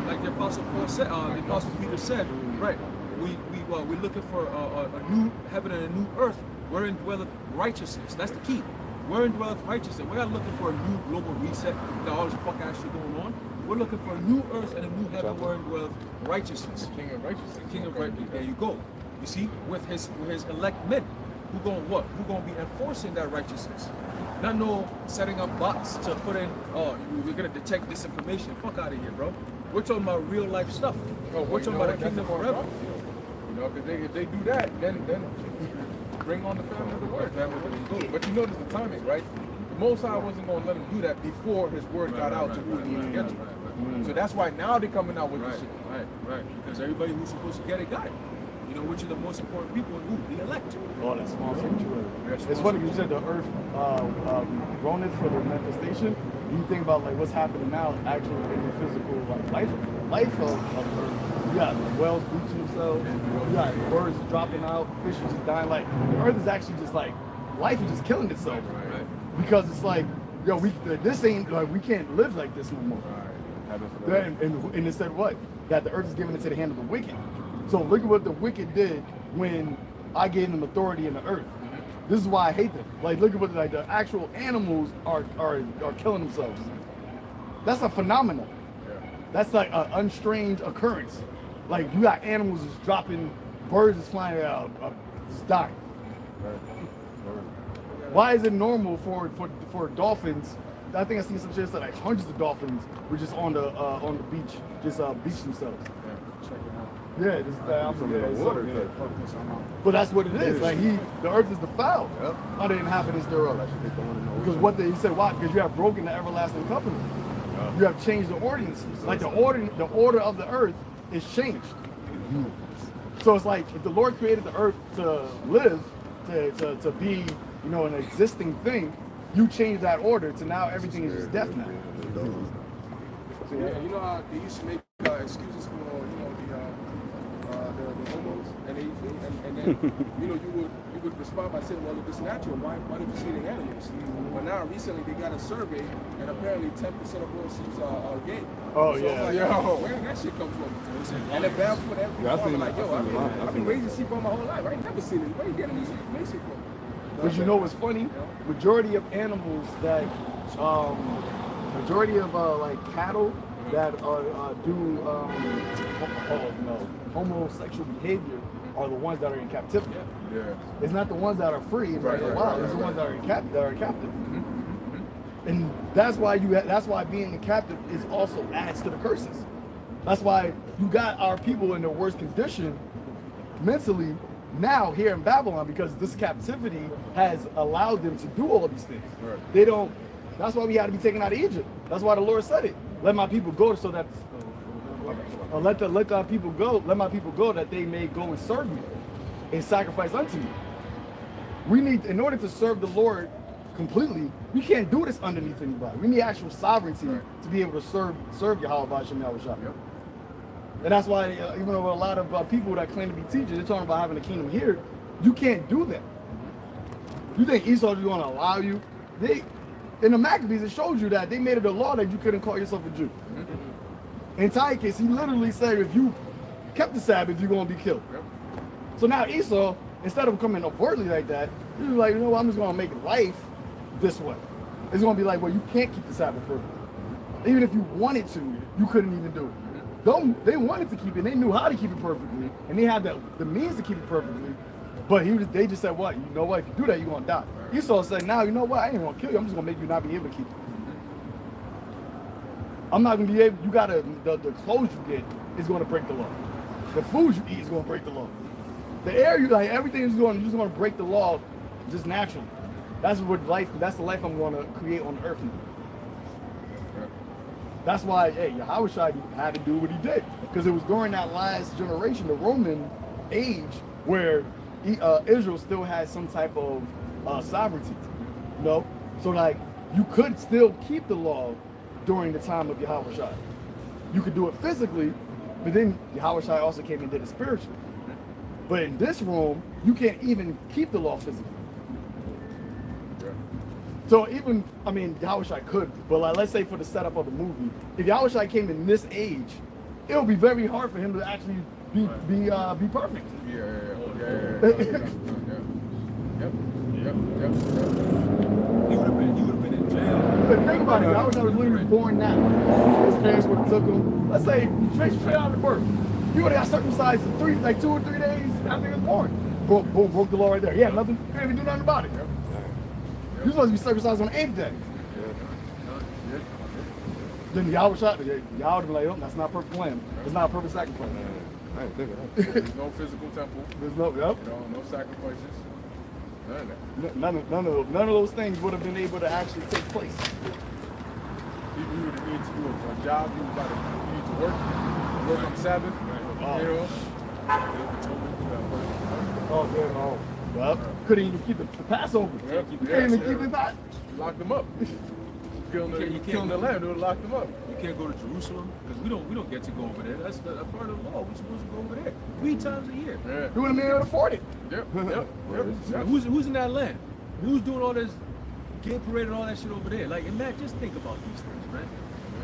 like the Apostle Paul said, the Apostle Peter said, right? We're looking for a new heaven and a new earth wherein dwelleth righteousness. That's the key. Wherein dwelleth righteousness. We're not looking for a new global reset that all this fuck ass shit going on. We're looking for a new earth and a new heaven wherein dwelleth righteousness. King of righteousness. The King of righteousness. There you go. You see, with his elect men. who gonna be enforcing that righteousness. Not no setting up bots to put in, oh, we're gonna detect this information. Fuck out of here, bro. We're talking about real life stuff. We're talking about a kingdom forever. You know, because if they do that, then bring on the family of the word. But you notice the timing, right? The Most High wasn't going to let him do that before his word got out to who he needed to get to. So that's why now they're coming out with this shit. Right. Because everybody who's supposed to get it, got it. You know, which are the most important people and who? The elect. Oh, that's small sanctuary. It's funny you said the earth groaneth for the manifestation. You think about like what's happening now, actually in the physical like life of earth. You got whales bleaching themselves. You got birds dropping out. Fish is just dying. Like the earth is actually just like life is just killing itself. Because it's like, yo, this ain't like we can't live like this no more. And it said what? That the earth is given into the hand of the wicked. So look at what the wicked did when I gave them authority in the earth. This is why I hate them. Like look at what like the actual animals are killing themselves. That's a phenomenon. That's like an unstrange occurrence. Like you got animals just dropping, birds is flying out, just dying. Why is it normal for dolphins? I think I seen some shit that like hundreds of dolphins were just on the beach, just beach themselves. Yeah, but that's what it is. Like the earth is defiled by the inhabitants thereof. Because he said, why? Because you have broken the everlasting covenant. You have changed the ordinances. Like the order of the earth is changed. So it's like if the Lord created the earth to live, to be, you know, an existing thing, you change that order to now everything is just death now. So, yeah, you know how they used to make excuses for, you know, the homos and then you know you would respond by saying, well, if it's natural, why do you see the animals? But now recently they got a survey and apparently 10% of all sheep are gay. Oh so yeah. Like, where did that shit come from? And the bad foot every farmer like, yo, I've been raising sheep all my whole life. I ain't never seen it. Where you getting these information from? But you know what's funny? Majority of animals that, majority of like cattle that do homosexual behavior are the ones that are in captivity. Yeah. It's not the ones that are free in the wild. It's the ones that are captive. And that's why being a captive is also adds to the curses. That's why you got our people in their worst condition mentally now here in Babylon, because this captivity has allowed them to do all of these things. Right. That's why we had to be taken out of Egypt. That's why the Lord said it. Let my people go so that let our people go. Let my people go that they may go and serve me and sacrifice unto me. We need, in order to serve the Lord completely, we can't do this underneath anybody. We need actual sovereignty to be able to serve Yahweh B'Shem Yahushua. Yep. And that's why, even though a lot of people that claim to be teachers, they're talking about having a kingdom here, you can't do that. You think Esau is going to allow you? In the Maccabees, it showed you that they made it a law that you couldn't call yourself a Jew. In Antiochus, he literally said, if you kept the Sabbath, you're going to be killed. So now Esau, instead of coming overtly like that, he's like, you know what, I'm just going to make life this way. It's going to be like, well, you can't keep the Sabbath perfectly. Even if you wanted to, you couldn't even do it. They wanted to keep it, they knew how to keep it perfectly, and they had the means to keep it perfectly, but they just said, what, you know what, if you do that, you're going to die. Esau said, now, you know what, I ain't going to kill you, I'm just going to make you not be able to keep it. I'm not going to be able, you got to, the clothes you get is going to break the law. The food you eat is going to break the law. The air you, like, everything is going to break the law just naturally. That's the life I'm going to create on earth now. That's why, Yahushua had to do what he did, because it was during that last generation, the Roman age, where Israel still had some type of sovereignty. You know, so like you could still keep the law during the time of Yahushua. You could do it physically, but then Yahushua also came and did it spiritually. But in this room, you can't even keep the law physically. So even, I mean, Yahushua could, but like, let's say for the setup of the movie, if Yahushua came in this age, it would be very hard for him to actually be perfect. He would have been in jail. But think about it, Yahushua was literally born now. His parents would have took him, let's say, straight out of birth. He would have got circumcised in 2 or 3 days after he was born. broke the law right there. Yeah, nothing. You didn't even do nothing about it. You're supposed to be circumcised on the 8th day. Then Yahweh shot. Yahweh would be like, oh, that's not a perfect lamb. It's not a perfect sacrifice. I ain't think of that. There's no physical temple. There's no, yep. You know, no sacrifices. None of that. None of those things would have been able to actually take place. You would need to do a job. You need to work on Sabbath. Oh. You know. Oh, yeah, no. Yep. Couldn't even keep the Passover. Yep. You can't even keep it back. Lock them up. Killing the lamb, they would lock them up. You can't go to Jerusalem because we don't get to go over there. That's a part of the law. We're supposed to go over there 3 times a year. Yeah. You wouldn't have been able to afford it. Yep. Who's in that land? Who's doing all this gay parade and all that shit over there? Like, and Matt, just think about these things, man.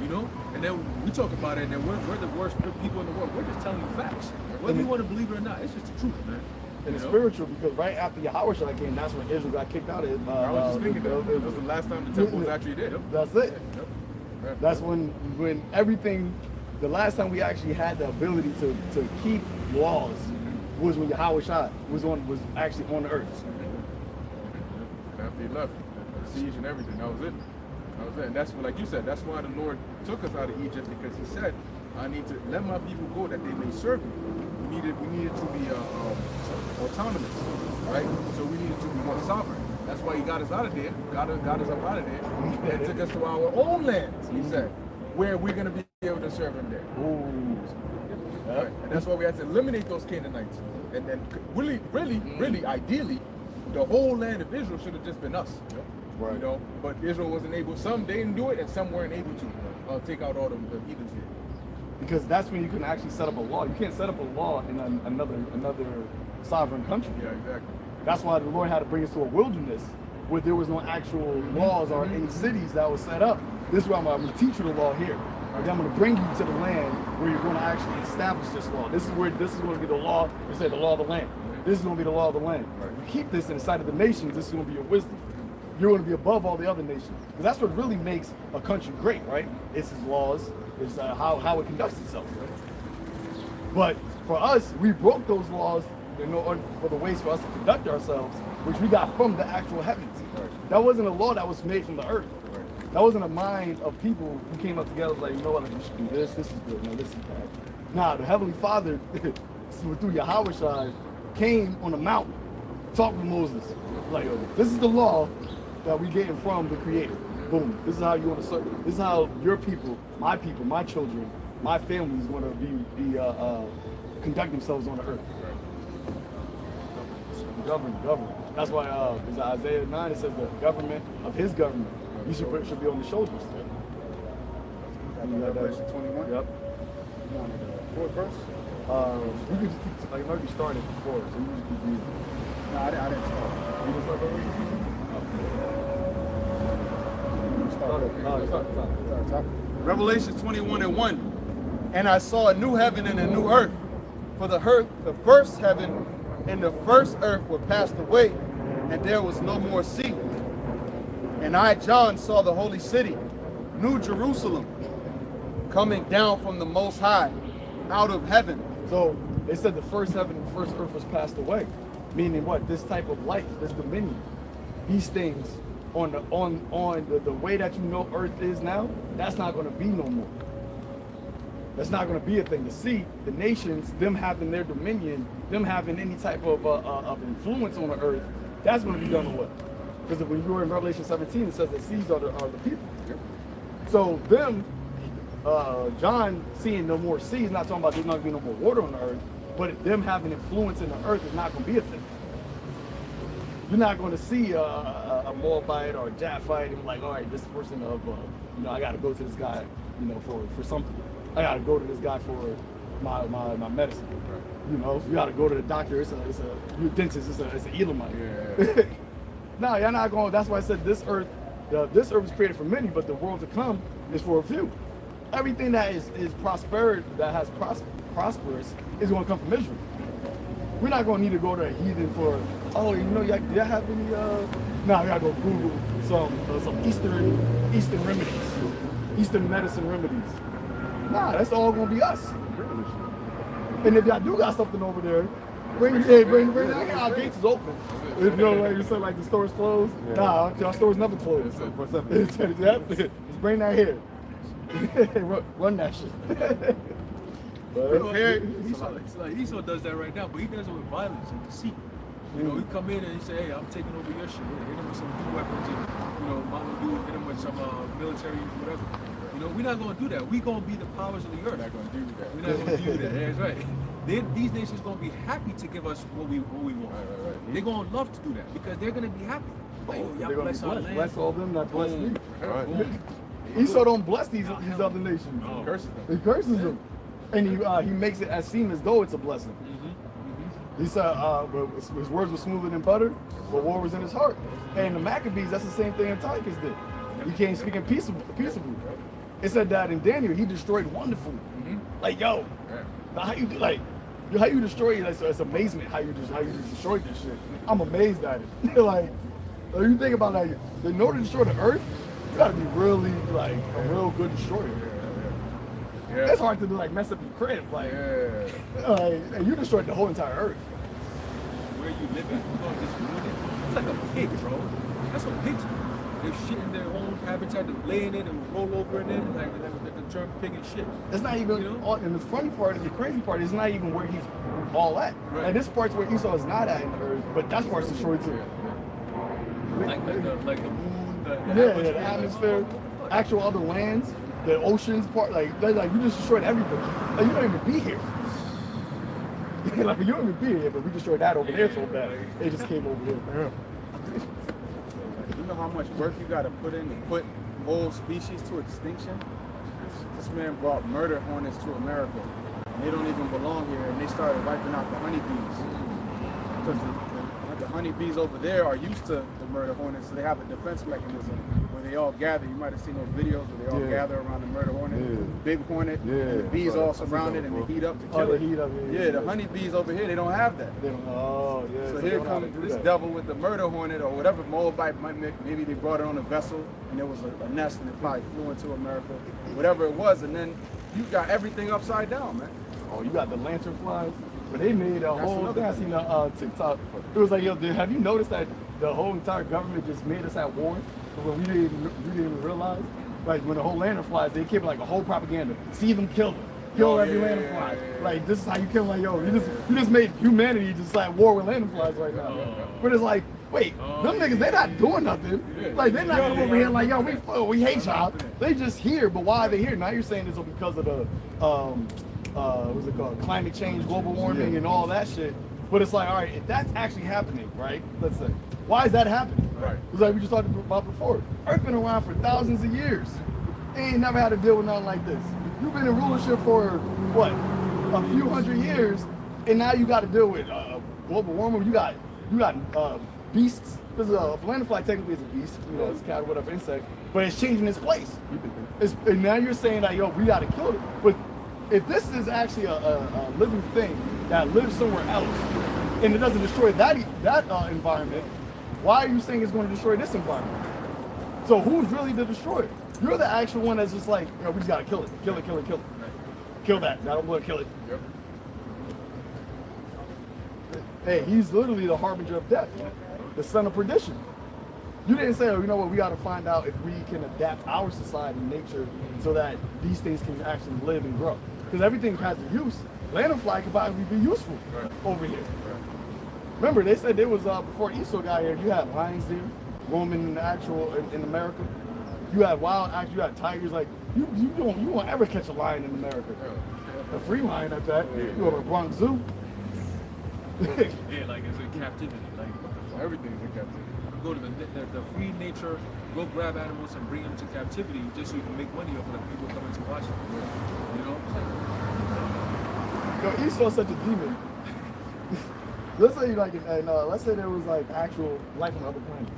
You know? And then we talk about it, and then we're the worst people in the world. We're just telling you facts. Whether you want to believe it or not, it's just the truth, man. And You it's know? spiritual because right after Yahweh Shai came, that's when Israel got kicked out of I was just thinking that. It was the last time the temple was actually there. That's it. Yep. That's when everything, the last time we actually had the ability to keep laws was when Yahweh Shai was actually on the earth. After he left, the siege and everything, that was it. That was it. And that's what, like you said, that's why the Lord took us out of Egypt, because he said, I need to let my people go that they may serve me. We needed to be autonomous, right? So we needed to be more sovereign. That's why he got us out of there, got us up out of there, and took us to our own lands, he said, where we're going to be able to serve him there. Right? And that's why we had to eliminate those Canaanites. And then really, ideally, the whole land of Israel should have just been us. Right. You know, but Israel wasn't able. Some they didn't do it, and some weren't able to take out all the heathens here. Because that's when you can actually set up a law. You can't set up a law in another sovereign country. Yeah, exactly. That's why the Lord had to bring us to a wilderness where there was no actual laws or any cities that was set up. This is why I'm going to teach you the law here. And then I'm going to bring you to the land where you're going to actually establish this law. This is going to be the law. They say the law of the land. This is going to be the law of the land. You keep this in the sight of the nations. This is going to be your wisdom. You're going to be above all the other nations. Because that's what really makes a country great, right? It's its laws. It's how it conducts itself. But for us, we broke those laws in order for the ways for us to conduct ourselves, which we got from the actual heavens. That wasn't a law that was made from the earth. That wasn't a mind of people who came up together like, you know what, we should do this is good, no, this is bad. Nah, the Heavenly Father, through Yahweh Shai, came on a mountain, talked with Moses, like, this is the law that we getting from the Creator. Boom, this is how you want to serve. This is how your people, my children, my family is going to be conduct themselves on the earth. Govern. That's why there's Isaiah 9, it says the government of his government should be on the shoulders. Revelation 21? Yep. Fourth verse? You can just keep, like, maybe starting before, so you just keep reading. No, I didn't start. You just start reading? Revelation 21:1. And I saw a new heaven and a new earth. For the first heaven and the first earth were passed away, and there was no more sea. And I, John, saw the holy city, New Jerusalem, coming down from the Most High, out of heaven. So they said the first heaven and the first earth was passed away, meaning what? This type of life, this dominion, these things on the way that you know earth is now, that's not going to be no more. That's not going to be a thing. To see the nations, them having their dominion, them having any type of influence on the earth, that's going to be done away. Because when you were in Revelation 17, it says that seas are the people. So them, John seeing no more seas, not talking about there's not going to be no more water on the earth, but them having influence in the earth is not going to be a thing. You're not going to see a Moabite or a Japhite and be like, all right, this person I got to go to this guy, for something. I got to go to this guy for my medicine. You got to go to the doctor. You're a dentist. It's an Elamite. Yeah. No, you're not going. That's why I said this earth was created for many, but the world to come is for a few. Everything that is prosperous, that has prosperous, is going to come from Israel. We're not going to need to go to a heathen for, do y'all have any, we got to go Google some Eastern remedies, Eastern medicine remedies. Nah, that's all going to be us. And if y'all do got something over there, Bring that. Our gates is open. You know, like you said, like the store's closed. Yeah. Nah, our store's never closed. Just bring that here. Run that shit. Esau does that right now, but he does it with violence and deceit. You know, he come in and he say, "Hey, I'm taking over your shit." Hit him with some new weapons, and Mama do hit him with some military, whatever. You know, we're not gonna do that. We gonna be the powers of the earth. We're not gonna do that. We're not gonna do that. That's right. These nations gonna be happy to give us what we want. Right. They're gonna love to do that because they're gonna be happy. Like, yo, They're y'all gonna be bless our land. bless all them, not bless me. Right. Esau don't bless these other nations. Oh. Curses them. He curses them, and he makes it as seem as though it's a blessing. He said his words were smoother than butter, but war was in his heart. And the Maccabees, that's the same thing Antiochus did. He came speaking peaceably. It said that in Daniel, he destroyed wonderfully. Like, yo, how you do, like, how you destroy it? It's amazement how you just destroyed this shit. I'm amazed at it. Like, you think about that, in order to destroy the earth, you gotta be really like a real good destroyer. Yeah. It's hard to do, like, mess up your crib, like, and you destroyed the whole entire earth. Where you live at, you gonna just ruin it. It's like a pig, bro. That's what pigs do. They shit in their own habitat, they lay in it and roll over in it, like the term pig and shit. It's not even, and the funny part, the crazy part, is not even where he's all at. Right. Like, this part's where Esau is not at in the earth, but that part's destroyed too. Like the moon, The atmosphere, actual other lands, the oceans part, like you just destroyed everything. Like, you don't even be here. Like, you don't even be here, but we destroyed that over there so bad. They just came over here. You know how much work you got to put in to put whole species to extinction? This man brought murder hornets to America. And they don't even belong here, and they started wiping out the honeybees. Because the honeybees over there are used to the murder hornets, so they have a defense mechanism where they all gather. You might have seen those videos where they all gather around the murder hornet, big hornet, and the bees all surrounded and they heat up to kill it. The honeybees over here, they don't have that. So here comes this devil with the murder hornet or whatever Moabite might make. Maybe they brought it on a vessel and there was a nest and it probably flew into America, whatever it was, and then you got everything upside down, man. Oh, you got the lantern flies. But they made a whole thing. I seen the TikTok. It was like, yo, have you noticed that the whole entire government just made us at war? When we didn't even realize? Like, when the whole lantern flies, they kept like a whole propaganda. See them, kill them. Kill every lantern fly. Like, this is how you kill, like, yo, you just made humanity just like war with lantern flies right now. But it's like, wait, them niggas, they not doing nothing. Like, they're not coming over here like, yo, we hate y'all. They just here, but why are they here? Now you're saying it's because of the what's it called? Climate change, global warming, and all that shit. But it's like, all right, if that's actually happening, right? Let's say, why is that happening? Right. It's like we just talked about before. Earth's been around for thousands of years. They ain't never had to deal with nothing like this. You've been in rulership for what, a few hundred years, and now you got to deal with global warming. You got beasts. Because a fly technically is a beast, it's a cat, whatever, insect, but it's changing its place. And now you're saying that, yo, we got to kill it. But if this is actually a living thing that lives somewhere else, and it doesn't destroy that environment, why are you saying it's going to destroy this environment? So who's really the destroyer? You're the actual one that's just like, we just got to kill it. Kill it. Kill that. I don't want to kill it. Yep. Hey, he's literally the harbinger of death, the son of perdition. You didn't say, you know what, we got to find out if we can adapt our society and nature so that these things can actually live and grow. Because everything has a use. Lanternfly could probably be useful over here. Remember, they said there was, before Esau got here, you had lions there, roaming in America. You had you had tigers. Like, you won't ever catch a lion in America. A free lion at that. You go to the Bronx Zoo. Yeah, like it's in captivity. Like, what the fuck? Everything's in captivity. Go to the free nature, go grab animals and bring them to captivity just so you can make money off of the people coming to watch them. You know? Yo, Esau's such a demon. Let's say let's say there was like actual life on other planets.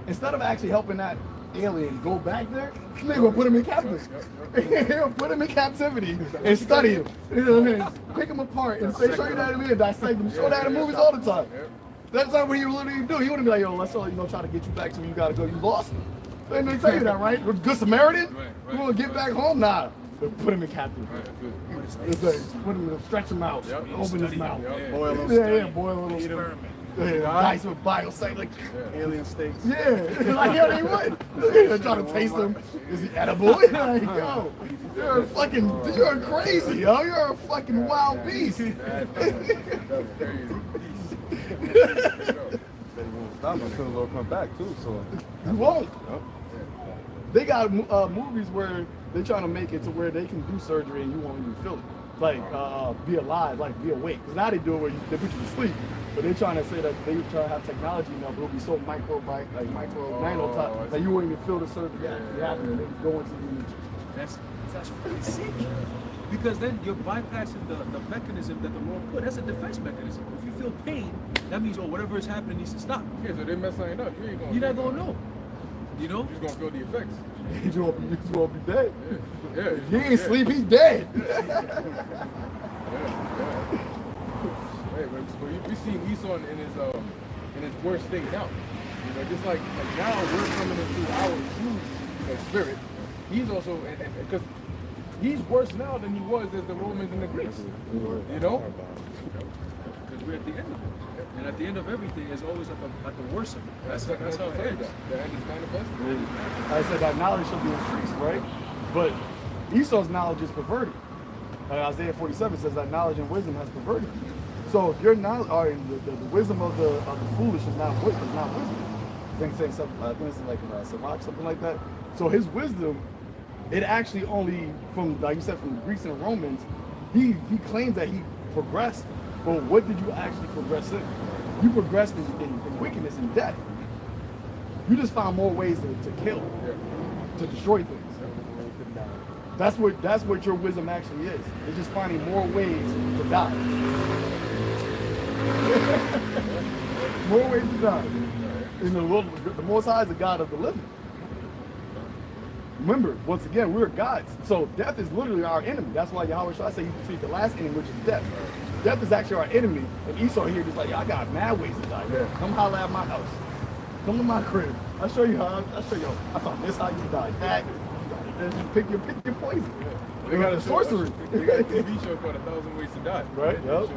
Instead of actually helping that alien go back there, they're gonna put him in captivity. They'll put him in captivity and study him. You know what I mean? Pick him apart and show you that in and dissect him. Show that in movies all the time. That's not what he literally do. He wouldn't be like, yo, let's try to get you back to where you gotta go. You lost him. They tell you that, right? Good Samaritan? You wanna get back home? Nah. They'll put him in captive. It's like put him, stretch him out, Yep. open his mouth. Yep. Boil him, boil a little experiment. Dice with biosite, like Alien steaks. yeah, like yo, they would. They're trying to taste him. Is he edible? Like yo, you're crazy, yo. You're a fucking wild beast. Stop until the Lord come back too. So You won't. They got movies where they're trying to make it to where they can do surgery and you won't even feel it. Like be alive, like be awake. Because now they do it where they put you to sleep. But they're trying to say that they try to have technology now, but it'll be so micro nano that you won't even feel the surgery happening. They go into the That's pretty sick. Because then you're bypassing the mechanism that the Lord put. That's a defense mechanism. If you feel pain, that means, oh, whatever is happening needs to stop. Yeah, so they mess something up. You're not gonna know. You know? You're just gonna feel the effects. he's gonna be dead. Yeah. He ain't sleep, he's dead. Hey, but we see Esau in his worst state now. You know, just like now we're coming into our true spirit. He's also because he's worse now than he was as the Romans and the Greeks. You know, Because we're at the end of it. And at the end of everything is always at the worst of it. That's how it ends. The end is manifested. I said that knowledge shall be increased, right? But Esau's knowledge is perverted. Isaiah 47 says that knowledge and wisdom has perverted. So if your knowledge, or the wisdom of the foolish is not wisdom. I think saying something, I think it's like Sirach, something like that. So his wisdom, it actually only from, like you said, from the Greeks and Romans, he claims that he progressed. But what did you actually progress in? You progressed in wickedness and death. You just found more ways to kill, to destroy things. That's what your wisdom actually is. It's just finding more ways to die. More ways to die. And the Most High is the God of the living. Remember, once again, we're gods. So death is literally our enemy. That's why Yahweh Shai say you defeat the last enemy, which is death. Death is actually our enemy. And Esau here just like, I got mad ways to die. Come holler at my house. Come to my crib. I'll show you how. I found this how you die. That. And you pick your poison. They got a sorcery. They got a TV show called 1,000 Ways to Die. Right, yep.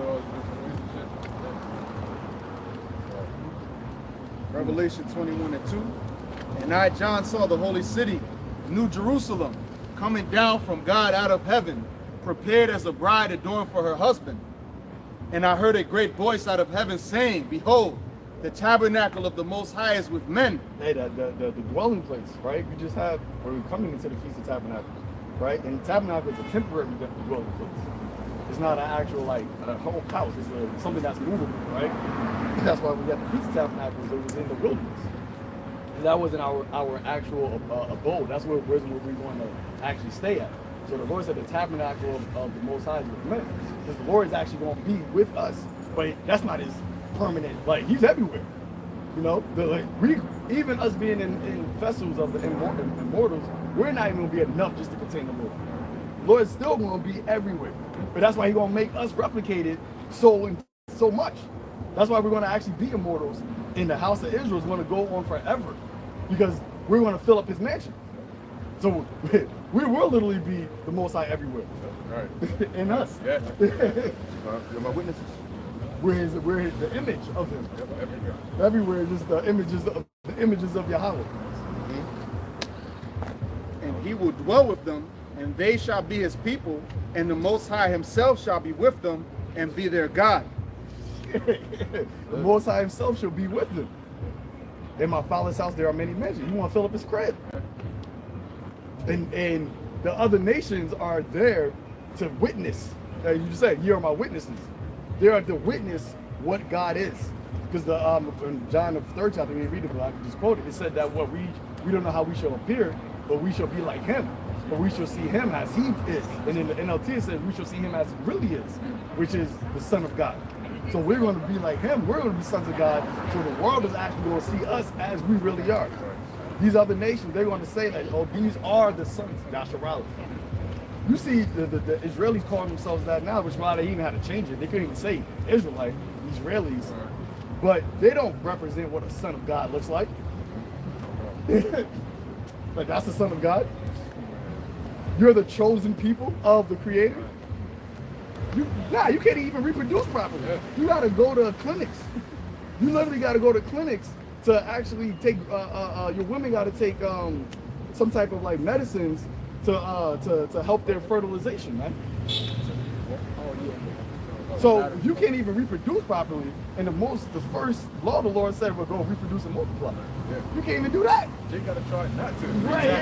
Revelation 21:2. And I, John, saw the holy city, New Jerusalem, coming down from God out of heaven, prepared as a bride adorned for her husband. And I heard a great voice out of heaven saying, Behold, the tabernacle of the Most High is with men. Hey, the dwelling place, right? We just have, we're coming into the Feast of Tabernacles, right? And tabernacle is a temporary dwelling place. It's not an actual, like, a whole house. It's something that's movable, right? That's why we got the Feast of Tabernacles. It was in the wilderness. That wasn't our actual abode. That's where we're going to actually stay at. So the Lord said the tabernacle of the Most High is with men. Because the Lord is actually going to be with us. But that's not his permanent, like, he's everywhere. You know, even us being in vessels of the immortals, we're not even going to be enough just to contain the Lord. The Lord is still going to be everywhere. But that's why he's going to make us replicate it so much. That's why we're going to actually be immortals. And the house of Israel is going to go on forever. Because we're going to fill up his mansion. So we will literally be the Most High everywhere. Right. In us. Yeah. you're my witnesses. We're the image of him. Everywhere, just the images of Yahweh. And he will dwell with them, and they shall be his people, and the Most High himself shall be with them and be their God. The Most High himself shall be with them. In my Father's house there are many mansions. You want to fill up his crib. And the other nations are there to witness. You just said, you are my witnesses. They are to witness what God is. Because in John the 3rd chapter, when you read it, I can just quote it. It said that what we don't know how we shall appear, but we shall be like him. But we shall see him as he is. And in the NLT it says we shall see him as he really is, which is the Son of God. So we're going to be like him. We're going to be sons of God. So the world is actually going to see us as we really are. These other nations, they're going to say that, oh, these are the sons of Yasharallah. You see the Israelis calling themselves that now, which is why they even had to change it. They couldn't even say Israelite, Israelis. But they don't represent what a son of God looks like. Like, that's the Son of God. you're the chosen people of the Creator. You can't even reproduce properly. You gotta go to clinics. You literally gotta go to clinics to actually take. Your women gotta take some type of like medicines to help their fertilization, man. So if you can't even reproduce properly, and the first law the Lord said we're going to reproduce and multiply. You can't even do that. They gotta try not to. Right.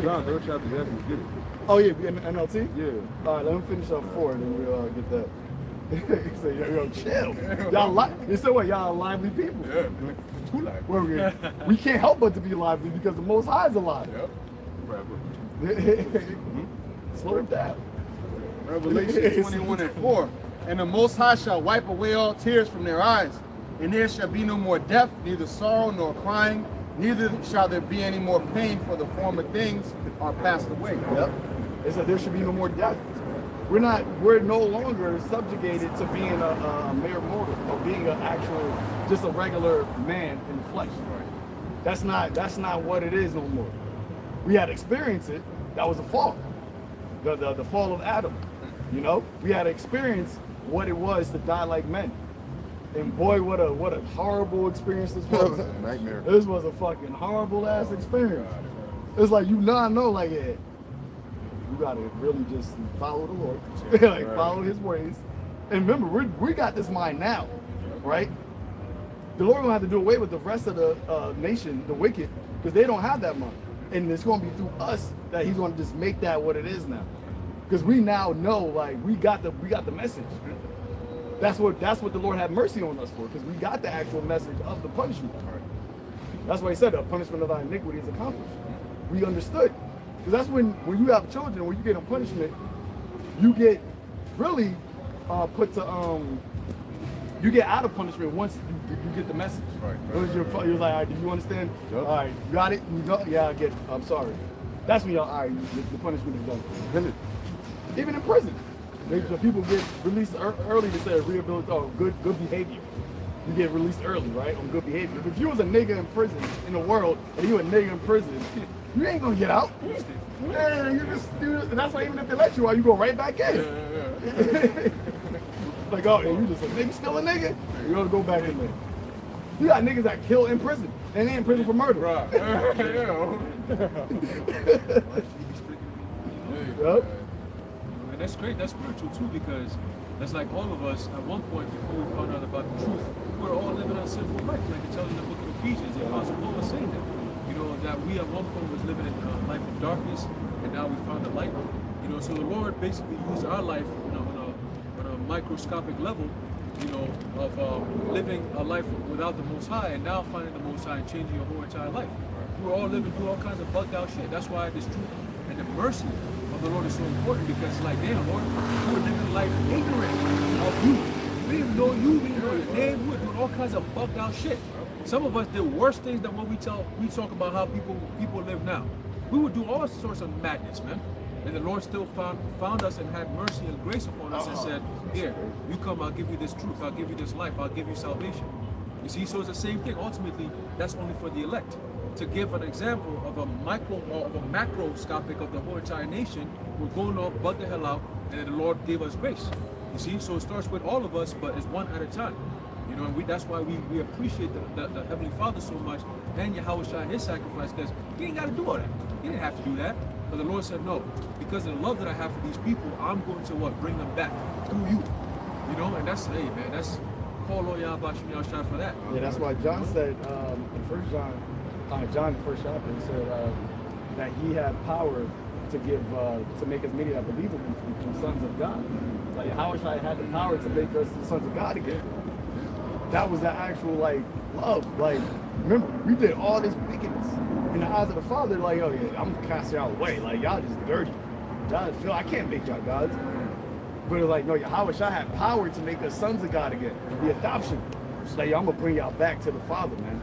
John, third chapter, yes, we get it. Oh yeah, NLT? Yeah. All right, let me finish up 4 and then we'll get that. He said, yo, chill. Y'all you said what? Y'all are lively people. Yeah, too live. Well, we can't help but to be lively because the Most High is alive. Yep. Slow it down. Revelation 21:4. And the Most High shall wipe away all tears from their eyes, and there shall be no more death, neither sorrow nor crying, neither shall there be any more pain, for the former things are passed away. Yep. It said there should be no more death. We're no longer subjugated to being a mere mortal or being an actual, just a regular man in the flesh. That's not what it is no more. We had experienced it. That was a fall. The fall of Adam. You know, we had to experience what it was to die like men. And boy, what a horrible experience this was. Nightmare. This was a fucking horrible ass experience. It's like you know, like you gotta really just follow the Lord, like follow His ways. And remember, we got this mind now, right? The Lord gonna have to do away with the rest of the nation, the wicked, because they don't have that mind. And it's gonna be through us that He's gonna just make that what it is now. Because we now know, like we got the message. That's what the Lord had mercy on us for, because we got the actual message of the punishment. That's why He said the punishment of thy iniquity is accomplished. We understood. Because that's when you have children, when you get a punishment, you get really put to you get out of punishment once you get the message. Right. You're like, all right, do you understand? Yep. All right, you got it? You go, yeah, I get it. I'm sorry. That's when y'all, all right, the punishment is done. Even in prison, people get released early to say rehabilitation, good behavior. You get released early, right, on good behavior. If you was a nigga in prison in the world, and you a nigga in prison, you ain't gonna get out. Yeah, and that's why even if they let you out, you go right back in. Like, oh, and you just a nigga, still a nigga? You gotta go back in there. You got niggas that kill in prison, and they in prison for murder. Right. Yep. And that's great, that's spiritual too, because that's like all of us at one point before we found out about the truth, we were all living a sinful life. Like it tells in the book of Ephesians, the Apostle Paul was saying that. You know, that we at one point was living in a life of darkness, and now we found the light. You know, so the Lord basically used our life on a microscopic level, you know, of living a life without the Most High, and now finding the Most High and changing your whole entire life. We're all living through all kinds of bugged out shit. That's why this truth and the mercy of the Lord is so important, because it's like, damn, Lord, you were living life ignorant of you. We didn't know you, we didn't know your name, we were doing all kinds of bugged out shit. Some of us did worse things than what we talk about how people live now. We would do all sorts of madness, man. And the Lord still found us and had mercy and grace upon us and said, here, you come, I'll give you this truth, I'll give you this life, I'll give you salvation. You see, so it's the same thing. Ultimately, that's only for the elect. To give an example of a macroscopic of the whole entire nation, we're going off, bug the hell out, and then the Lord gave us grace. You see, so it starts with all of us, but it's one at a time. You know, and that's why we appreciate the Heavenly Father so much, and Yahushua, His sacrifice, because He ain't got to do all that. He didn't have to do that. But the Lord said, no, because of the love that I have for these people, I'm going to bring them back through you. You know, and that's, hey man, that's call on Yahushua for that. Yeah, that's why John said in First John, the first chapter, he said that He had power to give to make as many that believe in Him to become sons of God. Like Yahushua had the power to make us the sons of God again. That was the actual like love. Like, remember, we did all this wickedness in the eyes of the Father. Like, oh yeah, I'm gonna cast y'all away. Like, y'all just dirty. Y'all feel I can't make y'all gods. But it's like, no, Yahushua had power to make us sons of God again. The adoption. It's like, I'm gonna bring y'all back to the Father, man.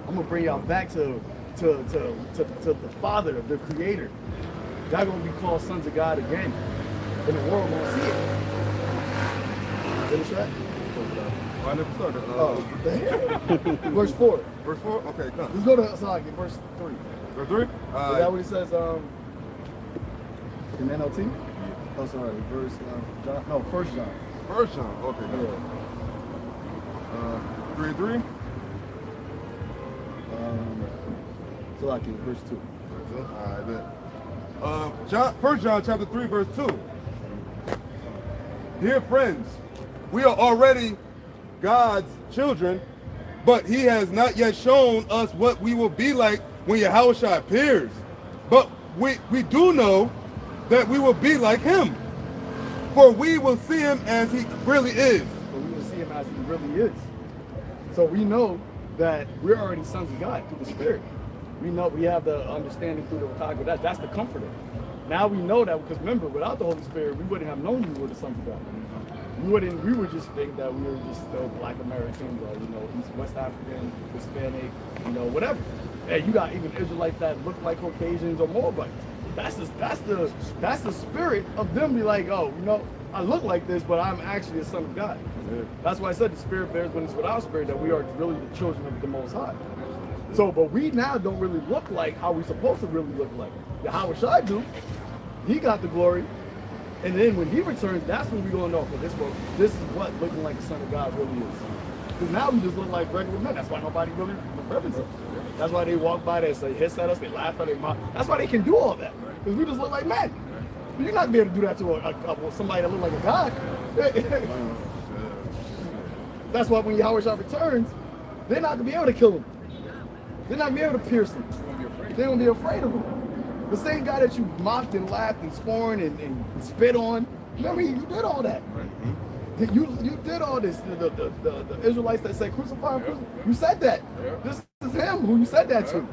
I'm gonna bring y'all back to the Father, the Creator. Y'all gonna be called sons of God again, and the world gonna see it. Finish that? I never started. Oh, what the hell? Verse 4. Verse 4? Okay, come. Let's go to verse 3. Verse 3? Is that what it says? In NLT? Oh, sorry. Verse John. No, First John. First John. Okay. Yeah. 3 and 3. So like in verse 2. All right, then. First John chapter 3, verse 2. Dear friends, we are already God's children, but he has not yet shown us what we will be like when Yahushua appears. But we do know that we will be like him, for we will see him as he really is. But we will see him as he really is. So we know that we're already sons of God through the Spirit. We know we have the understanding through the Ruach. That's the comforter. Now we know that, because remember, without the Holy Spirit, we wouldn't have known we were the sons of God. We would just think that we were just still Black Americans, or East West African, Hispanic, whatever. And you got even Israelites that look like Caucasians or Moabites. That's the spirit of them. Be like, oh, I look like this, but I'm actually a son of God. That's why I said the Spirit bears witness with our spirit that we are really the children of the Most High. So, but we now don't really look like how we're supposed to really look like. The Yahushua do. He got the glory. And then when he returns, that's when we're going to know, okay, this is what looking like the Son of God really is. Because now we just look like regular men. That's why nobody really reverence us. That's why they walk by, they say, hiss at us, they laugh at their mouth. That's why they can do all that. Because we just look like men. You're not going to be able to do that to somebody that look like a God. That's why when Yahushua returns, they're not going to be able to kill him. They're not going to be able to pierce him. They're going to be afraid of him. The same guy that you mocked and laughed and scorned and spit on, remember, you did all that. You did all this. The Israelites that say crucify him, you said that. This is him who you said that to.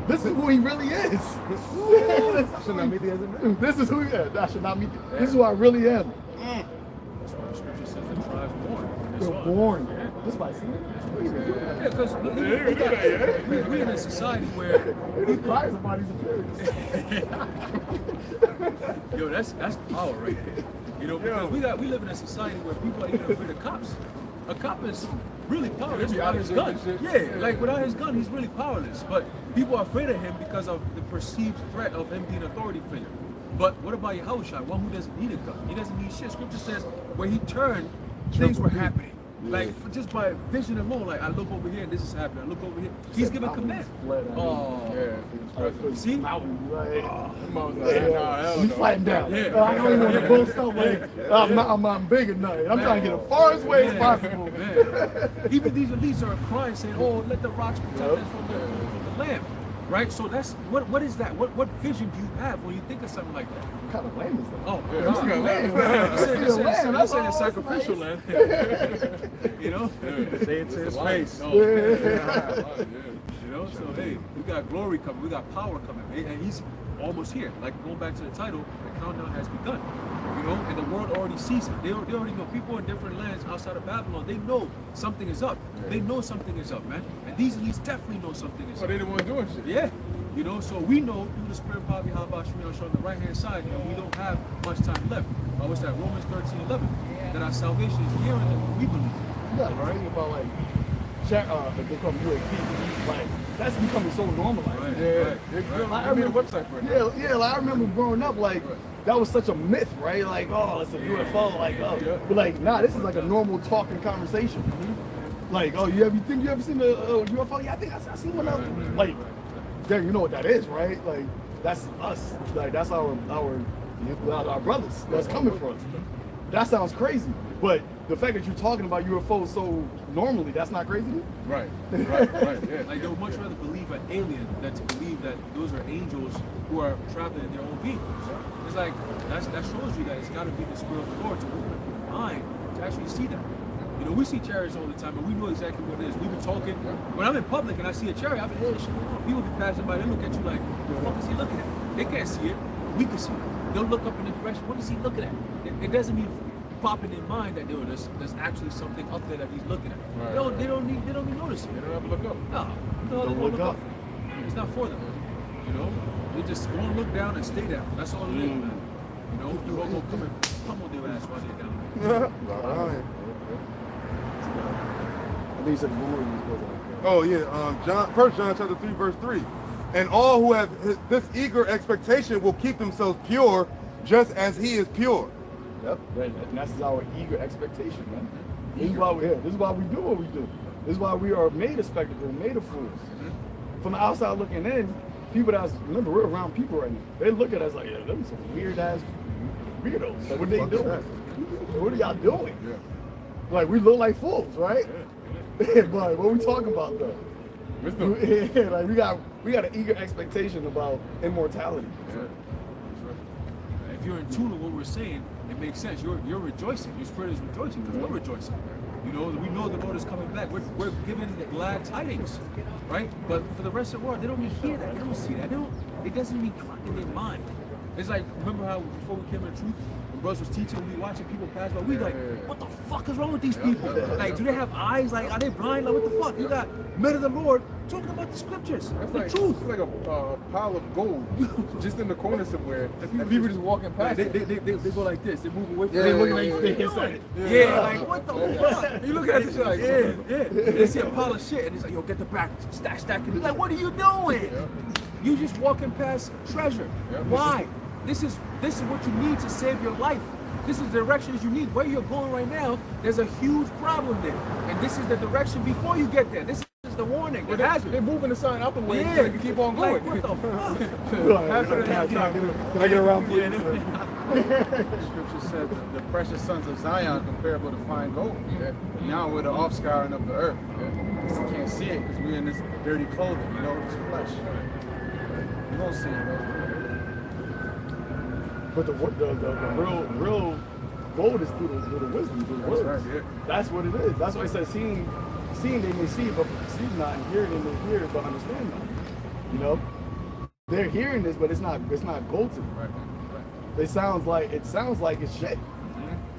This is who he really is. This is who he is. I should not meet you. This is who I really am. That's why the scripture says the tribe's born. You're born. This is why I see it. Yeah, because we're in a society where he cries about his appearance. Yo, that's power right there. Because we live in a society where people are even afraid of cops. A cop is really powerless without his gun. Yeah, like without his gun, he's really powerless. But people are afraid of him because of the perceived threat of him being an authority figure. But what about Yahushua, one who doesn't need a gun? He doesn't need shit. Scripture says where he turned, things were happening. Like just by vision alone, like I look over here and this is happening. I look over here. He's giving command. Oh, yeah. See? You flatten down. I don't even want to boast up like I'm big enough. I'm trying to get as far away as possible. Even these elites are crying, saying, "Oh, let the rocks protect us from the lamb." Right? So that's what is that? What vision do you have when you think of something like that? What kind of lamb is that? Oh, lamb. That's a sacrificial lamb. Say it to his face. So hey, we got glory coming, we got power coming, and he's almost here. Like going back to the title, the countdown has begun. And the world already sees it. They already know. People in different lands outside of Babylon, they know something is up. They know something is up, man. And these elites definitely know something is up. They the ones doing shit. Yeah. So we know through the Spirit of Power, how about on the right hand side, we don't have much time left. What's that? Romans 13:11. That our salvation is here and that we believe. Yeah, right. Think about they call them UAP. Like that's becoming so normalized. Right. I remember a website for it. Yeah. Like I remember growing up, like that was such a myth, right? Like, oh, it's a UFO. Like, oh, but like, nah, this is like a normal talking conversation. Like, oh, you ever seen a UFO? Yeah, I think I seen one of like. Yeah, you know what that is, right? Like, that's us. Like, that's our brothers that's coming for us. That sounds crazy, but the fact that you're talking about UFOs so normally, that's not crazy to you? Right, yeah. Like, they would much rather believe an alien than to believe that those are angels who are traveling in their own vehicles. It's like, that shows you that it's got to be the Spirit of the Lord to open your mind to actually see that. We see chariots all the time, and we know exactly what it is. We've been talking. When I'm in public and I see a chariot, I've been, hey, shit, people be passing by, they look at you like, the fuck is he looking at? They can't see it. We can see it. They'll look up in the direction. What is he looking at? It doesn't mean pop in their mind that there's actually something up there that he's looking at. Right. They don't need noticing. They don't have to look up. No, they won't look up. It's not for them. They just go and look down and stay down. That's all it is, man. You all gonna come and pummel their ass while they're down there. I think you said one more. Oh yeah, 1 John chapter 3 verse 3. And all who have this eager expectation will keep themselves pure, just as he is pure. Yep, and that's our eager expectation, man. This is why we're here. This is why we do what we do. This is why we are made a spectacle, made of fools. From the outside looking in, people that's, remember, we're around people right now. They look at us like, yeah, them some weird ass weirdos. Like, what they doing? What are y'all doing? Yeah. Like, we look like fools, right? But what we talking about though? Yeah, like we got an eager expectation about immortality. If you're in tune with what we're saying, it makes sense. You're rejoicing. Your spirit is rejoicing because we're rejoicing. You know, we know the Lord is coming back. We're given glad tidings, right? But for the rest of the world, they don't even hear that. They don't see that. It doesn't even clock in their mind. It's like, remember how before we came to the truth, when brothers was teaching, we watching people pass by, we like, what the fuck is wrong with these people? Like, do they have eyes? Like, are they blind? Like, what the fuck? You got men of the Lord talking about the scriptures, the truth. It's like a pile of gold just in the corner somewhere. And people just walking past. They go like this. They move away from Yeah, it. They look yeah, like yeah, they yeah. inside it. Yeah, like what the fuck? You look at this shit like, Yeah. They see a pile of shit and it's like, yo, get the back, stack it. Like, what are you doing? You just walking past treasure. Why? This is what you need to save your life. This is the directions you need. Where you're going right now, there's a huge problem there. And this is the direction before you get there. This is the warning. It has they're moving the sign out the way Yeah. so they can keep on going. Like, what the fuck? Can I get around, please? Scripture says the precious sons of Zion comparable to fine gold. Now we're the offscouring of the earth. We can't see it because we're in this dirty clothing, you know, it's flesh. You don't see it though. But the real gold is through the wisdom, through the words. right, That's what it is. That's why it says seeing they may see, but perceive not, and hearing they may hear, but understand not. You know? They're hearing this, but it's not gold to them. It sounds like it's shit.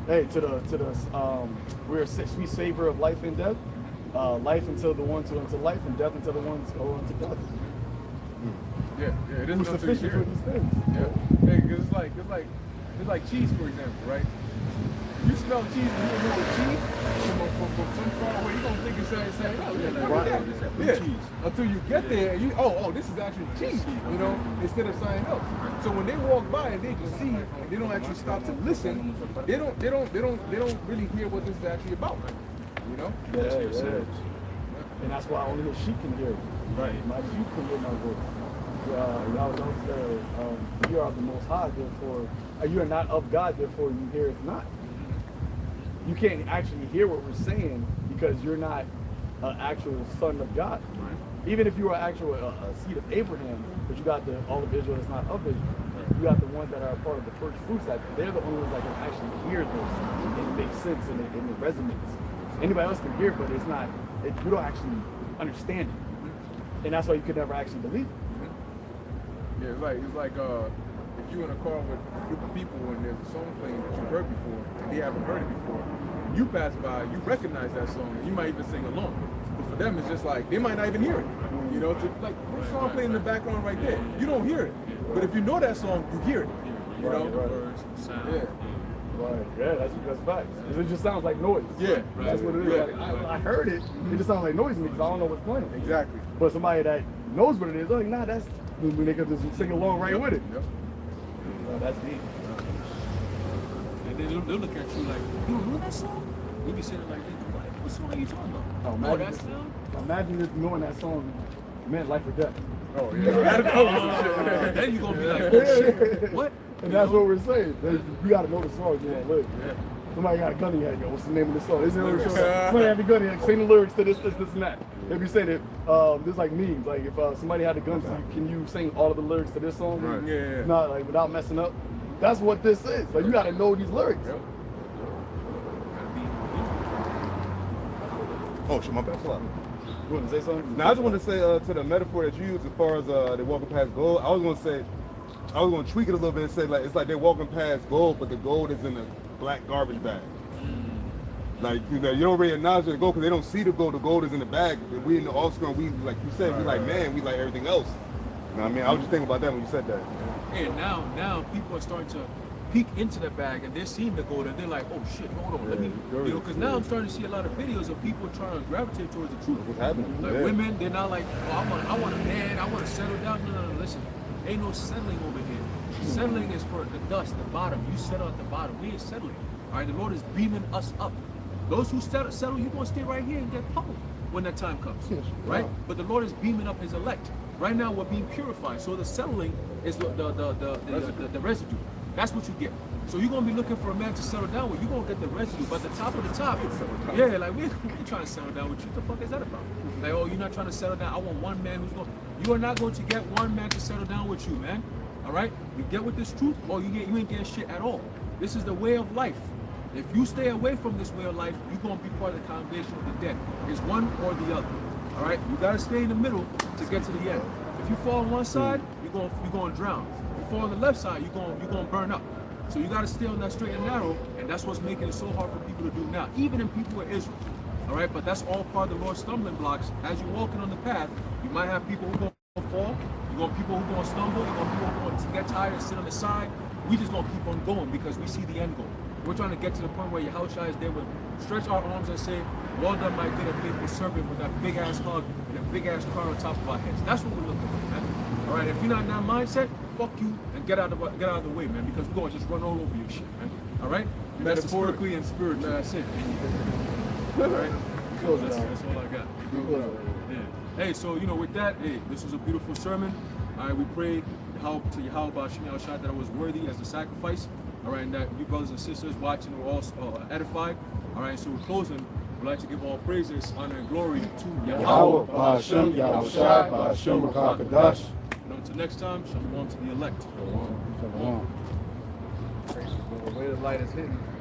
Hey, to the we're a sweet savor of life and death. Life until the one unto life, and death until the one unto death. Yeah, it is Who's sufficient for these things. Yeah, because it's like cheese, for example, right? You smell cheese and you don't know it's cheese from some far away, you're gonna think it's saying, oh, yeah, cheese. Until you get there and you, oh, this is actually cheese, you know, instead of something else. So when they walk by and they just see, and they don't actually stop to listen, they don't really hear what this is actually about, you know? Yeah. And that's why only the sheep can hear it. Right. My sheep can hear my voice. Y'all don't say, you are of the Most High, therefore, you are not of God, therefore you hear it not. You can't actually hear what we're saying because you're not an actual son of God. Right. Even if you are actual a seed of Abraham, but you got all of Israel that's not of Israel. You got the ones that are a part of the first fruits, that they're the only ones that can actually hear this and it makes sense and it resonates. Anybody else can hear it, but it's not, you don't actually understand it. And that's why you could never actually believe it. Yeah, it's like if you're in a car with a group of people and there's a song playing that you've heard before and they haven't heard it before, you pass by, you recognize that song, and you might even sing along. But for them, it's just like they might not even hear it. You know, like what song playing in the background right there? You don't hear it, but if you know that song, you hear it. You know, Words, sound. yeah. Right, yeah, that's facts. It just sounds like noise. Yeah, That's what it is. Yeah. Like, I heard it, it just sounds like noise to me because I don't know what's playing. Exactly. But somebody that knows what it is, like, nah, that's when they could just sing along right with it. Yep. That's deep. And then they'll look at you like, you don't know that song? We be saying it like, what song are you talking about? Oh, That sound? Imagine just knowing that song meant life or death. Oh yeah. Then you gonna be like, oh shit, what? And that's what we're saying. You gotta know the song you want to live. Yeah. Somebody got a gun in your head, yo, what's the name of the song? This is somebody had a gun in your head, sing the lyrics to this, and that. They be saying it, there's like memes, like if somebody had a gun to you, can you sing all of the lyrics to this song? Right. Yeah. Not like without messing up. That's what this is. Like you gotta know these lyrics. Yep. Oh, shit, my bad. Hold on. You want to say something? Now, I just want to say to the metaphor that you used as far as they walking past gold, I was going to tweak it a little bit and say, like, it's like they're walking past gold, but the gold is in a black garbage bag. Like, you know, you don't really acknowledge the gold because they don't see the gold is in the bag. We in the offscreen, we, like you said, we like man, we like everything else. You know what I mean? I was just thinking about that when you said that. And now people are starting to peek into the bag and they're seeing the gold and they're like, oh shit, hold on, let me, you know, because now I'm starting to see a lot of videos of people trying to gravitate towards the truth. What's happening? Like Yeah. women, they're not like, oh, I want a man, I want to settle down. No, listen, ain't no settling over here. Settling is for the dust, the bottom. You settle at the bottom. We ain't settling. All right, the Lord is beaming us up. Those who settle, you gonna stay right here and get pummeled when that time comes, right? But the Lord is beaming up His elect. Right now, we're being purified. So the settling is the residue. That's what you get. So you're gonna be looking for a man to settle down with. You're gonna get the residue, but the top of the top, yeah, like we ain't trying to settle down with you. What the fuck is that about? Like, oh, you're not trying to settle down. I want one man who's going. You are not going to get one man to settle down with you, man. All right, you get with this truth, or you ain't getting shit at all. This is the way of life. If you stay away from this way of life, you're gonna be part of the congregation of the dead. It's one or the other. All right, you gotta stay in the middle to get to the end. If you fall on one side, you're gonna drown. If you fall on the left side, you're gonna burn up. So you gotta stay on that straight and narrow, and that's what's making it so hard for people to do now, even in people in Israel. All right, but that's all part of the Lord's stumbling blocks. As you're walking on the path, you might have people who gonna fall. You're gonna people who gonna stumble. You're gonna people who gonna get tired and sit on the side. We just gonna keep on going because we see the end goal. We're trying to get to the point where Yahushua is there with stretch our arms and say, well done, my good and faithful servant, with that big ass hug and a big ass crown on top of our heads. That's what we're looking for, man. All right, if you're not in that mindset, fuck you and get out of the way, man, because we're gonna just run all over your shit, man. All right, metaphorically and spiritually. That's it. All right, that's all I got. Yeah. Hey, so with that, hey, this was a beautiful sermon. All right, we pray to Yahweh Bashim Yahushua that I was worthy as a sacrifice. All right, and that you brothers and sisters watching were all edified. All right, so we're closing. We'd like to give all praises, honor, and glory to Yahweh, Ba'ashem, Yahushua, Ba'ashem, Rakakadash. And until next time, shalom to the elect. Shalom. The way the light is hidden.